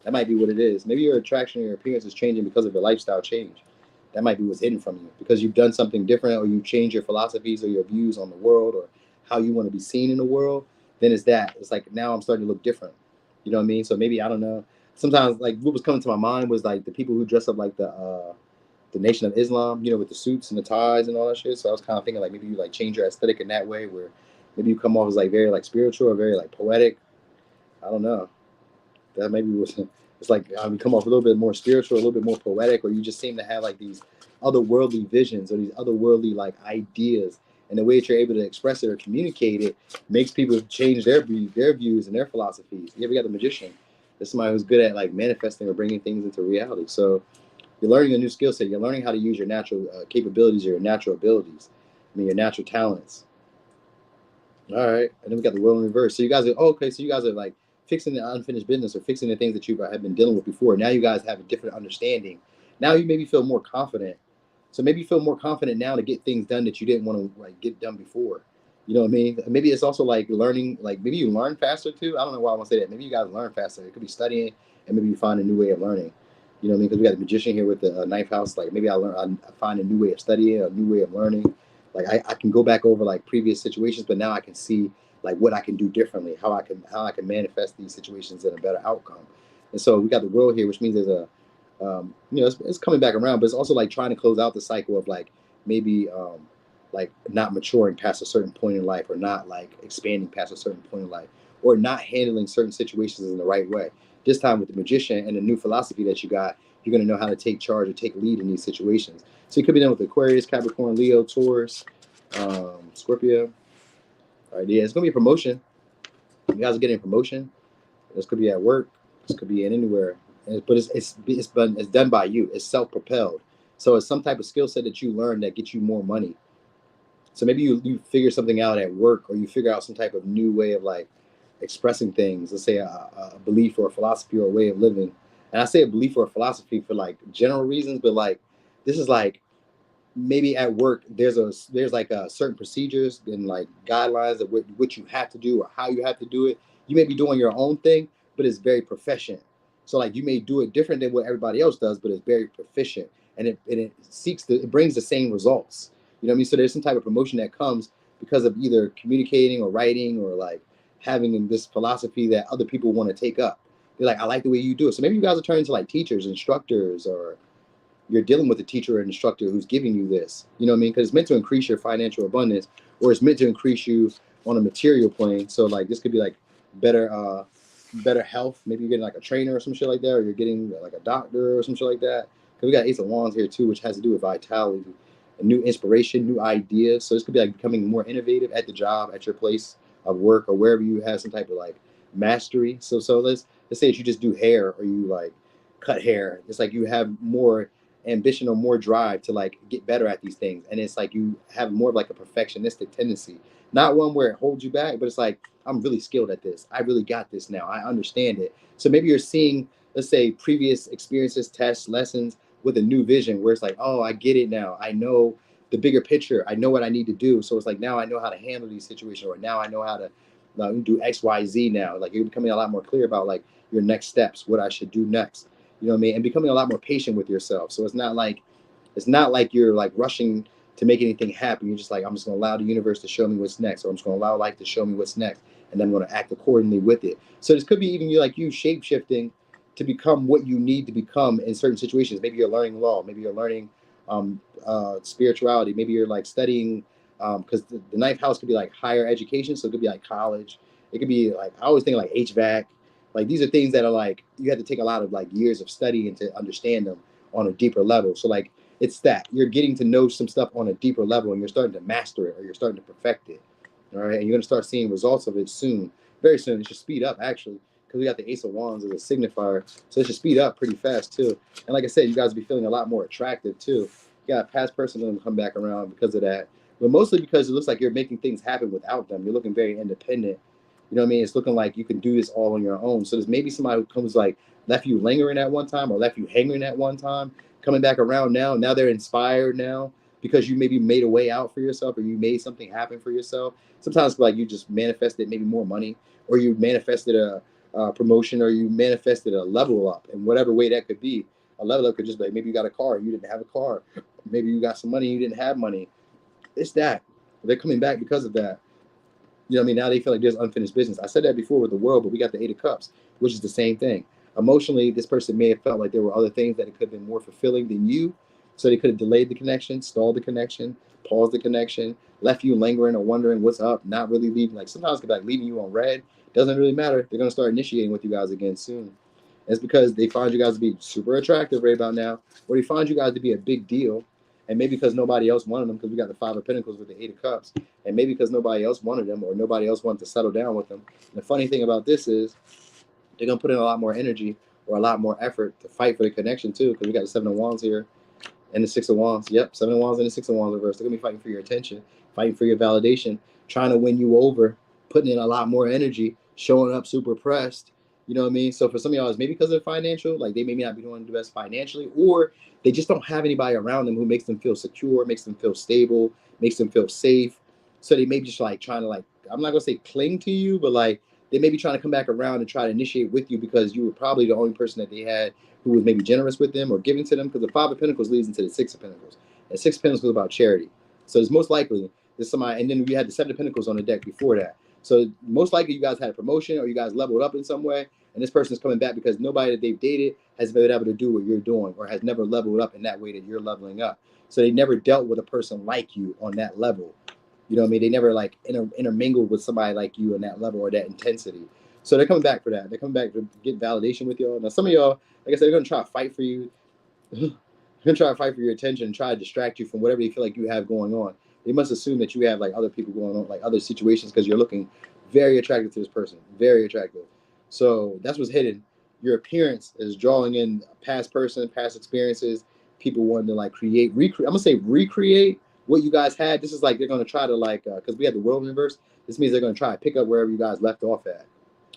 Speaker 1: That might be what it is. Maybe your attraction or your appearance is changing because of a lifestyle change. That might be what's hidden from you, because you've done something different, or you change your philosophies or your views on the world, or how you want to be seen in the world. Then it's that. It's like now I'm starting to look different. You know what I mean? So maybe, I don't know. Sometimes like what was coming to my mind was like the people who dress up like the the Nation of Islam, you know, with the suits and the ties and all that shit. So I was kind of thinking like maybe you like change your aesthetic in that way, where maybe you come off as like very like spiritual or very like poetic. I don't know. That maybe was it's like you come off a little bit more spiritual, a little bit more poetic, or you just seem to have like these otherworldly visions or these otherworldly like ideas, and the way that you're able to express it or communicate it makes people change their views and their philosophies. You ever got the magician? There's somebody who's good at like manifesting or bringing things into reality. So you're learning a new skill set. You're learning how to use your natural capabilities or your natural abilities. I mean, your natural talents. All right, and then we got the world in reverse. So you guys are okay. So you guys are like fixing the unfinished business or fixing the things that you have been dealing with before. Now you guys have a different understanding. Now you maybe feel more confident. So maybe you feel more confident now to get things done that you didn't want to like get done before. You know what I mean? Maybe it's also like learning, like maybe you learn faster too. I don't know why I want to say that. Maybe you guys learn faster. It could be studying, and maybe you find a new way of learning. You know what I mean? Because we got the magician here with the ninth house. Like maybe I find a new way of studying, a new way of learning. Like I can go back over like previous situations, but now I can see like what I can do differently, how I can manifest these situations in a better outcome. And so we got the world here, which means there's a you know, it's coming back around, but it's also like trying to close out the cycle of like maybe like not maturing past a certain point in life, or not like expanding past a certain point in life, or not handling certain situations in the right way. This time with the magician and the new philosophy that you got, you're going to know how to take charge or take lead in these situations. So it could be done with Aquarius, Capricorn, Leo, Taurus, Scorpio. All right, yeah, it's going to be a promotion. You guys are getting a promotion. This could be at work. This could be in anywhere. But it's done by you. It's self-propelled. So it's some type of skill set that you learn that gets you more money. So maybe you figure something out at work, or you figure out some type of new way of like expressing things. Let's say a belief or a philosophy or a way of living. And I say a belief or a philosophy for like general reasons, but like this is like maybe at work there's like certain procedures and like guidelines of what you have to do or how you have to do it. You may be doing your own thing, but it's very proficient. So like you may do it different than what everybody else does, but it's very proficient, and it brings the same results. You know what I mean? So there's some type of promotion that comes because of either communicating or writing or like having this philosophy that other people want to take up. They're like, I like the way you do it. So maybe you guys are turning to like teachers, instructors, or you're dealing with a teacher or an instructor who's giving you this. You know what I mean? Because it's meant to increase your financial abundance, or it's meant to increase you on a material plane. So like this could be like better health. Maybe you're getting like a trainer or some shit like that, or you're getting like a doctor or some shit like that. Because we got Ace of Wands here too, which has to do with vitality, a new inspiration, new ideas. So this could be like becoming more innovative at the job, at your place of work, or wherever you have some type of like mastery. So let's say that you just do hair, or you like cut hair. It's like you have more ambition or more drive to like get better at these things, and it's like you have more of like a perfectionistic tendency, not one where it holds you back, but it's like, I'm really skilled at this, I really got this now, I understand it. So maybe you're seeing, let's say, previous experiences, tests, lessons with a new vision, where it's like, oh, I get it now, I know the bigger picture, I know what I need to do. So it's like, now I know how to handle these situations, or now I know how to do XYZ now. Like you're becoming a lot more clear about like your next steps, what I should do next. You know what I mean? And becoming a lot more patient with yourself. So it's not like you're like rushing to make anything happen. You're just like, I'm just going to allow the universe to show me what's next, or I'm just going to allow life to show me what's next, and then I'm going to act accordingly with it. So this could be even you shape shifting to become what you need to become in certain situations. Maybe you're learning law. Maybe you're learning spirituality. Maybe you're like studying, because the ninth house could be like higher education. So it could be like college. It could be like, I always think like HVAC. Like these are things that are like, you have to take a lot of like years of study and to understand them on a deeper level. So like, it's that you're getting to know some stuff on a deeper level, and you're starting to master it, or you're starting to perfect it. All right. And you're going to start seeing results of it soon, very soon. It should speed up actually, because we got the Ace of Wands as a signifier. So it should speed up pretty fast too. And like I said, you guys will be feeling a lot more attractive too. You got a past person going to come back around because of that, but mostly because it looks like you're making things happen without them. You're looking very independent. You know what I mean? It's looking like you can do this all on your own. So there's maybe somebody who comes like left you lingering at one time, or left you hanging at one time, coming back around now. Now they're inspired now because you maybe made a way out for yourself, or you made something happen for yourself. Sometimes like you just manifested maybe more money, or you manifested a promotion, or you manifested a level up in whatever way that could be. A level up could just be like, maybe you got a car, you didn't have a car. Maybe you got some money, you didn't have money. It's that. They're coming back because of that. You know what I mean? Now they feel like there's unfinished business. I said that before with the world, but we got the Eight of Cups, which is the same thing. Emotionally, this person may have felt like there were other things that it could have been more fulfilling than you. So they could have delayed the connection, stalled the connection, paused the connection, left you lingering or wondering what's up, not really leaving. Like sometimes it's like leaving you on red. Doesn't really matter. They're going to start initiating with you guys again soon. It's because they find you guys to be super attractive right about now, or they find you guys to be a big deal. And maybe because nobody else wanted them, because we got the Five of Pentacles with the Eight of Cups, and maybe because nobody else wanted them, or nobody else wanted to settle down with them. And the funny thing about this is they're going to put in a lot more energy or a lot more effort to fight for the connection too, because we got the Seven of Wands here and the Six of Wands. Yep, Seven of Wands and the Six of Wands reversed. They're going to be fighting for your attention, fighting for your validation, trying to win you over, putting in a lot more energy, showing up super pressed. You know what I mean? So for some of y'all, it's maybe because of financial, like they may not be doing the best financially, or they just don't have anybody around them who makes them feel secure, makes them feel stable, makes them feel safe. So they may be just like trying to like, I'm not gonna say cling to you, but like they may be trying to come back around and try to initiate with you because you were probably the only person that they had who was maybe generous with them or giving to them, because the Five of Pentacles leads into the Six of Pentacles. And Six of Pentacles was about charity. So it's most likely there's somebody, and then we had the Seven of Pentacles on the deck before that. So most likely you guys had a promotion or you guys leveled up in some way, and this person's coming back because nobody that they've dated has been able to do what you're doing or has never leveled up in that way that you're leveling up. So they never dealt with a person like you on that level. You know what I mean? They never like intermingled with somebody like you on that level or that intensity. So they're coming back for that. They're coming back to get validation with y'all. Now some of y'all, like I said, they're gonna try to fight for you. They're gonna try to fight for your attention and try to distract you from whatever you feel like you have going on. They must assume that you have like other people going on, like other situations, because you're looking very attractive to this person, very attractive. So that's what's hidden. Your appearance is drawing in a past person, past experiences, people wanting to like recreate. I'm gonna say recreate what you guys had. This is like they're gonna try to like because we had the world in reverse. This means they're gonna try to pick up wherever you guys left off at.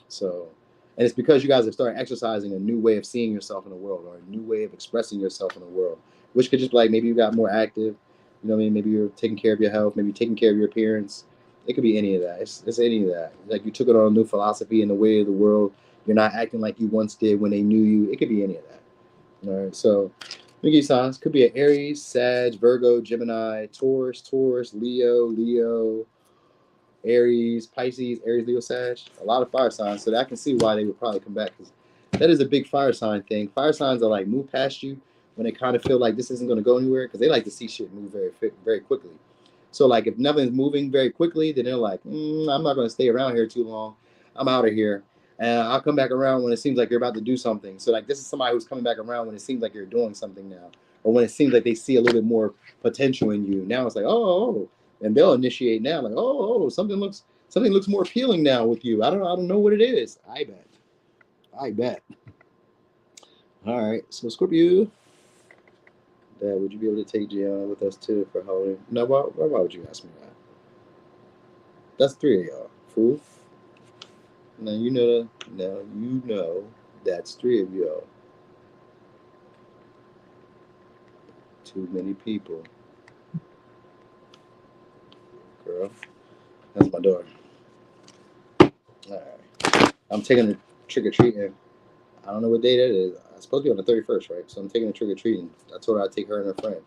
Speaker 1: So, and it's because you guys have started exercising a new way of seeing yourself in the world, or a new way of expressing yourself in the world, which could just be like maybe you got more active. You know what I mean? Maybe you're taking care of your health. Maybe you're taking care of your appearance. It could be any of that. It's any of that. Like you took it on a new philosophy in the way of the world. You're not acting like you once did when they knew you. It could be any of that. All right. So, let me give you signs. Could be an Aries, Sag, Virgo, Gemini, Taurus, Leo, Aries, Pisces, Aries, Leo, Sag. A lot of fire signs. So that I can see why they would probably come back, because that is a big fire sign thing. Fire signs are like move past you when they kind of feel like this isn't going to go anywhere, because they like to see shit move very quickly. So like if nothing's moving very quickly, then they're like, I'm not going to stay around here too long. I'm out of here. And I'll come back around when it seems like you're about to do something. So like this is somebody who's coming back around when it seems like you're doing something now, or when it seems like they see a little bit more potential in you. Now it's like, oh. And they'll initiate now, like, oh, something looks more appealing now with you. I don't know what it is. I bet. All right, so Scorpio, Dad, would you be able to take Gianna with us too for Halloween? No, why would you ask me that? That's three of y'all, fool. Now you know that's three of y'all. Too many people. Girl, that's my daughter. All right, I'm taking her trick-or-treating. I don't know what day that is. It's supposed to be on the 31st, right? So I'm taking her trick-or-treating. I told her I'd take her and her friend.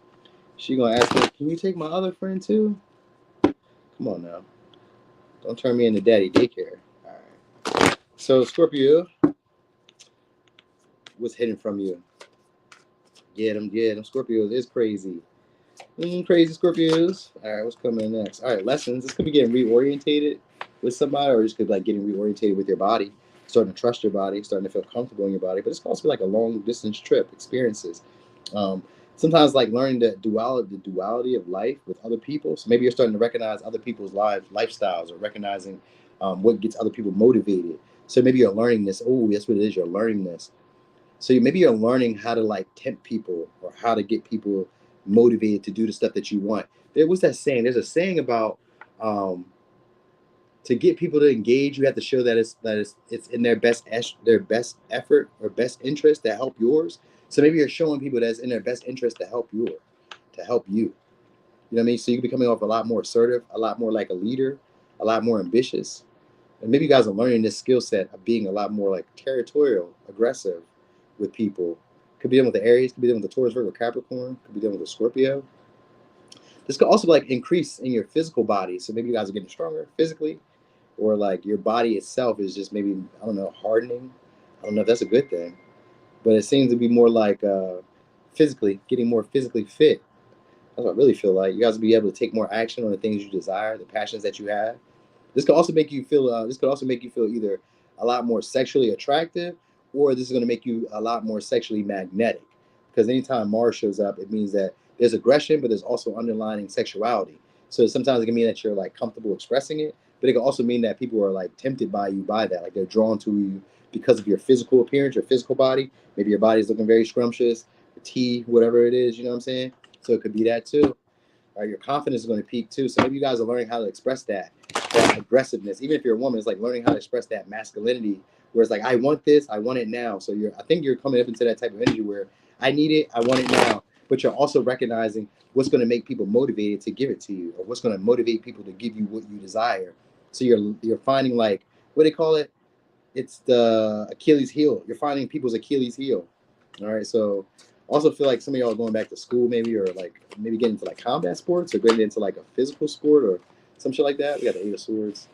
Speaker 1: She gonna ask me, can you take my other friend too? Come on now. Don't turn me into daddy daycare. All right. So Scorpio, what's hidden from you? Yeah, them Scorpios is crazy. Crazy Scorpios. All right, what's coming next? All right, lessons. This could be getting reorientated with somebody, or just could like getting reorientated with your body, starting to trust your body, starting to feel comfortable in your body. But it's also like a long distance trip, experiences. Sometimes like learning the duality of life with other people. So maybe you're starting to recognize other people's lifestyles, or recognizing what gets other people motivated. So maybe you're learning this. Oh, that's what it is. You're learning this. So maybe you're learning how to like tempt people, or how to get people motivated to do the stuff that you want. What's that saying? There's a saying about to get people to engage, you have to show that it's in their best effort or best interest to help yours. So maybe you're showing people that it's in their best interest to help you. You know what I mean? So you're becoming off a lot more assertive, a lot more like a leader, a lot more ambitious. And maybe you guys are learning this skill set of being a lot more like territorial, aggressive with people. Could be dealing with the Aries, could be dealing with the Taurus, Virgo, Capricorn, could be dealing with the Scorpio. This could also like increase in your physical body. So maybe you guys are getting stronger physically, or like your body itself is just maybe, I don't know, hardening. I don't know if that's a good thing, but it seems to be more like physically, getting more physically fit. That's what I really feel like. You guys will be able to take more action on the things you desire, the passions that you have. This could also make you feel. This could also make you feel either a lot more sexually attractive, or this is going to make you a lot more sexually magnetic. Because anytime Mars shows up, it means that there's aggression, but there's also underlying sexuality. So sometimes it can mean that you're like comfortable expressing it, but it can also mean that people are like tempted by you by that, like they're drawn to you because of your physical appearance, your physical body. Maybe your body's looking very scrumptious, T, whatever it is. You know what I'm saying? So it could be that too. All right, your confidence is going to peak too. So maybe you guys are learning how to express that aggressiveness. Even if you're a woman, it's like learning how to express that masculinity, where it's like, I want this, I want it now. So I think you're coming up into that type of energy where I need it, I want it now. But you're also recognizing what's going to make people motivated to give it to you, or what's going to motivate people to give you what you desire. So you're finding, like, what do they call it? It's the Achilles heel. You're finding people's Achilles heel. All right, so also feel like some of y'all are going back to school, maybe, or like maybe getting into like combat sports, or getting into like a physical sport or some shit like that. We got the Eight of Swords.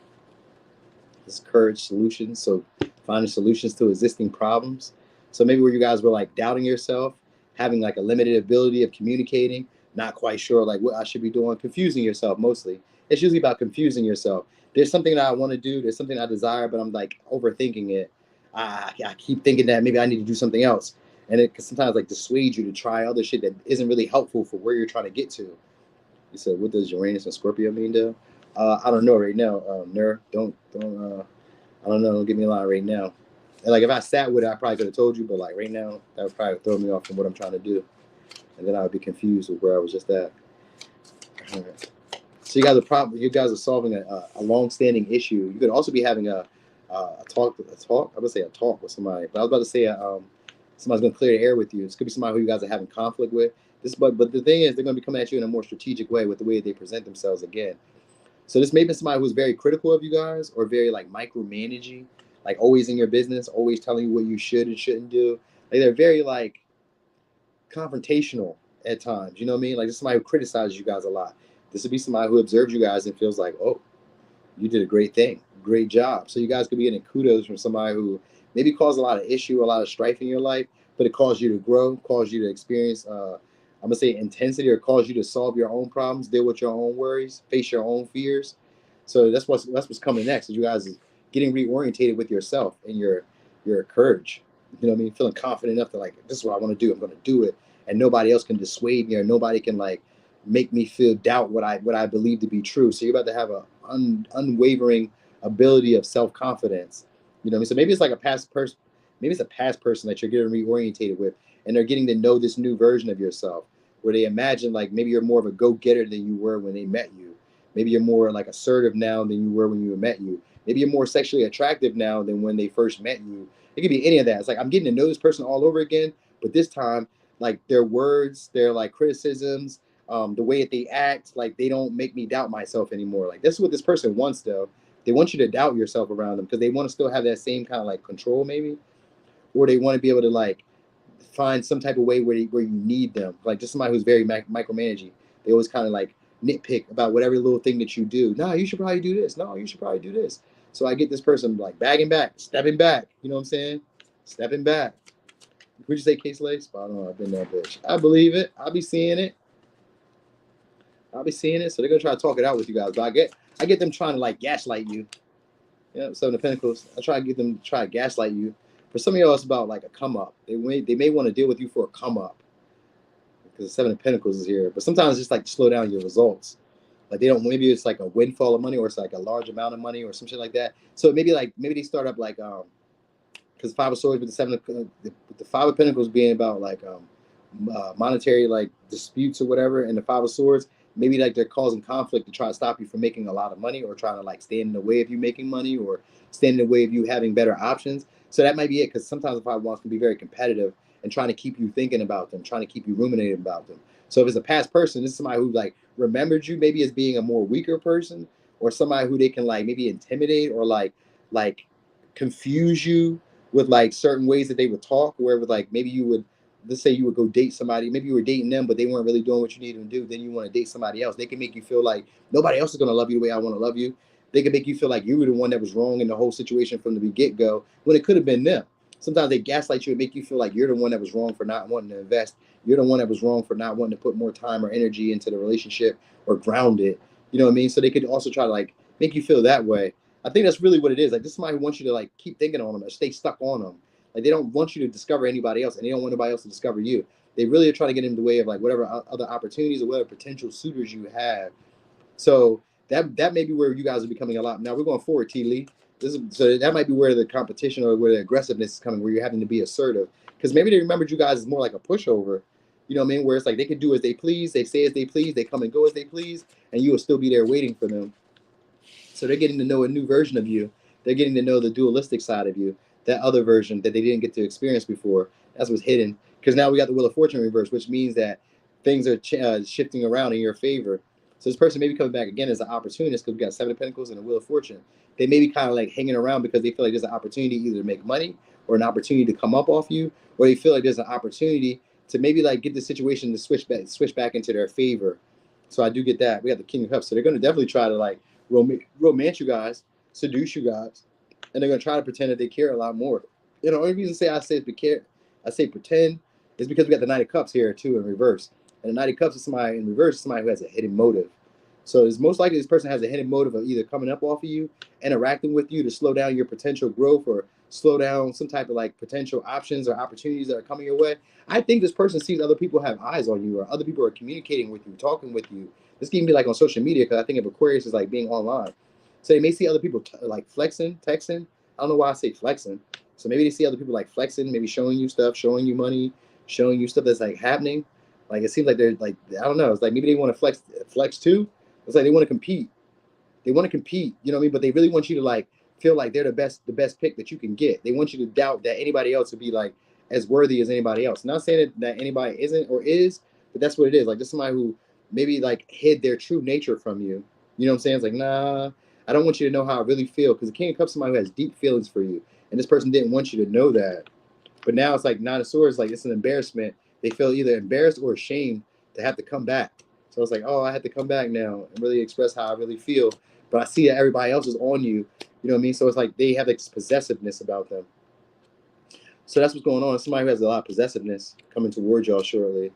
Speaker 1: This courage, solutions. So finding solutions to existing problems. So maybe where you guys were like doubting yourself, having like a limited ability of communicating, not quite sure like what I should be doing, confusing yourself mostly. It's usually about confusing yourself. There's something that I want to do, there's something I desire, but I'm like overthinking it. I keep thinking that maybe I need to do something else. And it can sometimes like dissuade you to try other shit that isn't really helpful for where you're trying to get to. You said, what does Uranus and Scorpio mean, though? I don't know right now. Ner, I don't know. Don't give me a line right now. And like if I sat with it, I probably could have told you, but like right now, that would probably throw me off from what I'm trying to do, and then I would be confused with where I was just at. All right. So you guys are solving a long-standing issue. You could also be having a talk. I would say a talk with somebody, but I was about to say somebody's going to clear the air with you. This could be somebody who you guys are having conflict with. But the thing is, they're going to be coming at you in a more strategic way with the way they present themselves again. So this may be somebody who's very critical of you guys, or very like micromanaging, like always in your business, always telling you what you should and shouldn't do. Like they're very like confrontational at times. You know what I mean? Like this is somebody who criticizes you guys a lot. This would be somebody who observes you guys and feels like, oh, you did a great thing, great job. So you guys could be getting kudos from somebody who maybe caused a lot of issue, a lot of strife in your life, but it caused you to grow, caused you to experience, I'm gonna say intensity, or caused you to solve your own problems, deal with your own worries, face your own fears. So that's what's coming next. Is you guys is getting reorientated with yourself and your courage. You know what I mean? Feeling confident enough to like, this is what I want to do. I'm gonna do it, and nobody else can dissuade me, or nobody can like make me feel doubt what I believe to be true. So you're about to have a unwavering ability of self-confidence. You know what I mean? So maybe it's like a past person, maybe it's a past person that you're getting reorientated with, and they're getting to know this new version of yourself, where they imagine like maybe you're more of a go-getter than you were when they met you. Maybe you're more like assertive now than you were when you met you. Maybe you're more sexually attractive now than when they first met you. It could be any of that. It's like I'm getting to know this person all over again, but this time, like their words, their like criticisms, the way that they act, like they don't make me doubt myself anymore. Like this is what this person wants, though. They want you to doubt yourself around them because they want to still have that same kind of like control, maybe, or they want to be able to like find some type of way where you need them. Like just somebody who's very micromanaging. They always kind of like nitpick about whatever little thing that you do. No, you should probably do this. No, you should probably do this. So I get this person like bagging back, stepping back. You know what I'm saying? Stepping back. Would you say Case Lay? Spot on. I've been that bitch. I believe it. I'll be seeing it. So they're gonna try to talk it out with you guys. But I get them trying to like gaslight you. Yeah, Seven of Pentacles. I try to get them to try to gaslight you. For some of y'all, it's about like a come up. They may want to deal with you for a come up because the Seven of Pentacles is here. But sometimes it's just like to slow down your results. Like they don't. Maybe it's like a windfall of money, or it's like a large amount of money, or some shit like that. So maybe they start up like because Five of Swords with the Five of Pentacles being about like monetary like disputes or whatever, and the Five of Swords, maybe like they're causing conflict to try to stop you from making a lot of money, or trying to like stand in the way of you making money, or stand in the way of you having better options. So that might be it, because sometimes the Five of Wands can be very competitive and trying to keep you thinking about them, trying to keep you ruminating about them. So if it's a past person, this is somebody who like remembered you maybe as being a more weaker person, or somebody who they can like maybe intimidate, or like confuse you with like certain ways that they would talk, where with like maybe you would, let's say you would go date somebody, maybe you were dating them, but they weren't really doing what you needed them to do. Then you want to date somebody else. They can make you feel like nobody else is going to love you the way I want to love you. They can make you feel like you were the one that was wrong in the whole situation from the get-go, when it could have been them. Sometimes they gaslight you and make you feel like you're the one that was wrong for not wanting to invest. You're the one that was wrong for not wanting to put more time or energy into the relationship or ground it. You know what I mean? So they could also try to like make you feel that way. I think that's really what it is. Like this is somebody who wants you to like keep thinking on them or stay stuck on them. Like they don't want you to discover anybody else, and they don't want anybody else to discover you. They really are trying to get in the way of like whatever other opportunities or whatever potential suitors you have. So that may be where you guys are becoming a lot. Now we're going forward, T. Lee. So that might be where the competition or where the aggressiveness is coming, where you're having to be assertive. Because maybe they remembered you guys as more like a pushover. You know what I mean? Where it's like they can do as they please, they say as they please, they come and go as they please, and you will still be there waiting for them. So they're getting to know a new version of you. They're getting to know the dualistic side of you, that other version that they didn't get to experience before. That's what's hidden. Because now we got the Wheel of Fortune reverse, which means that things are shifting around in your favor. So this person may be coming back again as an opportunist because we got Seven of Pentacles and a Wheel of Fortune. They may be kind of like hanging around because they feel like there's an opportunity either to make money or an opportunity to come up off you, or they feel like there's an opportunity to maybe like get the situation to switch back into their favor. So I do get that. We got the King of Cups. So they're going to definitely try to like romance you guys, seduce you guys, and they're going to try to pretend that they care a lot more. You know, the only reason I say pretend is because we got the Knight of Cups here too in reverse. And the Knight of Cups is somebody in reverse, somebody who has a hidden motive. So it's most likely this person has a hidden motive of either coming up off of you, interacting with you to slow down your potential growth or slow down some type of like potential options or opportunities that are coming your way. I think this person sees other people have eyes on you or other people are communicating with you, talking with you. This can even be like on social media because I think of Aquarius as like being online. So they may see other people like flexing, texting. I don't know why I say flexing. So maybe they see other people like flexing, maybe showing you stuff, showing you money, showing you stuff that's like happening. Like it seems like they're like, I don't know. It's like maybe they want to flex too. It's like they want to compete. They want to compete, you know what I mean? But they really want you to like feel like they're the best pick that you can get. They want you to doubt that anybody else would be like as worthy as anybody else. Not saying that anybody isn't or is, but that's what it is. Like just somebody who maybe like hid their true nature from you. You know what I'm saying? It's like, nah, I don't want you to know how I really feel. Because the King of Cups is somebody who has deep feelings for you. And this person didn't want you to know that. But now it's like Nine of Swords, like it's an embarrassment. They feel either embarrassed or ashamed to have to come back. So it's like, oh, I had to come back now and really express how I really feel. But I see that everybody else is on you. You know what I mean? So it's like they have this possessiveness about them. So that's what's going on. Somebody who has a lot of possessiveness coming towards y'all shortly.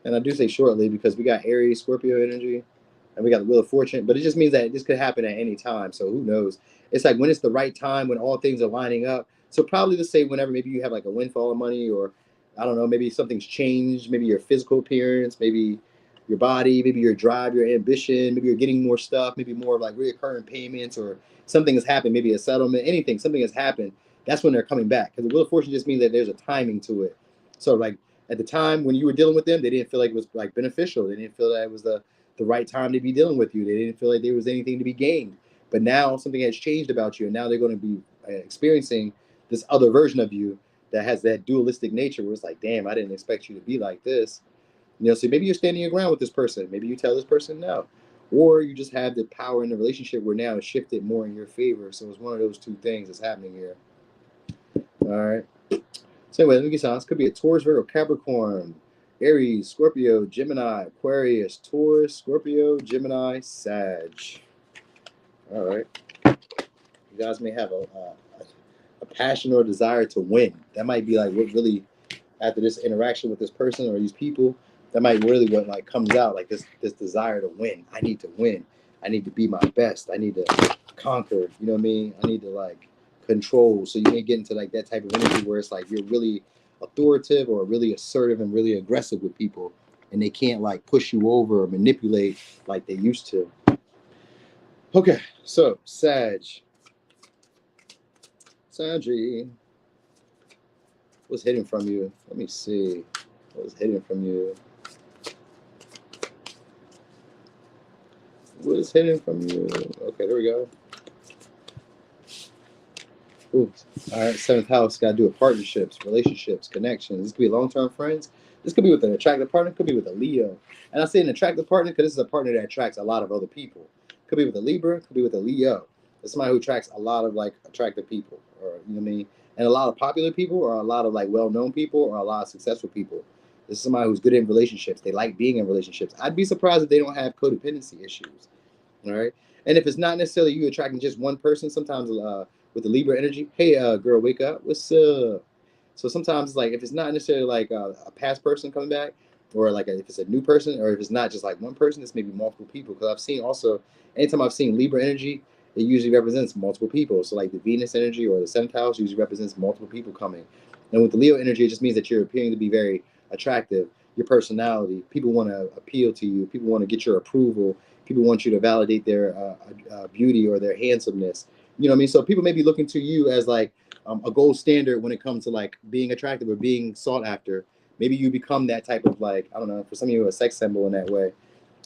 Speaker 1: And I do say shortly because we got Aries, Scorpio energy, and we got the Wheel of Fortune. But it just means that this could happen at any time. So who knows? It's like when it's the right time, when all things are lining up. So probably let's say whenever maybe you have like a windfall of money or I don't know, maybe something's changed, maybe your physical appearance, maybe your body, maybe your drive, your ambition, maybe you're getting more stuff, maybe more of like reoccurring payments or something has happened, maybe a settlement, anything, something has happened. That's when they're coming back. Because the Wheel of Fortune just means that there's a timing to it. So like at the time when you were dealing with them, they didn't feel like it was like beneficial. They didn't feel that it was the right time to be dealing with you. They didn't feel like there was anything to be gained. But now something has changed about you, and now they're going to be experiencing this other version of you that has that dualistic nature where it's like, damn, I didn't expect you to be like this. You know, so maybe you're standing your ground with this person. Maybe you tell this person no. Or you just have the power in the relationship where now it's shifted more in your favor. So it's one of those two things that's happening here. All right. So anyway, let me get some. This could be a Taurus, Virgo, Capricorn, Aries, Scorpio, Gemini, Aquarius, Taurus, Scorpio, Gemini, Sag. All right. You guys may have a passion or desire to win. That might be like what really, after this interaction with this person or these people, that might really what like comes out, like this desire to win. I need to win. I need to be my best. I need to conquer. You know what I mean? I need to like control. So you may get into like that type of energy where it's like you're really authoritative or really assertive and really aggressive with people, and they can't like push you over or manipulate like they used to. Okay, so Saggy, what's hidden from you? Let me see. What's hidden from you? What is hidden from you? Okay, there we go. Ooh. All right, seventh house. Got to do with partnerships, relationships, connections. This could be long-term friends. This could be with an attractive partner. Could be with a Leo. And I say an attractive partner because this is a partner that attracts a lot of other people. Could be with a Libra. Could be with a Leo. It's somebody who attracts a lot of like attractive people, or you know what I mean, and a lot of popular people, or a lot of like well-known people, or a lot of successful people. This is somebody who's good in relationships. They like being in relationships. I'd be surprised if they don't have codependency issues. All right. And if it's not necessarily you attracting just one person, sometimes with the Libra energy. Hey, girl, wake up. What's up? So sometimes it's like if it's not necessarily like a past person coming back, or like if it's a new person, or if it's not just like one person, it's maybe multiple people. Because I've seen also, anytime I've seen Libra energy, it usually represents multiple people. So like the Venus energy or the seventh house usually represents multiple people coming. And with the Leo energy, it just means that you're appearing to be very attractive. Your personality, people want to appeal to you. People want to get your approval. People want you to validate their beauty or their handsomeness. You know what I mean? So people may be looking to you as like a gold standard when it comes to like being attractive or being sought after. Maybe you become that type of like, I don't know, for some of you, a sex symbol in that way.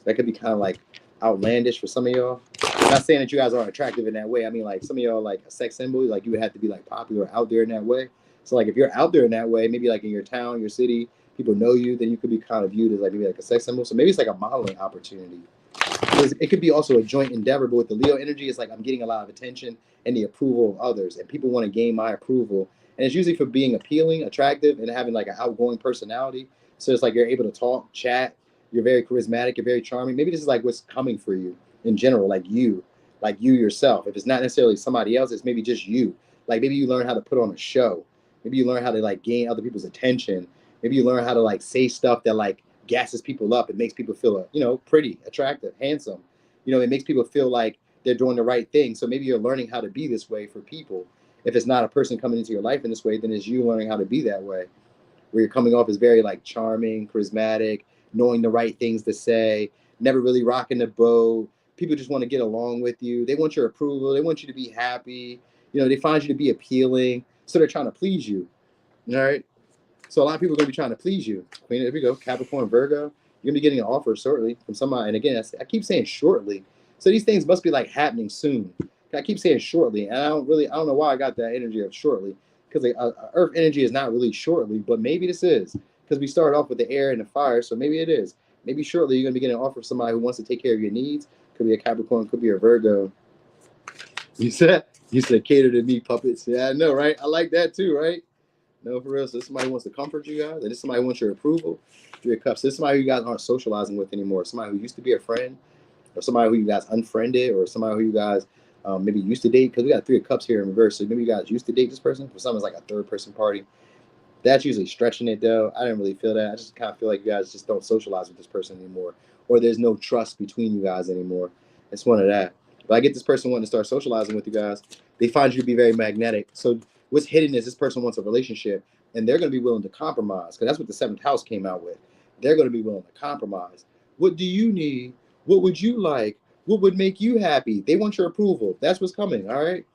Speaker 1: That could be kind of like outlandish for some of y'all. I'm not saying that you guys aren't attractive in that way. I mean, like some of y'all like a sex symbol, like you would have to be like popular out there in that way. So like if you're out there in that way, maybe like in your town, your city, people know you, then you could be kind of viewed as like maybe like a sex symbol. So maybe it's like a modeling opportunity. It could be also a joint endeavor, but with the Leo energy, it's like I'm getting a lot of attention and the approval of others, and people want to gain my approval. And it's usually for being appealing, attractive, and having like an outgoing personality. So it's like you're able to talk, chat, you're very charismatic, you're very charming. Maybe this is like what's coming for you in general, like you yourself. If it's not necessarily somebody else, it's maybe just you. Like maybe you learn how to put on a show. Maybe you learn how to like gain other people's attention. Maybe you learn how to like say stuff that like gasses people up. It makes people feel, pretty, attractive, handsome. It makes people feel like they're doing the right thing. So maybe you're learning how to be this way for people. If it's not a person coming into your life in this way, then it's you learning how to be that way, where you're coming off as very like charming, charismatic, knowing the right things to say, never really rocking the boat. People just want to get along with you. They want your approval. They want you to be happy. They find you to be appealing. So they're trying to please you. All right. So a lot of people are going to be trying to please you. Queen, there we go. Capricorn, Virgo. You're going to be getting an offer shortly from somebody. And again, I keep saying shortly. So these things must be like happening soon. I keep saying shortly. And I don't know why I got that energy of shortly. Because Earth energy is not really shortly, but maybe this is. Because we started off with the air and the fire, so maybe it is. Maybe shortly you're going to be getting an offer from somebody who wants to take care of your needs. Could be a Capricorn, could be a Virgo. You said cater to me, puppets. Yeah, I know, right? I like that too, right? No, for real. So this somebody wants to comfort you guys, and this somebody wants your approval. Three of Cups. This is somebody who you guys aren't socializing with anymore. Somebody who used to be a friend, or somebody who you guys unfriended, or somebody who you guys maybe used to date. Because we got Three of Cups here in reverse. So maybe you guys used to date this person. For some, it's like a third person party. That's usually stretching it though. I didn't really feel that. I just kind of feel like you guys just don't socialize with this person anymore, or there's no trust between you guys anymore. It's one of that. But I get this person wanting to start socializing with you guys. They find you to be very magnetic. So what's hidden is this person wants a relationship, and they're going to be willing to compromise, because that's what the seventh house came out with. They're going to be willing to compromise. What do you need? What would you like? What would make you happy? They want your approval. That's what's coming. All right.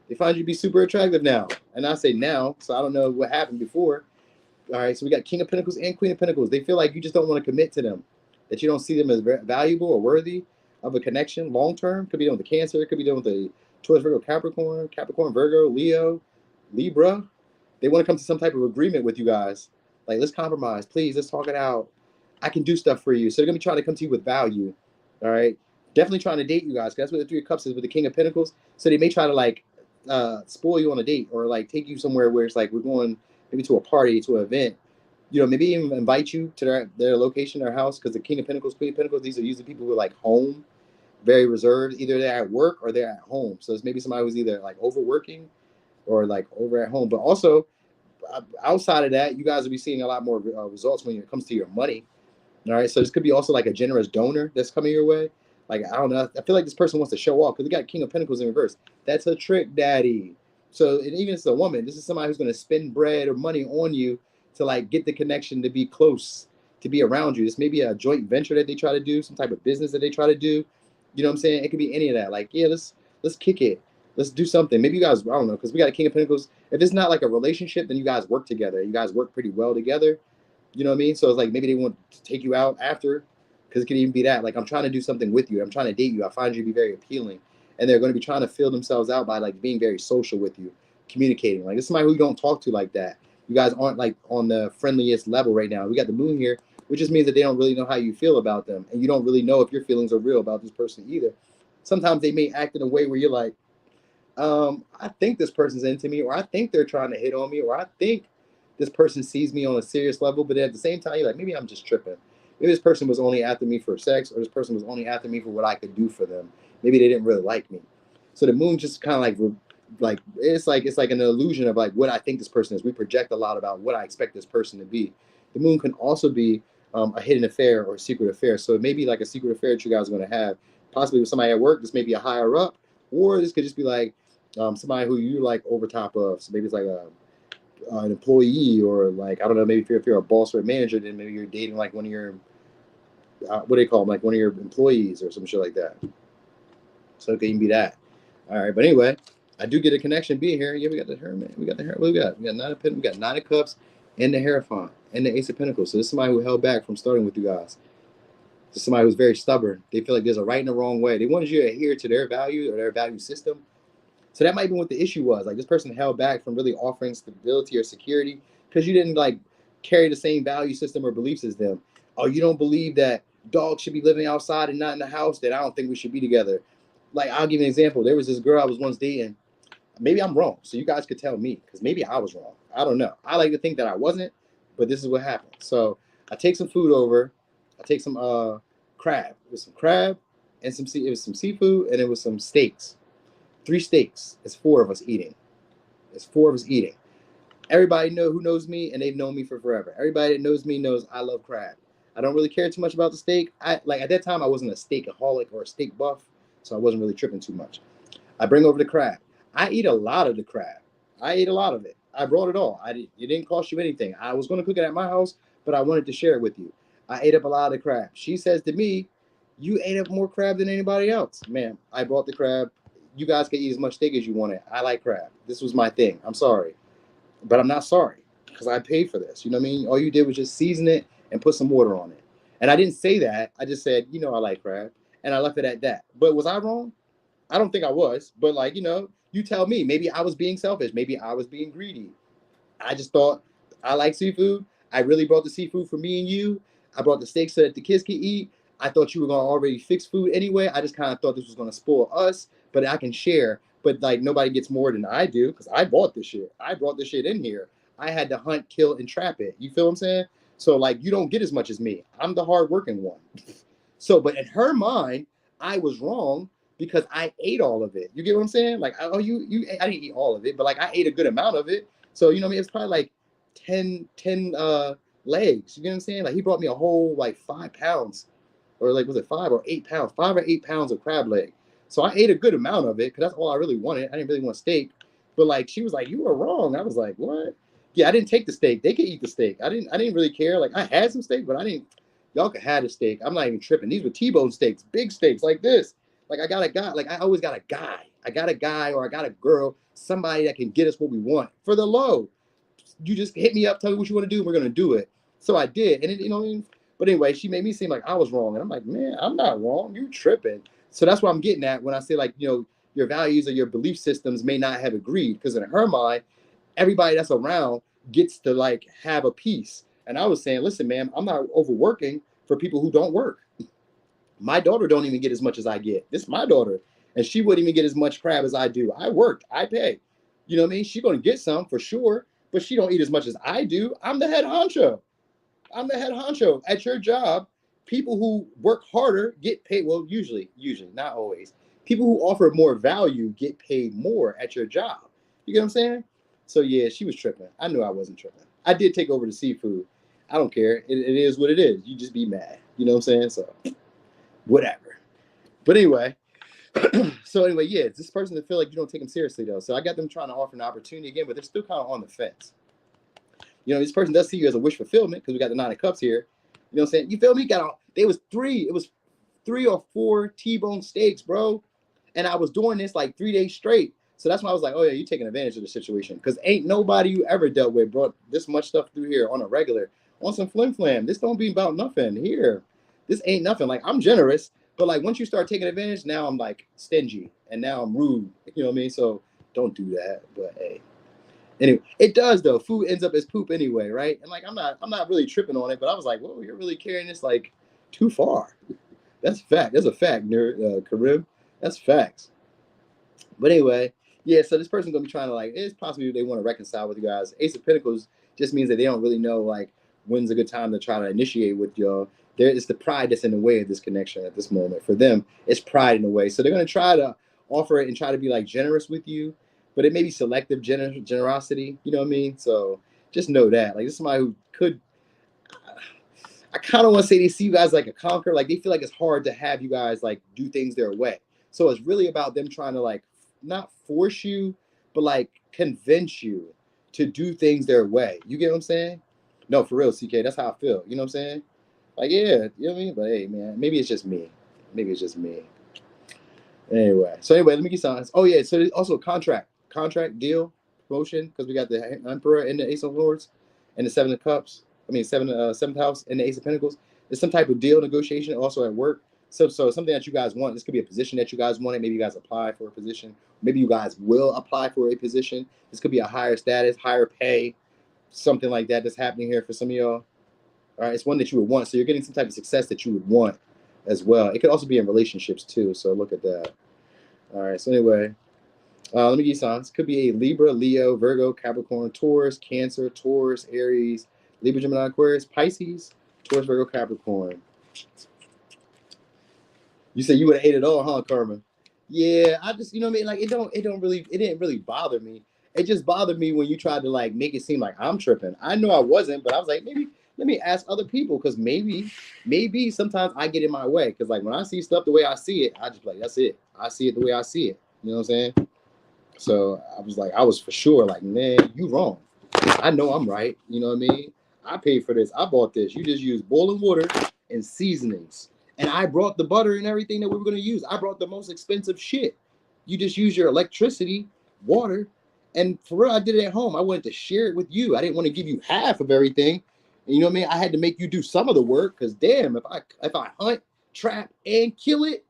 Speaker 1: They find you to be super attractive now. And I say now, so I don't know what happened before. All right, so we got King of Pentacles and Queen of Pentacles. They feel like you just don't want to commit to them, that you don't see them as valuable or worthy of a connection long term. Could be done with the Cancer. It could be done with the Taurus, Virgo, Capricorn, Virgo, Leo, Libra. They want to come to some type of agreement with you guys. Like, let's compromise. Please, let's talk it out. I can do stuff for you. So they're going to be trying to come to you with value. All right. Definitely trying to date you guys. That's what the Three of Cups is with the King of Pentacles. So they may try to like spoil you on a date, or like take you somewhere where it's like we're going maybe to a party, to an event, maybe even invite you to their location, their house, because the King of Pentacles, Queen of Pentacles, these are usually people who are like home, very reserved. Either they're at work or they're at home. So it's maybe somebody who's either like overworking or like over at home. But also outside of that, you guys will be seeing a lot more results when it comes to your money. All right. So this could be also like a generous donor that's coming your way. Like, I don't know. I feel like this person wants to show off, because we got King of Pentacles in reverse. That's a trick daddy. So, and even if it's a woman, this is somebody who's going to spend bread or money on you to like get the connection, to be close, to be around you. This may be a joint venture that they try to do, some type of business that they try to do. You know what I'm saying? It could be any of that. Like, yeah, let's kick it. Let's do something. Maybe you guys, I don't know, because we got a King of Pentacles. If it's not like a relationship, then you guys work together. You guys work pretty well together. You know what I mean? So it's like maybe they want to take you out after, because it could even be that. Like, I'm trying to do something with you. I'm trying to date you. I find you to be very appealing. And they're going to be trying to fill themselves out by like being very social with you, communicating. Like, it's somebody who you don't talk to like that. You guys aren't like on the friendliest level right now. We got the moon here, which just means that they don't really know how you feel about them. And you don't really know if your feelings are real about this person either. Sometimes they may act in a way where you're like, I think this person's into me, or I think they're trying to hit on me, or I think this person sees me on a serious level. But at the same time, you're like, maybe I'm just tripping. Maybe this person was only after me for sex, or this person was only after me for what I could do for them. Maybe they didn't really like me. So the moon just kind of like like it's like an illusion of like what I think this person is. We project a lot about what I expect this person to be. The moon can also be a hidden affair or a secret affair. So it may be like a secret affair that you guys are going to have, possibly with somebody at work. This may be a higher up, or this could just be like somebody who you like over top of. So maybe it's like an employee, or like, I don't know, maybe if you're a boss or a manager, then maybe you're dating like one of your what do they call them, like one of your employees or some shit like that. So it can even be that. All right, but anyway, I do get a connection being here. Yeah, we got the Hermit. We got the Hermit. What we got? We got Nine of Pentacles. We got Nine of Cups and the Hierophant and the Ace of Pentacles. So this is somebody who held back from starting with you guys. This is somebody who's very stubborn. They feel like there's a right and a wrong way. They wanted you to adhere to their value or their value system. So that might be what the issue was. Like this person held back from really offering stability or security because you didn't like carry the same value system or beliefs as them. Oh, you don't believe that dogs should be living outside and not in the house? Then I don't think we should be together. Like, I'll give you an example. There was this girl I was once dating. Maybe I'm wrong, so you guys could tell me, because maybe I was wrong. I don't know. I like to think that I wasn't, but this is what happened. So I take some food over. I take some crab. It was some crab and it was some seafood, and it was some steaks. 3 steaks. It's 4 of us eating. It's 4 of us eating. Everybody who knows me, and they've known me for forever. Everybody that knows me knows I love crab. I don't really care too much about the steak. At that time, I wasn't a steakaholic or a steak buff, so I wasn't really tripping too much. I bring over the crab. I eat a lot of the crab. I ate a lot of it. I brought it all. It didn't cost you anything. I was going to cook it at my house, but I wanted to share it with you. I ate up a lot of the crab. She says to me, you ate up more crab than anybody else. Ma'am, I brought the crab. You guys can eat as much steak as you wanted. I like crab. This was my thing. I'm sorry. But I'm not sorry because I paid for this. You know what I mean? All you did was just season it and put some water on it. And I didn't say that. I just said, I like crab. And I left it at that. But was I wrong? I don't think I was. But you tell me. Maybe I was being selfish. Maybe I was being greedy. I just thought I like seafood. I really brought the seafood for me and you. I brought the steak so that the kids could eat. I thought you were going to already fix food anyway. I just kind of thought this was going to spoil us. But I can share. But nobody gets more than I do because I bought this shit. I brought this shit in here. I had to hunt, kill, and trap it. You feel what I'm saying? So you don't get as much as me. I'm the hardworking one. So, but in her mind, I was wrong because I ate all of it. You get what I'm saying? I didn't eat all of it, but I ate a good amount of it. So, what I mean? It's probably 10 legs. You get what I'm saying? He brought me a whole 5 pounds, or was it 5 or 8 pounds? 5 or 8 pounds of crab leg. So I ate a good amount of it because that's all I really wanted. I didn't really want steak. But she was like, you were wrong. I was like, what? Yeah, I didn't take the steak. They could eat the steak. I didn't really care. I had some steak, but I didn't. Y'all could have the steak. I'm not even tripping. These were T-bone steaks, big steaks like this. I got a guy. I always got a guy. I got a guy or I got a girl, somebody that can get us what we want for the low. You just hit me up, tell me what you want to do. We're going to do it. So I did. And but anyway, she made me seem like I was wrong. And I'm like, man, I'm not wrong. You tripping. So that's what I'm getting at when I say your values or your belief systems may not have agreed, because in her mind, everybody that's around gets to have a piece. And I was saying, listen, man, I'm not overworking for people who don't work. My daughter don't even get as much as I get. This is my daughter. And she wouldn't even get as much crab as I do. I worked, I pay. You know what I mean? She's going to get some for sure, but she don't eat as much as I do. I'm the head honcho. I'm the head honcho at your job. People who work harder get paid. Well, usually, not always. People who offer more value get paid more at your job. You get what I'm saying? So yeah, she was tripping. I knew I wasn't tripping. I did take over the seafood. I don't care. It is what it is. You just be mad. You know what I'm saying? So whatever. But anyway, yeah, this person that feel like you don't take them seriously though. So I got them trying to offer an opportunity again, but they're still kind of on the fence. This person does see you as a wish fulfillment because we got the 9 of Cups here. You know what I'm saying? You feel me? It was 3 or 4 T-bone steaks, bro. And I was doing this 3 days straight. So that's why I was like, oh yeah, you're taking advantage of the situation. Because ain't nobody you ever dealt with brought this much stuff through here on a regular. On some flim-flam. This don't be about nothing here. This ain't nothing. I'm generous. But once you start taking advantage, now I'm stingy. And now I'm rude. You know what I mean? So don't do that. But hey. Anyway, it does though. Food ends up as poop anyway, right? And I'm not really tripping on it, but I was like, whoa, you're really carrying this too far. That's fact. That's a fact, Karim. That's facts. But anyway, yeah. So this person's gonna be trying to it's possibly they want to reconcile with you guys. Ace of Pentacles just means that they don't really know when's a good time to try to initiate with y'all. There is the pride that's in the way of this connection at this moment. For them, it's pride in the way. So they're gonna try to offer it and try to be generous with you. but it may be selective generosity. You know what I mean? So just know that. Like, this is somebody who could. I kind of want to say they see you guys like a conqueror. Like, they feel like it's hard to have you guys like do things their way. So it's really about them trying to like not force you, but like convince you to do things their way. You get what I'm saying? No, for real, CK. That's how I feel. You know what I'm saying? Like, yeah, you know what I mean? But hey, man, maybe it's just me. Maybe it's just me. Anyway, let me get signs. Oh yeah, so there's also a contract deal, promotion, because we got the Emperor and the Ace of Swords, and the Seven of Cups. I mean, seventh house and the Ace of Pentacles. There's some type of deal negotiation also at work. So something that you guys want. This could be a position that you guys wanted. Maybe you guys apply for a position. Maybe you guys will apply for a position. This could be a higher status, higher pay, something like that that's happening here for some of y'all. All right, it's one that you would want. So you're getting some type of success that you would want as well. It could also be in relationships too. So look at that. All right. So anyway, let me give you signs. Could be a Libra, Leo, Virgo, Capricorn, Taurus, Cancer, Taurus, Aries, Libra, Gemini, Aquarius, Pisces, Taurus, Virgo, Capricorn. You said you would have ate it all, huh, Carmen? Yeah, I just, you know what I mean? Like, it didn't really bother me. It just bothered me when you tried to like make it seem like I'm tripping. I know I wasn't, but I was like, maybe let me ask other people, because maybe sometimes I get in my way. Because like when I see stuff the way I see it, I just like, that's it. I see it the way I see it. You know what I'm saying? So I was for sure like, man, you wrong. I know I'm right. You know what I mean? I paid for this. I bought this. You just used boiling water and seasonings. And I brought the butter and everything that we were going to use. I brought the most expensive shit. You just use your electricity, water, and for real, I did it at home. I wanted to share it with you. I didn't want to give you half of everything. And you know what I mean? I had to make you do some of the work, because damn, if I hunt, trap, and kill it,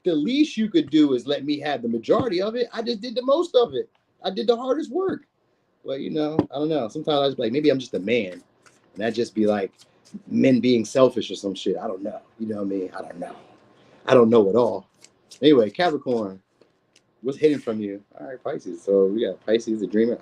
Speaker 1: the least you could do is let me have the majority of it. I just did the most of it. I did the hardest work. Well, you know, I don't know. Sometimes I just be like, maybe I'm just a man. And that just be like men being selfish or some shit. I don't know. You know what I mean? I don't know. I don't know at all. Anyway, Capricorn, what's hidden from you? All right, Pisces. So we got Pisces, the dreamer.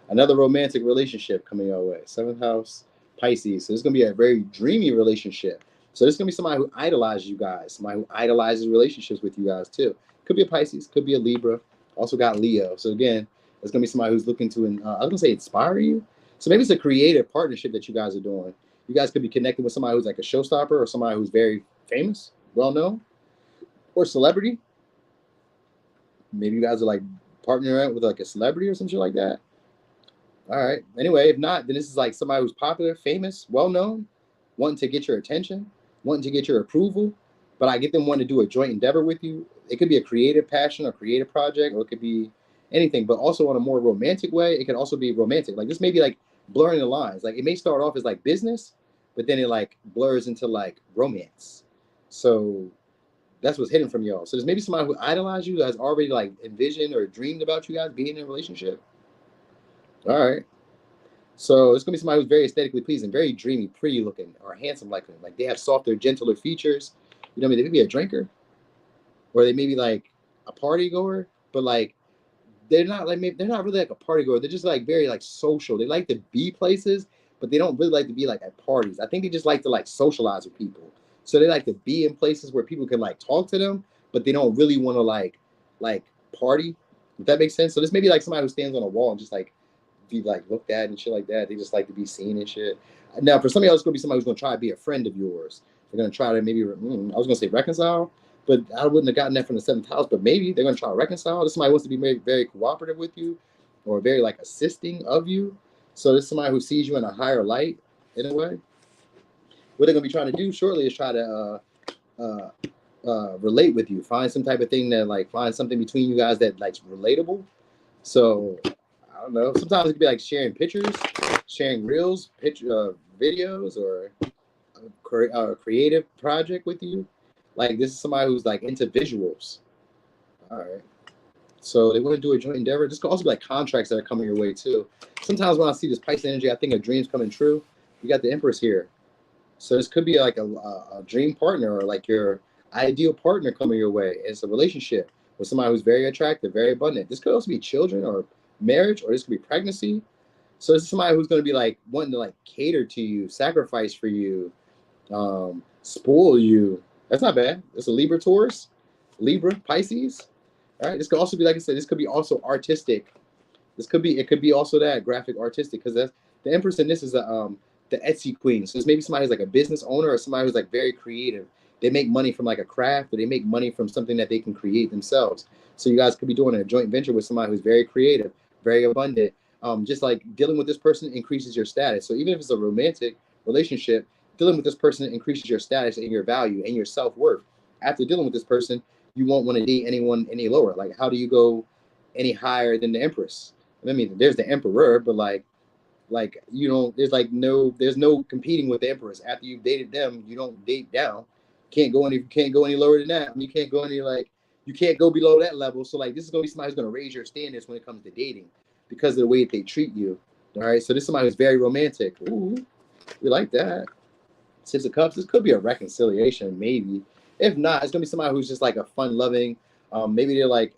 Speaker 1: Another romantic relationship coming our way. Seventh house, Pisces. So it's going to be a very dreamy relationship. So this is going to be somebody who idolizes you guys. Somebody who idolizes relationships with you guys too. Could be a Pisces. Could be a Libra. Also got Leo. So again, it's going to be somebody who's looking to, I was going to say inspire you. So maybe it's a creative partnership that you guys are doing. You guys could be connected with somebody who's like a showstopper, or somebody who's very famous, well-known, or celebrity. Maybe you guys are like partnering with like a celebrity or some shit like that. All right. Anyway, if not, then this is like somebody who's popular, famous, well-known, wanting to get your attention, wanting to get your approval, but I get them wanting to do a joint endeavor with you. It could be a creative passion or creative project, or it could be anything, but also on a more romantic way. It could also be romantic. Like, this may be like blurring the lines. Like, it may start off as like business, but then it like blurs into like romance. So that's what's hidden from y'all. So there's maybe somebody who idolized you, has already like envisioned or dreamed about you guys being in a relationship. All right. So it's gonna be somebody who's very aesthetically pleasing, very dreamy, pretty looking, or handsome looking. Like, they have softer, gentler features. You know what I mean? They could be a drinker, or they may be like a party goer, but like they're not really like a party goer. They're just like very like social. They like to be places, but they don't really like to be like at parties. I think they just like to like socialize with people. So they like to be in places where people can like talk to them, but they don't really want to like party. If that makes sense. So this may be like somebody who stands on a wall and just like be like looked at and shit like that. They just like to be seen and shit. Now, for some of y'all, it's gonna be somebody who's gonna try to be a friend of yours. They're gonna try to maybe, I was gonna say reconcile, but I wouldn't have gotten that from the seventh house. But maybe they're gonna try to reconcile. This somebody wants to be very, very cooperative with you, or very like assisting of you. So this is somebody who sees you in a higher light in a way. What they're gonna be trying to do shortly is try to relate with you. Find some type of thing that like find something between you guys that like's relatable. So I don't know. Sometimes it could be like sharing pictures, sharing reels, videos, or a creative project with you. Like, this is somebody who's like into visuals. All right. So they want to do a joint endeavor. This could also be like contracts that are coming your way too. Sometimes when I see this Pisces energy, I think of dreams coming true. You got the Empress here. So this could be like a dream partner, or like your ideal partner coming your way. It's a relationship with somebody who's very attractive, very abundant. This could also be children, or marriage, or this could be pregnancy. So this is somebody who's going to be like wanting to like cater to you, sacrifice for you, spoil you. That's not bad. It's a Libra, Taurus, Libra, Pisces. All right. This could also be, like I said, this could be also artistic. It could be also that graphic artistic, because that's the Empress in this is the Etsy queen. So it's maybe somebody who's like a business owner, or somebody who's like very creative. They make money from like a craft, or they make money from something that they can create themselves. So you guys could be doing a joint venture with somebody who's very creative, very abundant. Just like dealing with this person increases your status. So even if it's a romantic relationship, dealing with this person increases your status and your value and your self-worth. After dealing with this person, you won't want to date anyone any lower. Like, how do you go any higher than the Empress? I mean, there's the Emperor, but like you know, there's no competing with the Empress. After you've dated them, you don't date down. Can't go any lower than that. I mean, you can't go any like you can't go below that level. So like, this is gonna be somebody who's gonna raise your standards when it comes to dating, because of the way that they treat you. All right. So this is somebody who's very romantic. Ooh, we like that. Six of Cups. This could be a reconciliation, maybe. If not, it's gonna be somebody who's just like a fun-loving. Maybe they're like,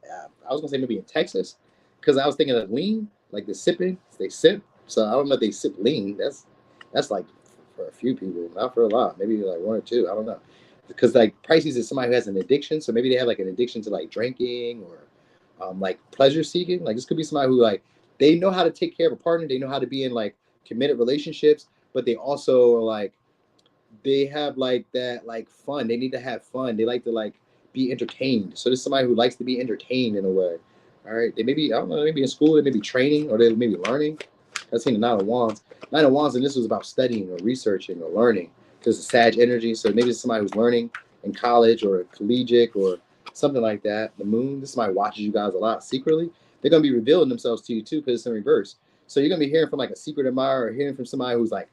Speaker 1: I was gonna say maybe in Texas, because I was thinking of lean, like the sipping. They sip. So I don't know if they sip lean. That's like for a few people, not for a lot. Maybe like one or two. I don't know. Because like Pisces is somebody who has an addiction, so maybe they have like an addiction to like drinking or like pleasure seeking. Like this could be somebody who like they know how to take care of a partner. They know how to be in like committed relationships, but they also are like they have like that like fun. They need to have fun. They like to like be entertained. So this is somebody who likes to be entertained in a way. All right. They may be, I don't know, maybe in school, they may be training, or they may be learning. I've seen the Nine of Wands. Nine of Wands, and this was about studying or researching or learning. Because it's Sag energy. So maybe it's somebody who's learning in college or collegiate or something like that. The Moon, this is somebody who watches you guys a lot secretly. They're going to be revealing themselves to you too, because it's in reverse. So you're going to be hearing from like a secret admirer, or hearing from somebody who's like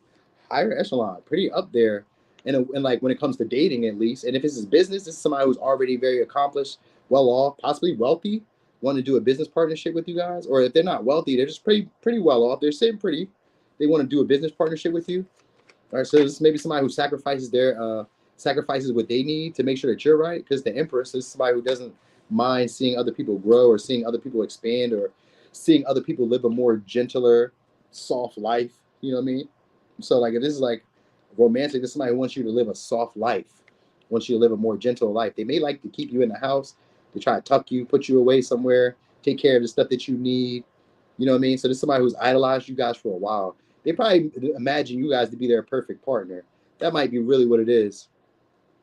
Speaker 1: higher echelon, pretty up there. And like when it comes to dating, at least. And if this is business, this is somebody who's already very accomplished, well off, possibly wealthy, want to do a business partnership with you guys. Or if they're not wealthy, they're just pretty well off. They're sitting pretty. They want to do a business partnership with you. All right, so this may be somebody who sacrifices what they need to make sure that you're right. Because the Empress is somebody who doesn't mind seeing other people grow, or seeing other people expand, or seeing other people live a more gentler, soft life. You know what I mean? So like, if this is like romantic, this is somebody who wants you to live a soft life, wants you to live a more gentle life. They may like to keep you in the house. They try to tuck you, put you away somewhere, take care of the stuff that you need. You know what I mean? So this is somebody who's idolized you guys for a while. They probably imagine you guys to be their perfect partner. That might be really what it is.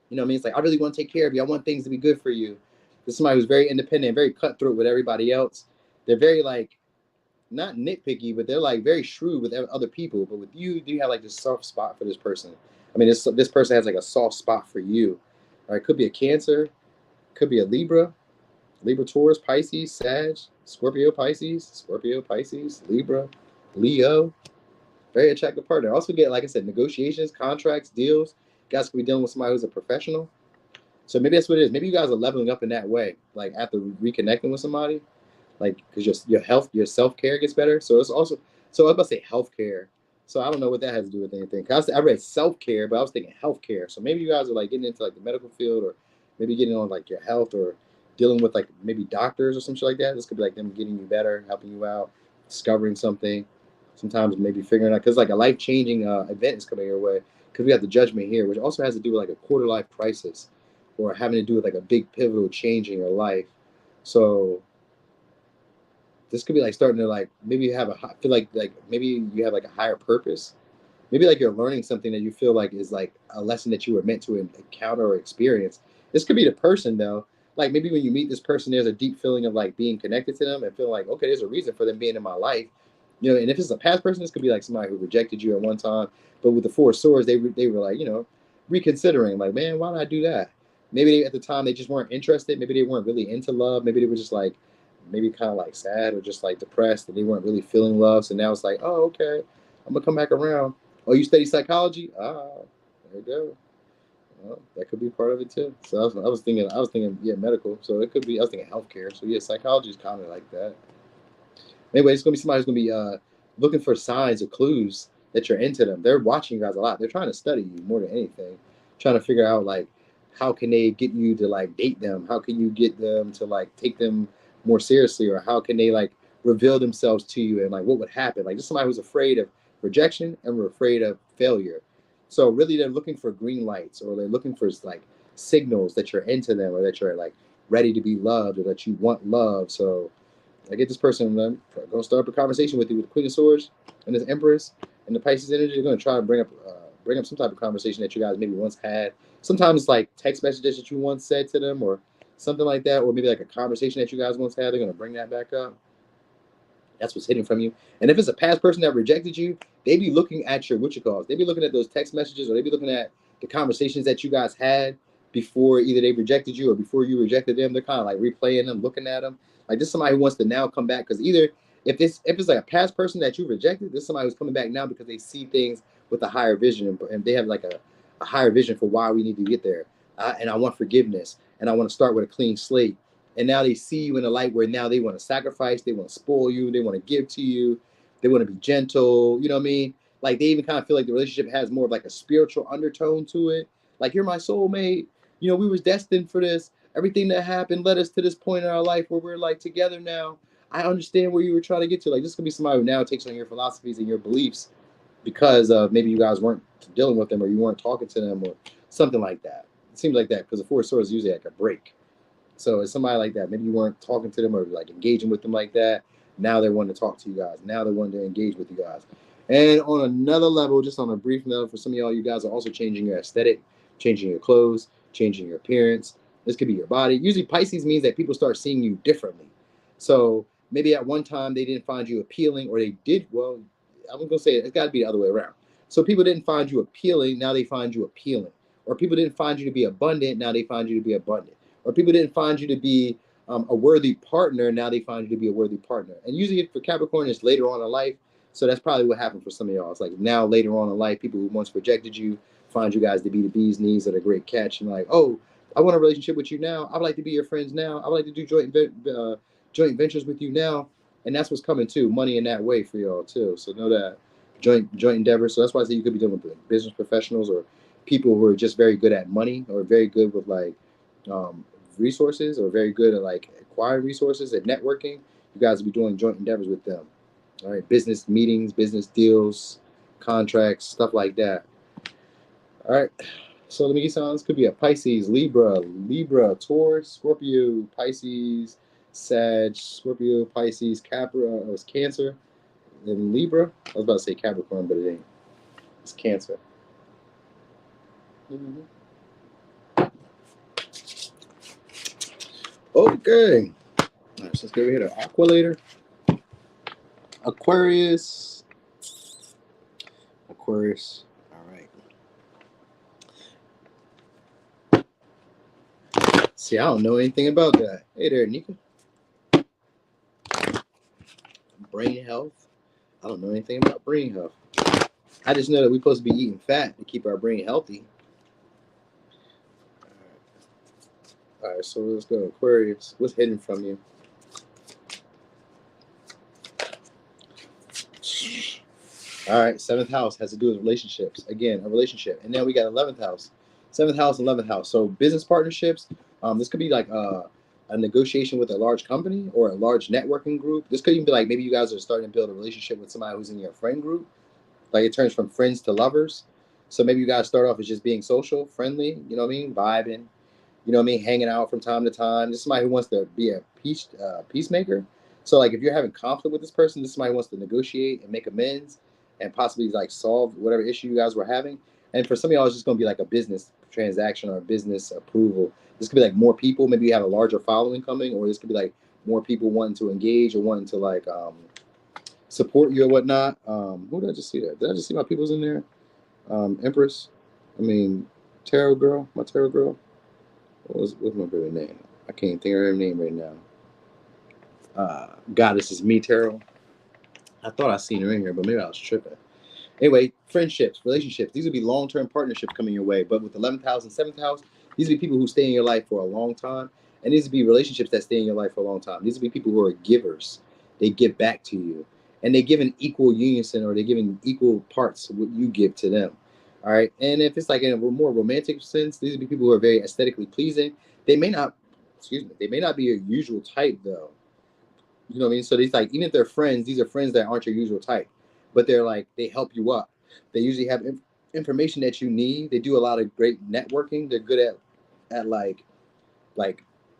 Speaker 1: You know what I mean? It's like, I really want to take care of you. I want things to be good for you. This is somebody who's very independent, very cutthroat with everybody else. They're very like, not nitpicky, but they're like very shrewd with other people. But with you have like this soft spot for this person. I mean, this person has like a soft spot for you. All right, could be a Cancer, could be a Libra, Taurus, Pisces, Sag, Scorpio, Pisces, Libra, Leo. Very attractive partner. Also get, like I said, negotiations, contracts, deals. You guys could be dealing with somebody who's a professional. So maybe that's what it is. Maybe you guys are leveling up in that way. Like after reconnecting with somebody, like because your health, your self-care gets better. So it's also, so I was about to say healthcare. So I don't know what that has to do with anything. Cause I read self-care, but I was thinking healthcare. So maybe you guys are like getting into like the medical field, or maybe getting on like your health, or dealing with like maybe doctors or something like that. This could be like them getting you better, helping you out, discovering something. Sometimes maybe figuring out, because like a life-changing event is coming your way. Because we have the Judgment here, which also has to do with like a quarter-life crisis, or having to do with like a big pivotal change in your life. So this could be like starting to like, maybe you have feel like maybe you have like a higher purpose. Maybe like you're learning something that you feel like is like a lesson that you were meant to encounter or experience. This could be the person though. Like maybe when you meet this person, there's a deep feeling of like being connected to them and feeling like, okay, there's a reason for them being in my life. You know, and if it's a past person, this could be like somebody who rejected you at one time. But with the Four of Swords, they were like, you know, reconsidering, like, man, why did I do that? Maybe at the time they just weren't interested. Maybe they weren't really into love. Maybe they were just like, maybe kind of like sad or just like depressed, and they weren't really feeling love. So now it's like, oh, okay, I'm gonna come back around. Oh, you study psychology? Ah, there you go. Well, that could be part of it too. So I was thinking, yeah, medical. So it could be. I was thinking healthcare. So yeah, psychology is kind of like that. Anyway, it's gonna be somebody who's gonna be looking for signs or clues that you're into them. They're watching you guys a lot. They're trying to study you more than anything, trying to figure out like how can they get you to like date them? How can you get them to like take them more seriously, or how can they like reveal themselves to you, and like what would happen? Like just somebody who's afraid of rejection and we're afraid of failure. So really, they're looking for green lights, or they're looking for like signals that you're into them, or that you're like ready to be loved or that you want love. So I get this person going to start up a conversation with you with the Queen of Swords and this Empress and the Pisces energy. They're going to try to bring up some type of conversation that you guys maybe once had. Sometimes it's like text messages that you once said to them or something like that, or maybe like a conversation that you guys once had. They're going to bring that back up. That's what's hidden from you. And if it's a past person that rejected you, they be looking at your they be looking at those text messages, or they be looking at the conversations that you guys had before either they rejected you or before you rejected them. They're kind of like replaying them, looking at them. Like this is somebody who wants to now come back, because either if it's like a past person that you rejected, this is somebody who's coming back now because they see things with a higher vision, and they have like a higher vision for why we need to get there. And I want forgiveness, and I want to start with a clean slate. And now they see you in a light where now they want to sacrifice, they want to spoil you, they want to give to you, they want to be gentle, you know what I mean? Like they even kind of feel like the relationship has more of like a spiritual undertone to it. Like, you're my soulmate, you know, we was destined for this. Everything that happened led us to this point in our life where we're like together now. I understand where you were trying to get to. Like, this could be somebody who now takes on your philosophies and your beliefs because maybe you guys weren't dealing with them, or you weren't talking to them, or something like that. It seems like that because the Four of Swords is usually like a break. So it's somebody like that. Maybe you weren't talking to them or like engaging with them like that. Now they're wanting to talk to you guys. Now they're wanting to engage with you guys. And on another level, just on a brief note, for some of y'all, you guys are also changing your aesthetic, changing your clothes, changing your appearance. This could be your body. Usually Pisces means that people start seeing you differently. So maybe at one time they didn't find you appealing, or they did. Well, I'm going to say it's got to be the other way around. So people didn't find you appealing. Now they find you appealing. Or people didn't find you to be abundant. Now they find you to be abundant. Or people didn't find you to be a worthy partner. Now they find you to be a worthy partner. And usually for Capricorn, it's later on in life. So that's probably what happened for some of y'all. It's like now later on in life, people who once rejected you find you guys to be the bee's knees at a great catch. And like, oh, I want a relationship with you now. I would like to be your friends now. I would like to do joint ventures with you now. And that's what's coming too. Money in that way for y'all too. So know that joint endeavors. So that's why I say you could be dealing with business professionals or people who are just very good at money, or very good with like resources, or very good at like acquiring resources and networking. You guys will be doing joint endeavors with them. All right, business meetings, business deals, contracts, stuff like that. All right, so let me get some. This could be a Pisces, Libra, Taurus, Scorpio, Pisces, Sag, Scorpio, Pisces, Capricorn, it's Cancer, and Libra. I was about to say Capricorn, but it ain't. It's Cancer. Mm-hmm. Okay. All right, so let's go ahead to Aqualator. Aquarius. All right. See, I don't know anything about that. Hey there, Nika. Brain health. I don't know anything about brain health. I just know that we're supposed to be eating fat to keep our brain healthy. All right, so let's go. Aquarius. What's hidden from you? All right, 7th house has to do with relationships. Again, a relationship. And then we got 11th house. 7th house and 11th house. So business partnerships. This could be like a negotiation with a large company or a large networking group. This could even be like maybe you guys are starting to build a relationship with somebody who's in your friend group. Like it turns from friends to lovers. So maybe you guys start off as just being social, friendly, you know what I mean? Vibing, you know what I mean? Hanging out from time to time. This is somebody who wants to be a peacemaker. So like if you're having conflict with this person, this is somebody who wants to negotiate and make amends and possibly like solve whatever issue you guys were having. And for some of y'all, it's just going to be like a business transaction or a business approval. This could be like more people. Maybe you have a larger following coming, or this could be like more people wanting to engage or wanting to like support you or whatnot. Who did I just see there? Did I just see my people's in there? Empress. I mean, Tarot Girl. My Tarot Girl. What's my favorite name? I can't think of her name right now. Goddess is me, Tarot. I thought I seen her in here, but maybe I was tripping. Anyway, friendships, relationships. These would be long-term partnerships coming your way. But with 11th house and 7th house, these would be people who stay in your life for a long time. And these would be relationships that stay in your life for a long time. These would be people who are givers. They give back to you. And they give an equal unison, or they give in equal parts of what you give to them. All right. And if it's like in a more romantic sense, these would be people who are very aesthetically pleasing. They may not be your usual type though. You know what I mean? So these like, even if they're friends, these are friends that aren't your usual type, but they're like, they help you up. They usually have information that you need. They do a lot of great networking. They're good at like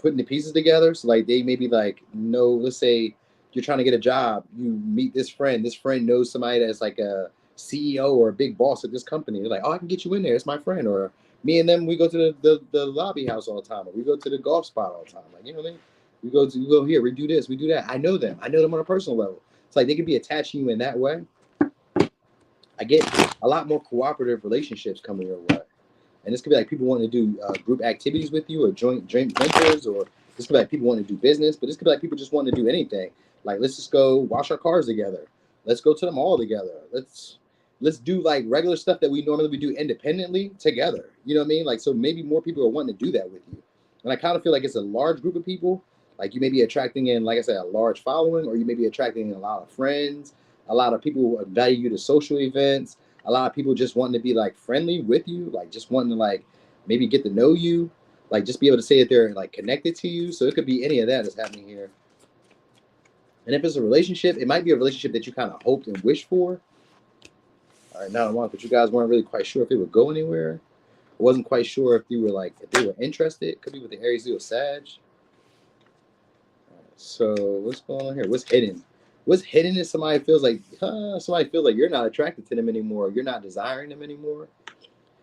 Speaker 1: putting the pieces together. So like they maybe like know, let's say you're trying to get a job, you meet this friend knows somebody that's like a CEO or a big boss at this company. They're like, oh, I can get you in there. It's my friend. Or me and them, we go to the lobby house all the time, or we go to the golf spot all the time. Like, you know what I mean? We go here, we do this, we do that. I know them on a personal level. It's like they could be attaching you in that way. I get a lot more cooperative relationships coming your way. And this could be like people wanting to do group activities with you, or joint ventures, or this could be like people wanting to do business, but this could be like people just wanting to do anything. Like, let's just go wash our cars together. Let's go to the mall together. Let's do like regular stuff that we normally would do independently together. You know what I mean? Like, so maybe more people are wanting to do that with you. And I kind of feel like it's a large group of people. Like you may be attracting in, like I said, a large following, or you may be attracting a lot of friends, a lot of people who value you to social events, a lot of people just wanting to be like friendly with you, like just wanting to like maybe get to know you, like just be able to say that they're like connected to you. So it could be any of that that's happening here. And if it's a relationship, it might be a relationship that you kind of hoped and wished for. All right, now I want, but you guys weren't really quite sure if it would go anywhere. I wasn't quite sure if you were like, if they were interested. Could be with the Aries, Leo, Sag. So what's going on here? What's hidden? What's hidden is somebody feels like you're not attracted to them anymore. You're not desiring them anymore.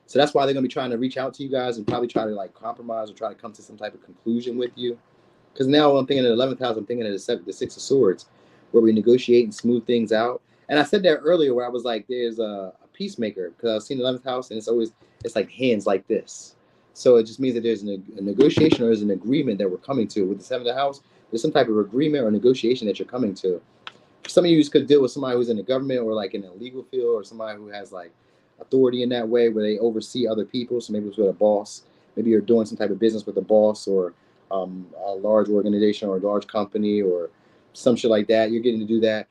Speaker 1: So that's why they're gonna be trying to reach out to you guys and probably try to like compromise or try to come to some type of conclusion with you. Because now I'm thinking of the 11th house, I'm thinking of the Six of Swords, where we negotiate and smooth things out. And I said that earlier where I was like, there's a peacemaker, because I was seeing the 11th house and it's like hands like this. So it just means that there's a negotiation or there's an agreement that we're coming to with the 7th house. There's some type of agreement or negotiation that you're coming to. Some of you could deal with somebody who's in the government or like in the legal field, or somebody who has like authority in that way where they oversee other people. So maybe it's with a boss. Maybe you're doing some type of business with a boss, or a large organization or a large company or some shit like that. You're getting to do that.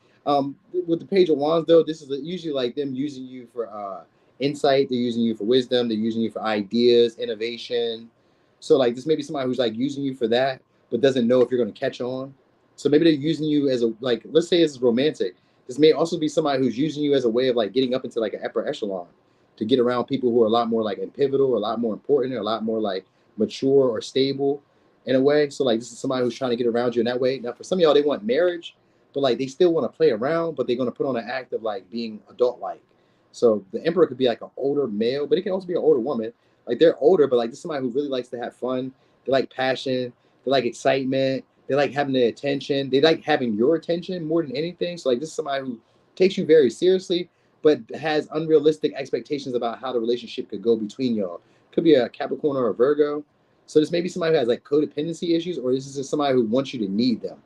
Speaker 1: With the Page of Wands, though, this is usually like them using you for insight. They're using you for wisdom. They're using you for ideas, innovation. So like this may be somebody who's like using you for that, but doesn't know if you're going to catch on. So maybe they're using you as a, like, let's say it's romantic. This may also be somebody who's using you as a way of like getting up into like an upper echelon, to get around people who are a lot more like pivotal, or a lot more important, or a lot more like mature or stable in a way. So like this is somebody who's trying to get around you in that way. Now for some of y'all, they want marriage, but like they still want to play around, but they're going to put on an act of like being adult-like. So the Emperor could be like an older male, but it can also be an older woman. Like they're older, but like this is somebody who really likes to have fun. They like passion. They like excitement. They like having the attention. They like having your attention more than anything. So like this is somebody who takes you very seriously, but has unrealistic expectations about how the relationship could go between y'all. Could be a Capricorn or a Virgo. So this may be somebody who has like codependency issues, or this is just somebody who wants you to need them.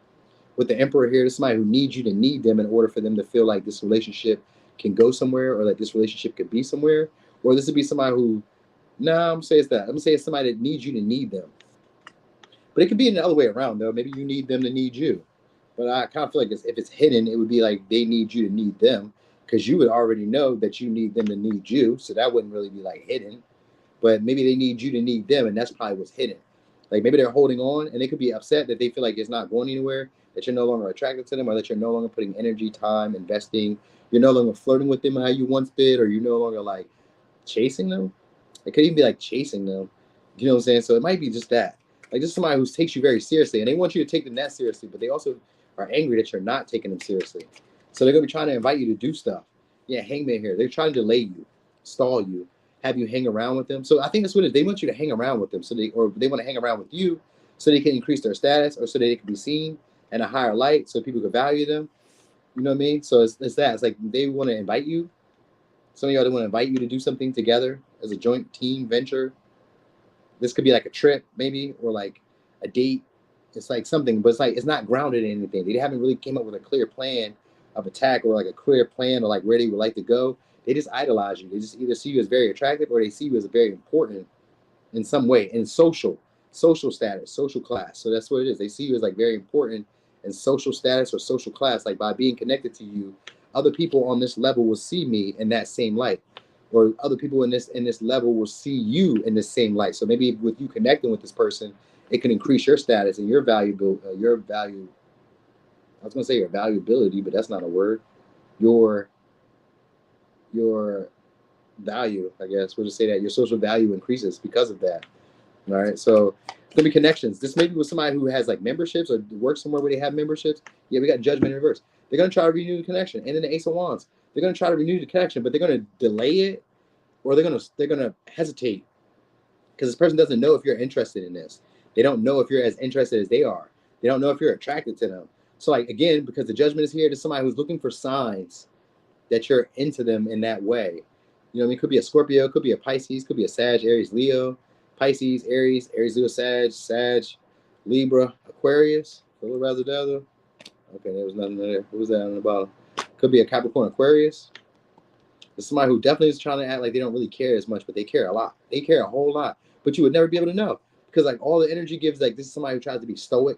Speaker 1: With the Emperor here, this is somebody who needs you to need them in order for them to feel like this relationship can go somewhere, or like this relationship could be somewhere. Or this would be somebody who, I'm gonna say it's that. I'm gonna say it's somebody that needs you to need them. But it could be the other way around, though. Maybe you need them to need you. But I kind of feel like if it's hidden, it would be like they need you to need them, because you would already know that you need them to need you. So that wouldn't really be like hidden. But maybe they need you to need them, and that's probably what's hidden. Like maybe they're holding on, and they could be upset that they feel like it's not going anywhere, that you're no longer attracted to them, or that you're no longer putting energy, time, investing. You're no longer flirting with them how you once did, or you're no longer like chasing them. It could even be like chasing them. You know what I'm saying? So it might be just that. Like just somebody who takes you very seriously, and they want you to take them that seriously, but they also are angry that you're not taking them seriously. So they're gonna be trying to invite you to do stuff. Yeah, Hangman here. They're trying to delay you, stall you, have you hang around with them. So I think that's what it is. They want you to hang around with them, so they want to hang around with you, so they can increase their status, or so they can be seen in a higher light, so people can value them. You know what I mean? So it's that. It's like they want to invite you. Some of y'all, they want to invite you to do something together as a joint team venture. This could be like a trip, maybe, or like a date. It's like something, but it's like it's not grounded in anything. They haven't really came up with a clear plan of attack, or like a clear plan, or like where they would like to go. They just idolize you. They just either see you as very attractive, or they see you as very important in some way, in social status, social class. So that's what it is. They see you as like very important in social status or social class. Like by being connected to you, other people on this level will see me in that same light, or other people in this level will see you in the same light. So maybe with you connecting with this person, it can increase your status and your value. I was gonna say your valuability, but that's not a word. Your your value, I guess. We'll just say that your social value increases because of that. All right, so it's gonna be connections. This may be with somebody who has like memberships or works somewhere where they have memberships. Yeah, we got Judgment in reverse. They're gonna try to renew the connection, and then the Ace of Wands. They're gonna try to renew the connection, but they're gonna delay it, or they're gonna hesitate because this person doesn't know if you're interested in this. They don't know if you're as interested as they are. They don't know if you're attracted to them. So like again, because the Judgment is here, to somebody who's looking for signs that you're into them in that way. You know what I mean? Could be a Scorpio, could be a Pisces, could be a Sag, Aries, Leo, Pisces, Aries, Leo, Sag, Libra, Aquarius. A little razzle dazzle. Okay, there was nothing there. What was that on the bottom? Could be a Capricorn, Aquarius. There's somebody who definitely is trying to act like they don't really care as much, but they care a lot. They care a whole lot. But you would never be able to know because like all the energy gives like this is somebody who tries to be stoic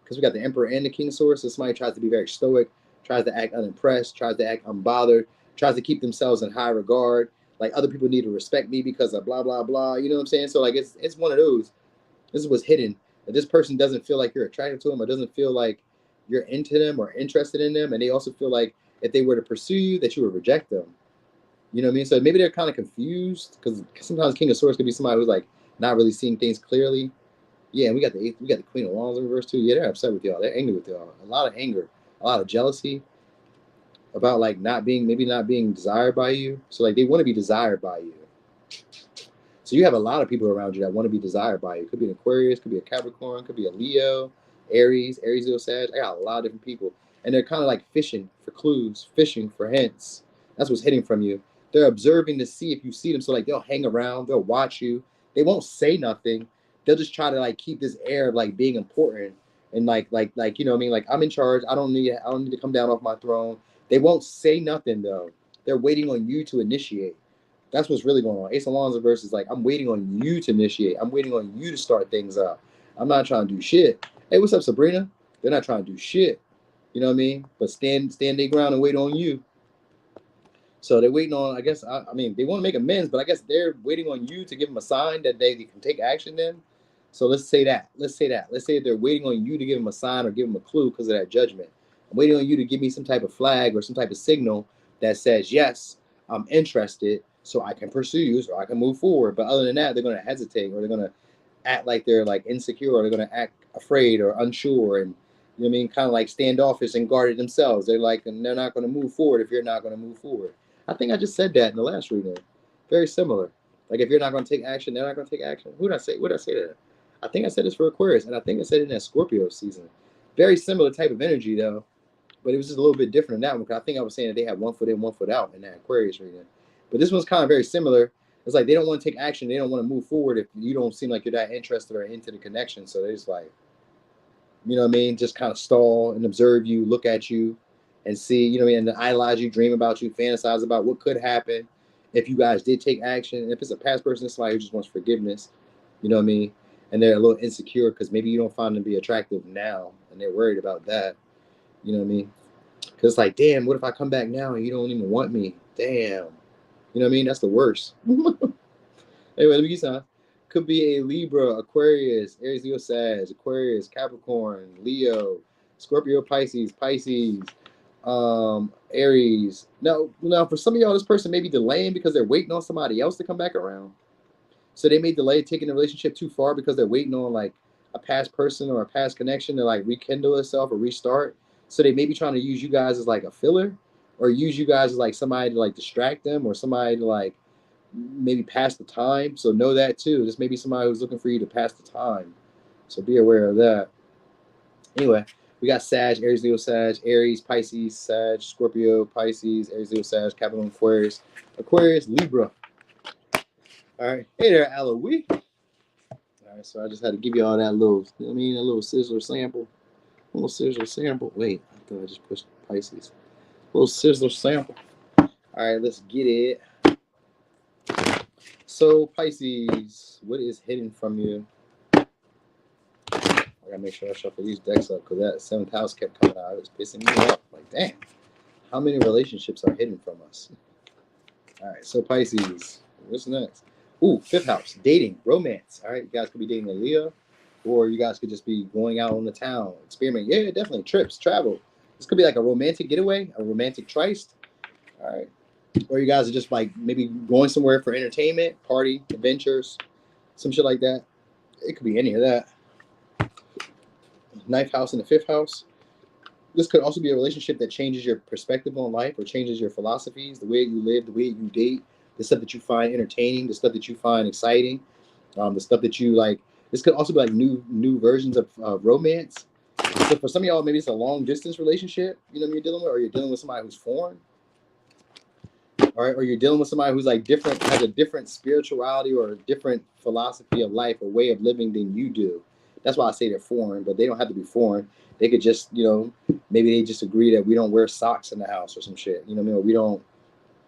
Speaker 1: because we got the Emperor and the King of Swords. So somebody tries to be very stoic, tries to act unimpressed, tries to act unbothered, tries to keep themselves in high regard. Like other people need to respect me because of blah, blah, blah. You know what I'm saying? So like it's one of those. This is what's hidden. That this person doesn't feel like you're attracted to them or doesn't feel like you're into them or interested in them. And they also feel like if they were to pursue you, that you would reject them. You know what I mean? So maybe they're kind of confused because sometimes King of Swords could be somebody who's like not really seeing things clearly. Yeah, and we got the Queen of Wands in reverse too. Yeah, they're upset with y'all. They're angry with y'all. A lot of anger, a lot of jealousy about like not being desired by you. So like they want to be desired by you. So you have a lot of people around you that want to be desired by you. It could be an Aquarius, could be a Capricorn, could be a Leo, Aries, Leo, Sag. I got a lot of different people, and they're kind of like fishing for clues, fishing for hints. That's what's hitting from you. They're observing to see if you see them. So like they'll hang around, they'll watch you. They won't say nothing. They'll just try to like keep this air of like being important and like you know what I mean? Like I'm in charge. I don't need to come down off my throne. They won't say nothing though. They're waiting on you to initiate. That's what's really going on. Ace of Wands reverse is like I'm waiting on you to initiate. I'm waiting on you to start things up. I'm not trying to do shit. Hey, what's up, Sabrina? They're not trying to do shit. You know what I mean? But stand their ground and wait on you. So they're waiting on, I guess, I mean, they want to make amends, but I guess they're waiting on you to give them a sign that they can take action then. So let's say that. Let's say they're waiting on you to give them a sign or give them a clue because of that judgment. I'm waiting on you to give me some type of flag or some type of signal that says, yes, I'm interested so I can pursue you, so I can move forward. But other than that, they're going to hesitate or they're going to act like they're like insecure or they're going to act afraid or unsure and, you know what I mean, kind of like standoffish and guarded themselves. They're like, and they're not going to move forward if you're not going to move forward. I think I just said that in the last reading. Very similar. Like if you're not going to take action, they're not going to take action. Who did I say? What did I say that? I think I said this for Aquarius, and I think I said it in that Scorpio season. Very similar type of energy though, but it was just a little bit different in that one. Because I think I was saying that they had 1 foot in, 1 foot out in that Aquarius reading. But this one's kind of very similar. It's like they don't want to take action. They don't want to move forward if you don't seem like you're that interested or into the connection. So they're just like, you know what I mean? Just kind of stall and observe you, look at you, and see, you know what I mean? And idolize you, dream about you, fantasize about what could happen if you guys did take action. And if it's a past person, it's somebody who just wants forgiveness, you know what I mean? And they're a little insecure because maybe you don't find them to be attractive now, and they're worried about that, you know what I mean? Because it's like, damn, what if I come back now and you don't even want me? Damn. You know what I mean? That's the worst. Anyway, let me get some. Could be a Libra, Aquarius, Aries, Leo, Sag, Aquarius, Capricorn, Leo, Scorpio, Pisces, Aries. Now, for some of y'all, this person may be delaying because they're waiting on somebody else to come back around. So they may delay taking the relationship too far because they're waiting on like a past person or a past connection to like rekindle itself or restart. So they may be trying to use you guys as like a filler or use you guys as like somebody to like distract them or somebody to like maybe pass the time. So know that too. This may be somebody who's looking for you to pass the time. So be aware of that. Anyway, we got Sag, Aries, Leo, Sag, Aries, Pisces, Sag, Scorpio, Pisces, Aries, Leo, Sag, Capricorn, Aquarius, Libra. All right. Hey there, Aloe. All right, so I just had to give you all that little, you know what I mean, a little sizzler sample. A little sizzler sample. Wait, I thought I just pushed Pisces. A little sizzler sample. All right, let's get it. So, Pisces, what is hidden from you? I gotta make sure I shuffle these decks up because that 7th house kept coming out. It was pissing me off. Like, damn, how many relationships are hidden from us? All right, so Pisces, what's next? Ooh, 5th house, dating, romance. All right, you guys could be dating a Leo, or you guys could just be going out on the town, experiment. Yeah, definitely, trips, travel. This could be like a romantic getaway, a romantic tryst. All right. Or you guys are just like maybe going somewhere for entertainment, party, adventures, some shit like that. It could be any of that. Ninth house and the fifth house. This could also be a relationship that changes your perspective on life or changes your philosophies, the way you live, the way you date, the stuff that you find entertaining, the stuff that you find exciting, the stuff that you like. This could also be like new versions of romance. So for some of y'all, maybe it's a long distance relationship, you know what you're dealing with, or you're dealing with somebody who's foreign, or you're dealing with somebody who's like different, has a different spirituality or a different philosophy of life or way of living than you do. That's why I say they're foreign, but they don't have to be foreign. They could just, you know, maybe they just agree that we don't wear socks in the house or some shit. You know what I mean? Or we don't,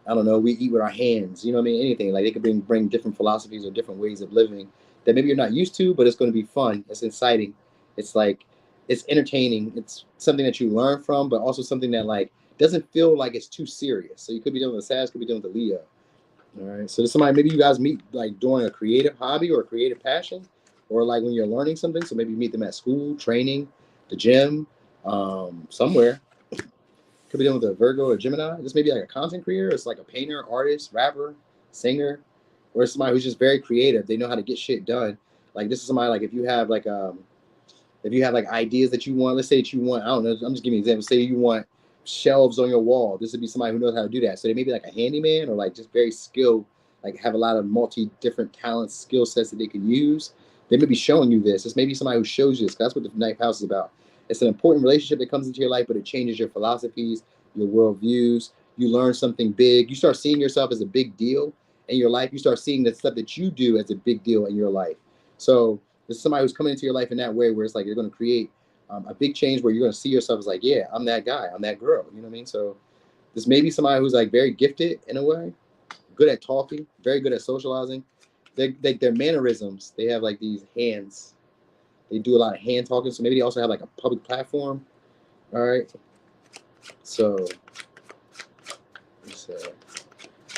Speaker 1: I don't know, we eat with our hands. You know what I mean? Anything. Like they could bring different philosophies or different ways of living that maybe you're not used to, but it's going to be fun. It's exciting. It's like, it's entertaining. It's something that you learn from, but also something that like doesn't feel like it's too serious. So you could be dealing with a Sag, could be dealing with a Leo. All right. So there's somebody, maybe you guys meet like doing a creative hobby or a creative passion, or like when you're learning something. So maybe you meet them at school, training, the gym, somewhere. Could be dealing with a Virgo or Gemini. This may be like a content creator. It's like a painter, artist, rapper, singer, or somebody who's just very creative. They know how to get shit done. Like this is somebody like if you have like ideas that you want, let's say that you want, I don't know, I'm just giving you an example. Say you want shelves on your wall. This would be somebody who knows how to do that. So they may be like a handyman or like just very skilled, like have a lot of different talents, skill sets that they can use. They may be showing you this. This may be somebody who shows you this. That's what the ninth house is about. It's an important relationship that comes into your life, but it changes your philosophies, your worldviews. You learn something big. You start seeing yourself as a big deal in your life. You start seeing the stuff that you do as a big deal in your life. So there's somebody who's coming into your life in that way where it's like you're going to create a big change where you're going to see yourself as like, yeah, I'm that guy. I'm that girl. You know what I mean? So this may be somebody who's like very gifted in a way, good at talking, very good at socializing. Their mannerisms, they have like these hands. They do a lot of hand talking. So maybe they also have like a public platform. All right. So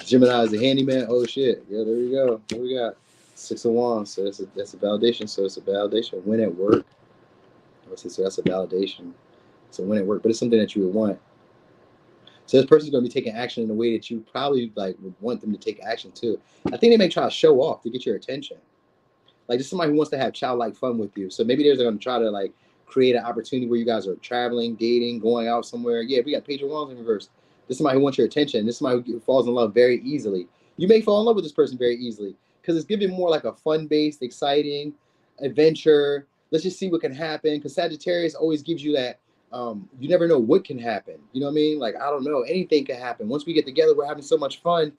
Speaker 1: Gemini is a handyman. Oh shit. Yeah, there you go. What we got? Six of Wands. So that's a validation. So it's a validation. Win at work. So that's a validation. So win at work, but it's something that you would want. So this person's going to be taking action in a way that you probably like would want them to take action too. I think they may try to show off to get your attention. Like just somebody who wants to have childlike fun with you. So maybe they're going to try to like create an opportunity where you guys are traveling, dating, going out somewhere. Yeah, we got Page of Wands in reverse. This is somebody who wants your attention. This is somebody who falls in love very easily. You may fall in love with this person very easily because it's giving more like a fun-based, exciting adventure. Let's just see what can happen. Because Sagittarius always gives you that. You never know what can happen. You know what I mean? Like, I don't know. Anything can happen. Once we get together, we're having so much fun.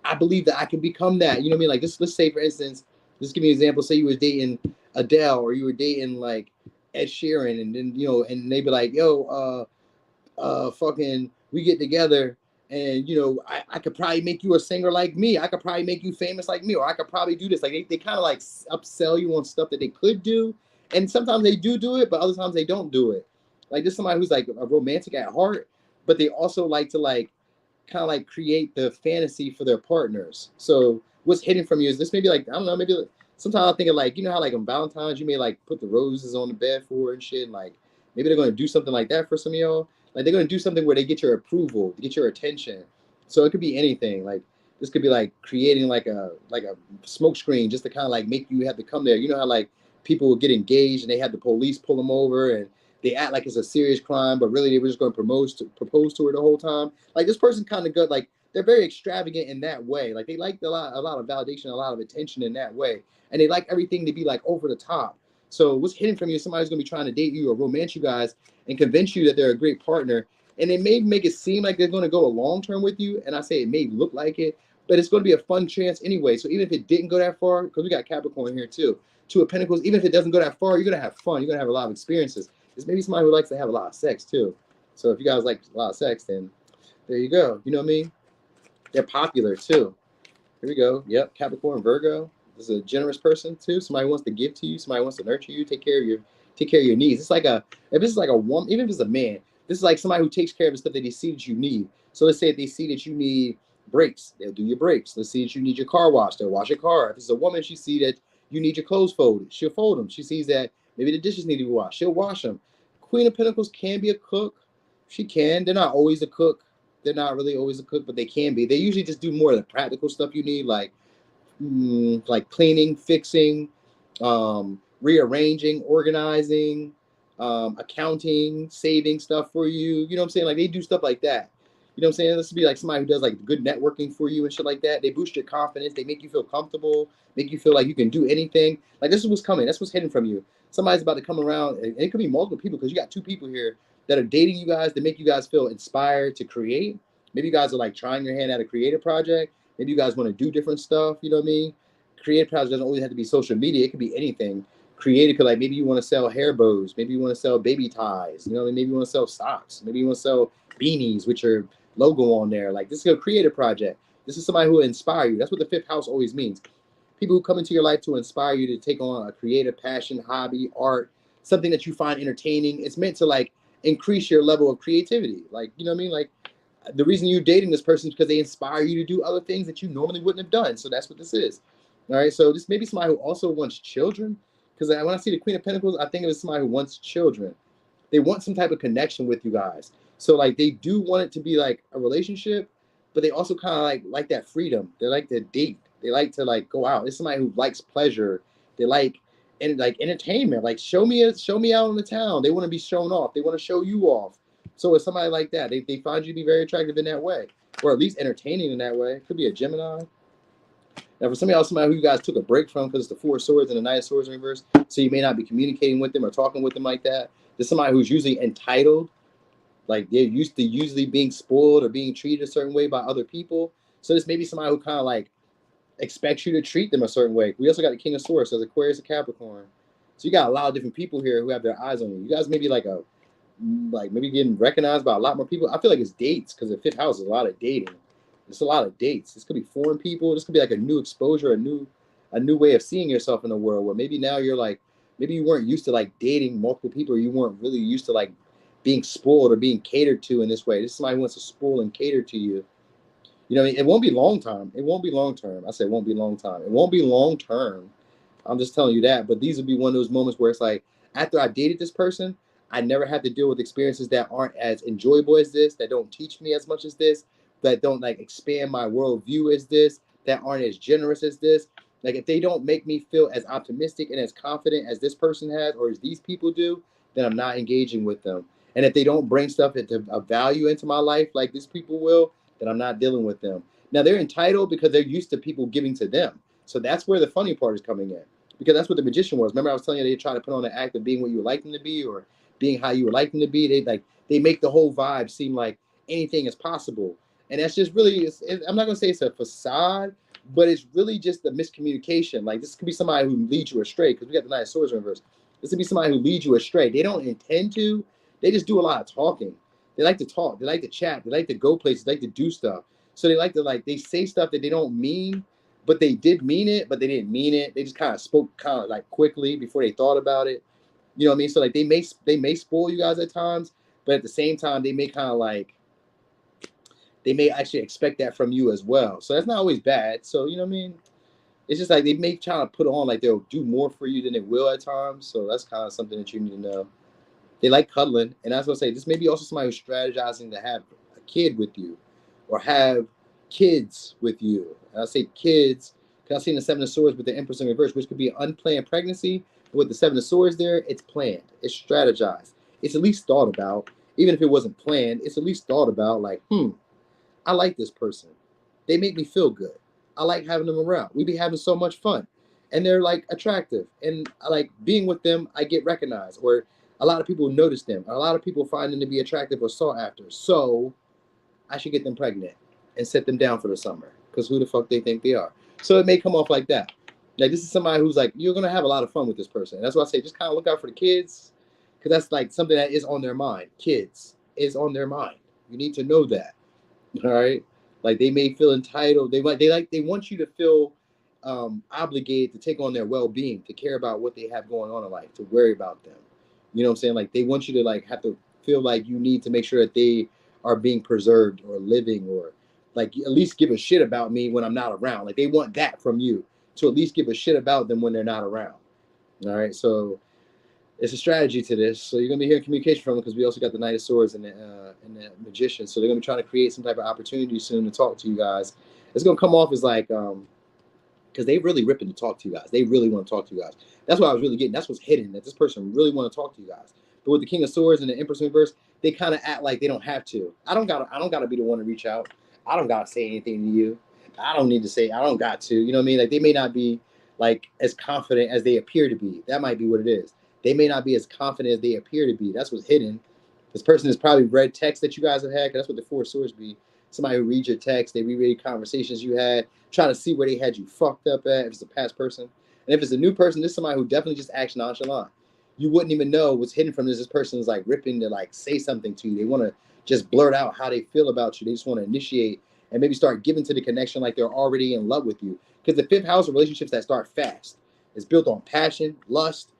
Speaker 1: I believe that I can become that. You know what I mean? Like this, let's say, for instance, just give me an example. Say you were dating Adele or you were dating like Ed Sheeran, and then, you know, and they'd be like, yo, fucking, we get together and, you know, I could probably make you a singer like me. I could probably make you famous like me, or I could probably do this. Like they kind of like upsell you on stuff that they could do. And sometimes they do it, but other times they don't do it. Like this is somebody who's like a romantic at heart, but they also like to like kind of like create the fantasy for their partners. So what's hidden from you is this maybe like, I don't know, maybe like, sometimes I think of like, you know how like on Valentine's you may like put the roses on the bed for her and shit, and like maybe they're going to do something like that for some of y'all. Like they're going to do something where they get your approval, to get your attention. So it could be anything. Like this could be like creating like a smoke screen just to kind of like make you have to come there. You know how like people will get engaged and they have the police pull them over and they act like it's a serious crime, but really they were just going to propose to her the whole time. Like this person kind of good. Like they're very extravagant in that way. Like they like a lot of validation, a lot of attention in that way, and they like everything to be like over the top. So what's hidden from you is somebody's going to be trying to date you or romance you guys and convince you that they're a great partner. And they may make it seem like they're going to go a long term with you. And I say it may look like it, but it's going to be a fun chance anyway. So even if it didn't go that far, because we got Capricorn here too, Two of Pentacles, even if it doesn't go that far, you're going to have fun. You're going to have a lot of experiences. It's maybe somebody who likes to have a lot of sex too. So if you guys like a lot of sex, then there you go. You know what I mean? They're popular too. Here we go. Yep, Capricorn, Virgo. This is a generous person too. Somebody who wants to give to you. Somebody who wants to nurture you. Take care of your needs. It's like if this is like a woman, even if it's a man, this is like somebody who takes care of the stuff that they see that you need. So let's say if they see that you need brakes, they'll do your brakes. Let's see that you need your car washed, they'll wash your car. If it's a woman, she see that you need your clothes folded, she'll fold them. She sees that maybe the dishes need to be washed, she'll wash them. Queen of Pentacles can be a cook. She can. They're not always a cook. They're not really always a cook, but they can be. They usually just do more of the practical stuff you need, like cleaning, fixing, rearranging, organizing, accounting, saving stuff for you. You know what I'm saying? Like they do stuff like that. You know what I'm saying? This would be like somebody who does like good networking for you and shit like that. They boost your confidence. They make you feel comfortable, make you feel like you can do anything. Like this is what's coming. That's what's hidden from you. Somebody's about to come around, and it could be multiple people because you got two people here that are dating you guys to make you guys feel inspired to create. Maybe you guys are like trying your hand at a creative project. Maybe you guys want to do different stuff. You know what I mean? Creative project doesn't always have to be social media. It could be anything. Creative could like maybe you want to sell hair bows. Maybe you want to sell baby ties. You know what I mean? Maybe you want to sell socks. Maybe you want to sell beanies with your logo on there. Like this is a creative project. This is somebody who will inspire you. That's what the fifth house always means. People who come into your life to inspire you to take on a creative passion, hobby, art, something that you find entertaining. It's meant to like increase your level of creativity. Like, you know what I mean? Like the reason you're dating this person is because they inspire you to do other things that you normally wouldn't have done. So that's what this is. All right. So this may be somebody who also wants children. Because when I see the Queen of Pentacles, I think of it as somebody who wants children. They want some type of connection with you guys. So like they do want it to be like a relationship, but they also kind of like that freedom. They like to date. They like to like go out. It's somebody who likes pleasure. They like and like entertainment. Like show me out in the town. They want to be shown off. They want to show you off. So it's somebody like that. They find you to be very attractive in that way, or at least entertaining in that way. It could be a Gemini. Now, for somebody else, somebody who you guys took a break from because it's the Four of Swords and the Knight of Swords in reverse, so you may not be communicating with them or talking with them like that. There's somebody who's usually entitled, like they're used to usually being spoiled or being treated a certain way by other people. So this may be somebody who kind of like expects you to treat them a certain way. We also got the King of Swords, so Aquarius and Capricorn. So you got a lot of different people here who have their eyes on you. You guys may be like maybe getting recognized by a lot more people. I feel like it's dates because the fifth house is a lot of dating. It's a lot of dates. This could be foreign people. This could be like a new exposure, a new way of seeing yourself in the world. Where maybe now you're like, maybe you weren't used to like dating multiple people, or you weren't really used to like being spoiled or being catered to in this way. This is somebody who wants to spoil and cater to you. You know, it won't be long term. It won't be long term. I said it won't be long time. It won't be long term. I'm just telling you that. But these will be one of those moments where it's like, after I dated this person, I never had to deal with experiences that aren't as enjoyable as this, that don't teach me as much as this, that don't like expand my worldview as this, that aren't as generous as this. Like if they don't make me feel as optimistic and as confident as this person has, or as these people do, then I'm not engaging with them. And if they don't bring stuff into a value into my life like these people will, then I'm not dealing with them. Now they're entitled because they're used to people giving to them. So that's where the funny part is coming in. Because that's what the magician was. Remember I was telling you they try to put on the act of being what you would like them to be or being how you would like them to be. They make the whole vibe seem like anything is possible. And that's just really, I'm not going to say it's a facade, but it's really just a miscommunication. Like this could be somebody who leads you astray because we got the Knight of Swords in reverse. This could be somebody who leads you astray. They don't intend to. They just do a lot of talking. They like to talk. They like to chat. They like to go places. They like to do stuff. So they like to they say stuff that they don't mean, but they did mean it, but they didn't mean it. They just kind of spoke kind of like quickly before they thought about it. You know what I mean? So like they may spoil you guys at times, but at the same time they may kind of like they may actually expect that from you as well. So that's not always bad. So you know what I mean? It's just like they may try to put on like they'll do more for you than they will at times. So that's kind of something that you need to know. They like cuddling, and that's what I say. This may be also somebody who's strategizing to have a kid with you, or have kids with you. And I say kids because I've seen the Seven of Swords with the Empress in reverse, which could be an unplanned pregnancy. With the Seven of Swords there, it's planned, it's strategized, it's at least thought about. Even if it wasn't planned, it's at least thought about. Like, I like this person. They make me feel good. I like having them around. We be having so much fun, and they're like attractive, and I like being with them. I get recognized, or a lot of people notice them. A lot of people find them to be attractive or sought after. So I should get them pregnant and set them down for the summer because who the fuck they think they are. So it may come off like that. Like this is somebody who's like, you're going to have a lot of fun with this person. And that's why I say just kind of look out for the kids because that's like something that is on their mind. Kids is on their mind. You need to know that. All right. Like they may feel entitled. They want you to feel obligated to take on their well-being, to care about what they have going on in life, to worry about them. You know what I'm saying? Like they want you to like have to feel like you need to make sure that they are being preserved or living, or like at least give a shit about me when I'm not around. Like they want that from you, to at least give a shit about them when they're not around. All right. So it's a strategy to this. So you're gonna be hearing communication from them because we also got the Knight of Swords and the Magician. So they're gonna be trying to create some type of opportunity soon to talk to you guys. It's gonna come off as like because they really ripping to talk to you guys. They really want to talk to you guys. That's what I was really getting. That's what's hidden, that this person really want to talk to you guys. But with the King of Swords and the Empress reverse, they kind of act like they don't have to. I don't gotta be the one to reach out. I don't gotta say anything to you. I don't need to say. I don't got to. You know what I mean? Like they may not be like as confident as they appear to be. That might be what it is. They may not be as confident as they appear to be. That's what's hidden. This person has probably read texts that you guys have had. 'Cause that's what the Four of Swords be. Somebody who reads your text, they reread conversations you had, trying to see where they had you fucked up at. If it's a past person, and if it's a new person, this is somebody who definitely just acts nonchalant. You wouldn't even know what's hidden from this. This person is like ripping to like say something to you. They want to just blurt out how they feel about you. They just want to initiate and maybe start giving to the connection like they're already in love with you. Because the fifth house of relationships that start fast is built on passion, lust,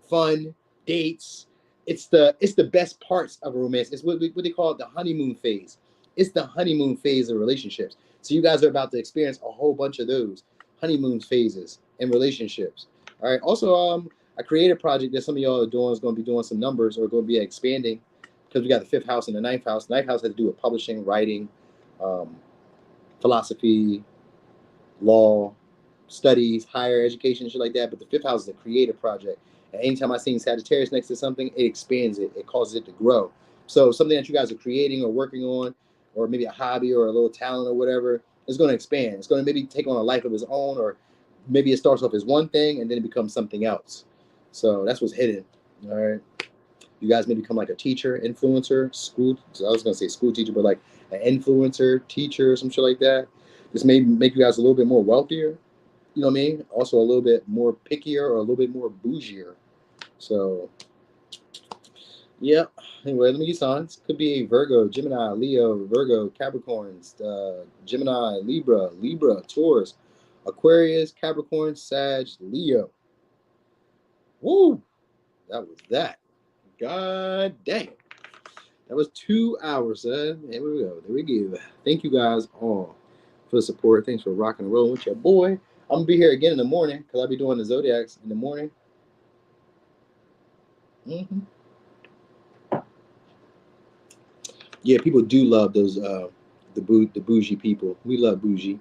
Speaker 1: fun, dates. It's the best parts of a romance. It's what they call it, the honeymoon phase. It's the honeymoon phase of relationships. So you guys are about to experience a whole bunch of those honeymoon phases in relationships. All right. Also, a creative project that some of y'all are doing is going to be doing some numbers or going to be expanding because we got the fifth house and the ninth house. Ninth house has to do with publishing, writing, philosophy, law, studies, higher education, shit like that. But the fifth house is a creative project. And anytime I see Sagittarius next to something, it expands it. It causes it to grow. So something that you guys are creating or working on, or maybe a hobby or a little talent or whatever, is going to expand. It's going to maybe take on a life of its own, or maybe it starts off as one thing and then it becomes something else. So that's what's hidden. All right. You guys may become like a teacher, influencer, school. So I was going to say school teacher, but like an influencer, teacher, some shit like that. This may make you guys a little bit more wealthier. You know what I mean? Also a little bit more pickier or a little bit more bougier. So, yeah. Anyway, let me get signs. Could be a Virgo, Gemini, Leo, Virgo, Capricorns, Gemini, Libra, Taurus, Aquarius, Capricorn, Sag, Leo. Woo! That was that. God dang. That was 2 hours, There we go. There we go. Thank you guys all for the support. Thanks for rocking and rolling with your boy. I'm going to be here again in the morning because I'll be doing the Zodiacs in the morning. Yeah, people do love those, the bougie people. We love bougie.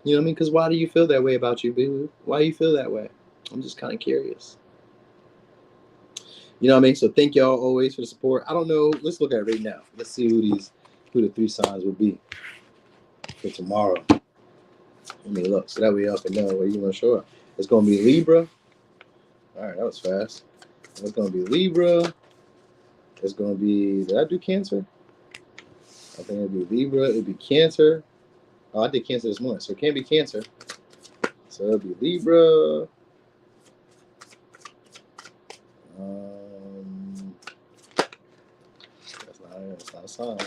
Speaker 1: You know what I mean? Because why do you feel that way about you, boo? Why do you feel that way? I'm just kind of curious. You know what I mean? So thank y'all always for the support. I don't know. Let's look at it right now. Let's see who the 3 signs will be for tomorrow. Let me look. So that way y'all can know where you want to show up. It's going to be Libra. All right, that was fast. It's going to be Libra. It's going to be, did I do Cancer? I think it'll be Libra. It'll be Cancer. Oh, I did Cancer this morning, so it can't be Cancer. So it'll be Libra. That's not a sign.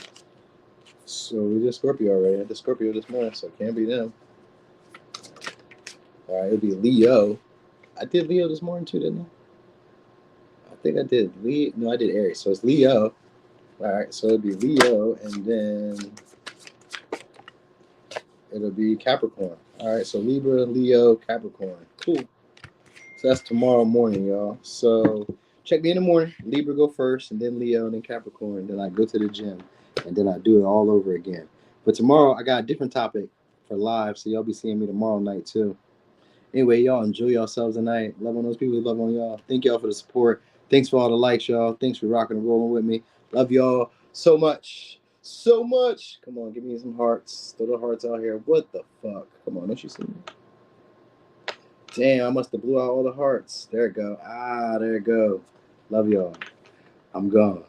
Speaker 1: So we did Scorpio already. I did Scorpio this morning, so it can't be them. All right, it'll be Leo. I did Leo this morning too, didn't I? I think I did Leo. No, I did Aries. So it's Leo. All right, so it'll be Leo, and then it'll be Capricorn. All right, so Libra, Leo, Capricorn. Cool. So that's tomorrow morning, y'all. So check me in the morning. Libra go first, and then Leo, and then Capricorn. Then I go to the gym, and then I do it all over again. But tomorrow I got a different topic for live, so y'all be seeing me tomorrow night too. Anyway, y'all enjoy yourselves tonight. Love on those people who love on y'all. Thank y'all for the support. Thanks for all the likes, y'all. Thanks for rocking and rolling with me. Love y'all so much. So much. Come on, give me some hearts. Throw the hearts out here. What the fuck? Come on, don't you see me? Damn, I must have blew out all the hearts. There it go. There it go. Love y'all. I'm gone.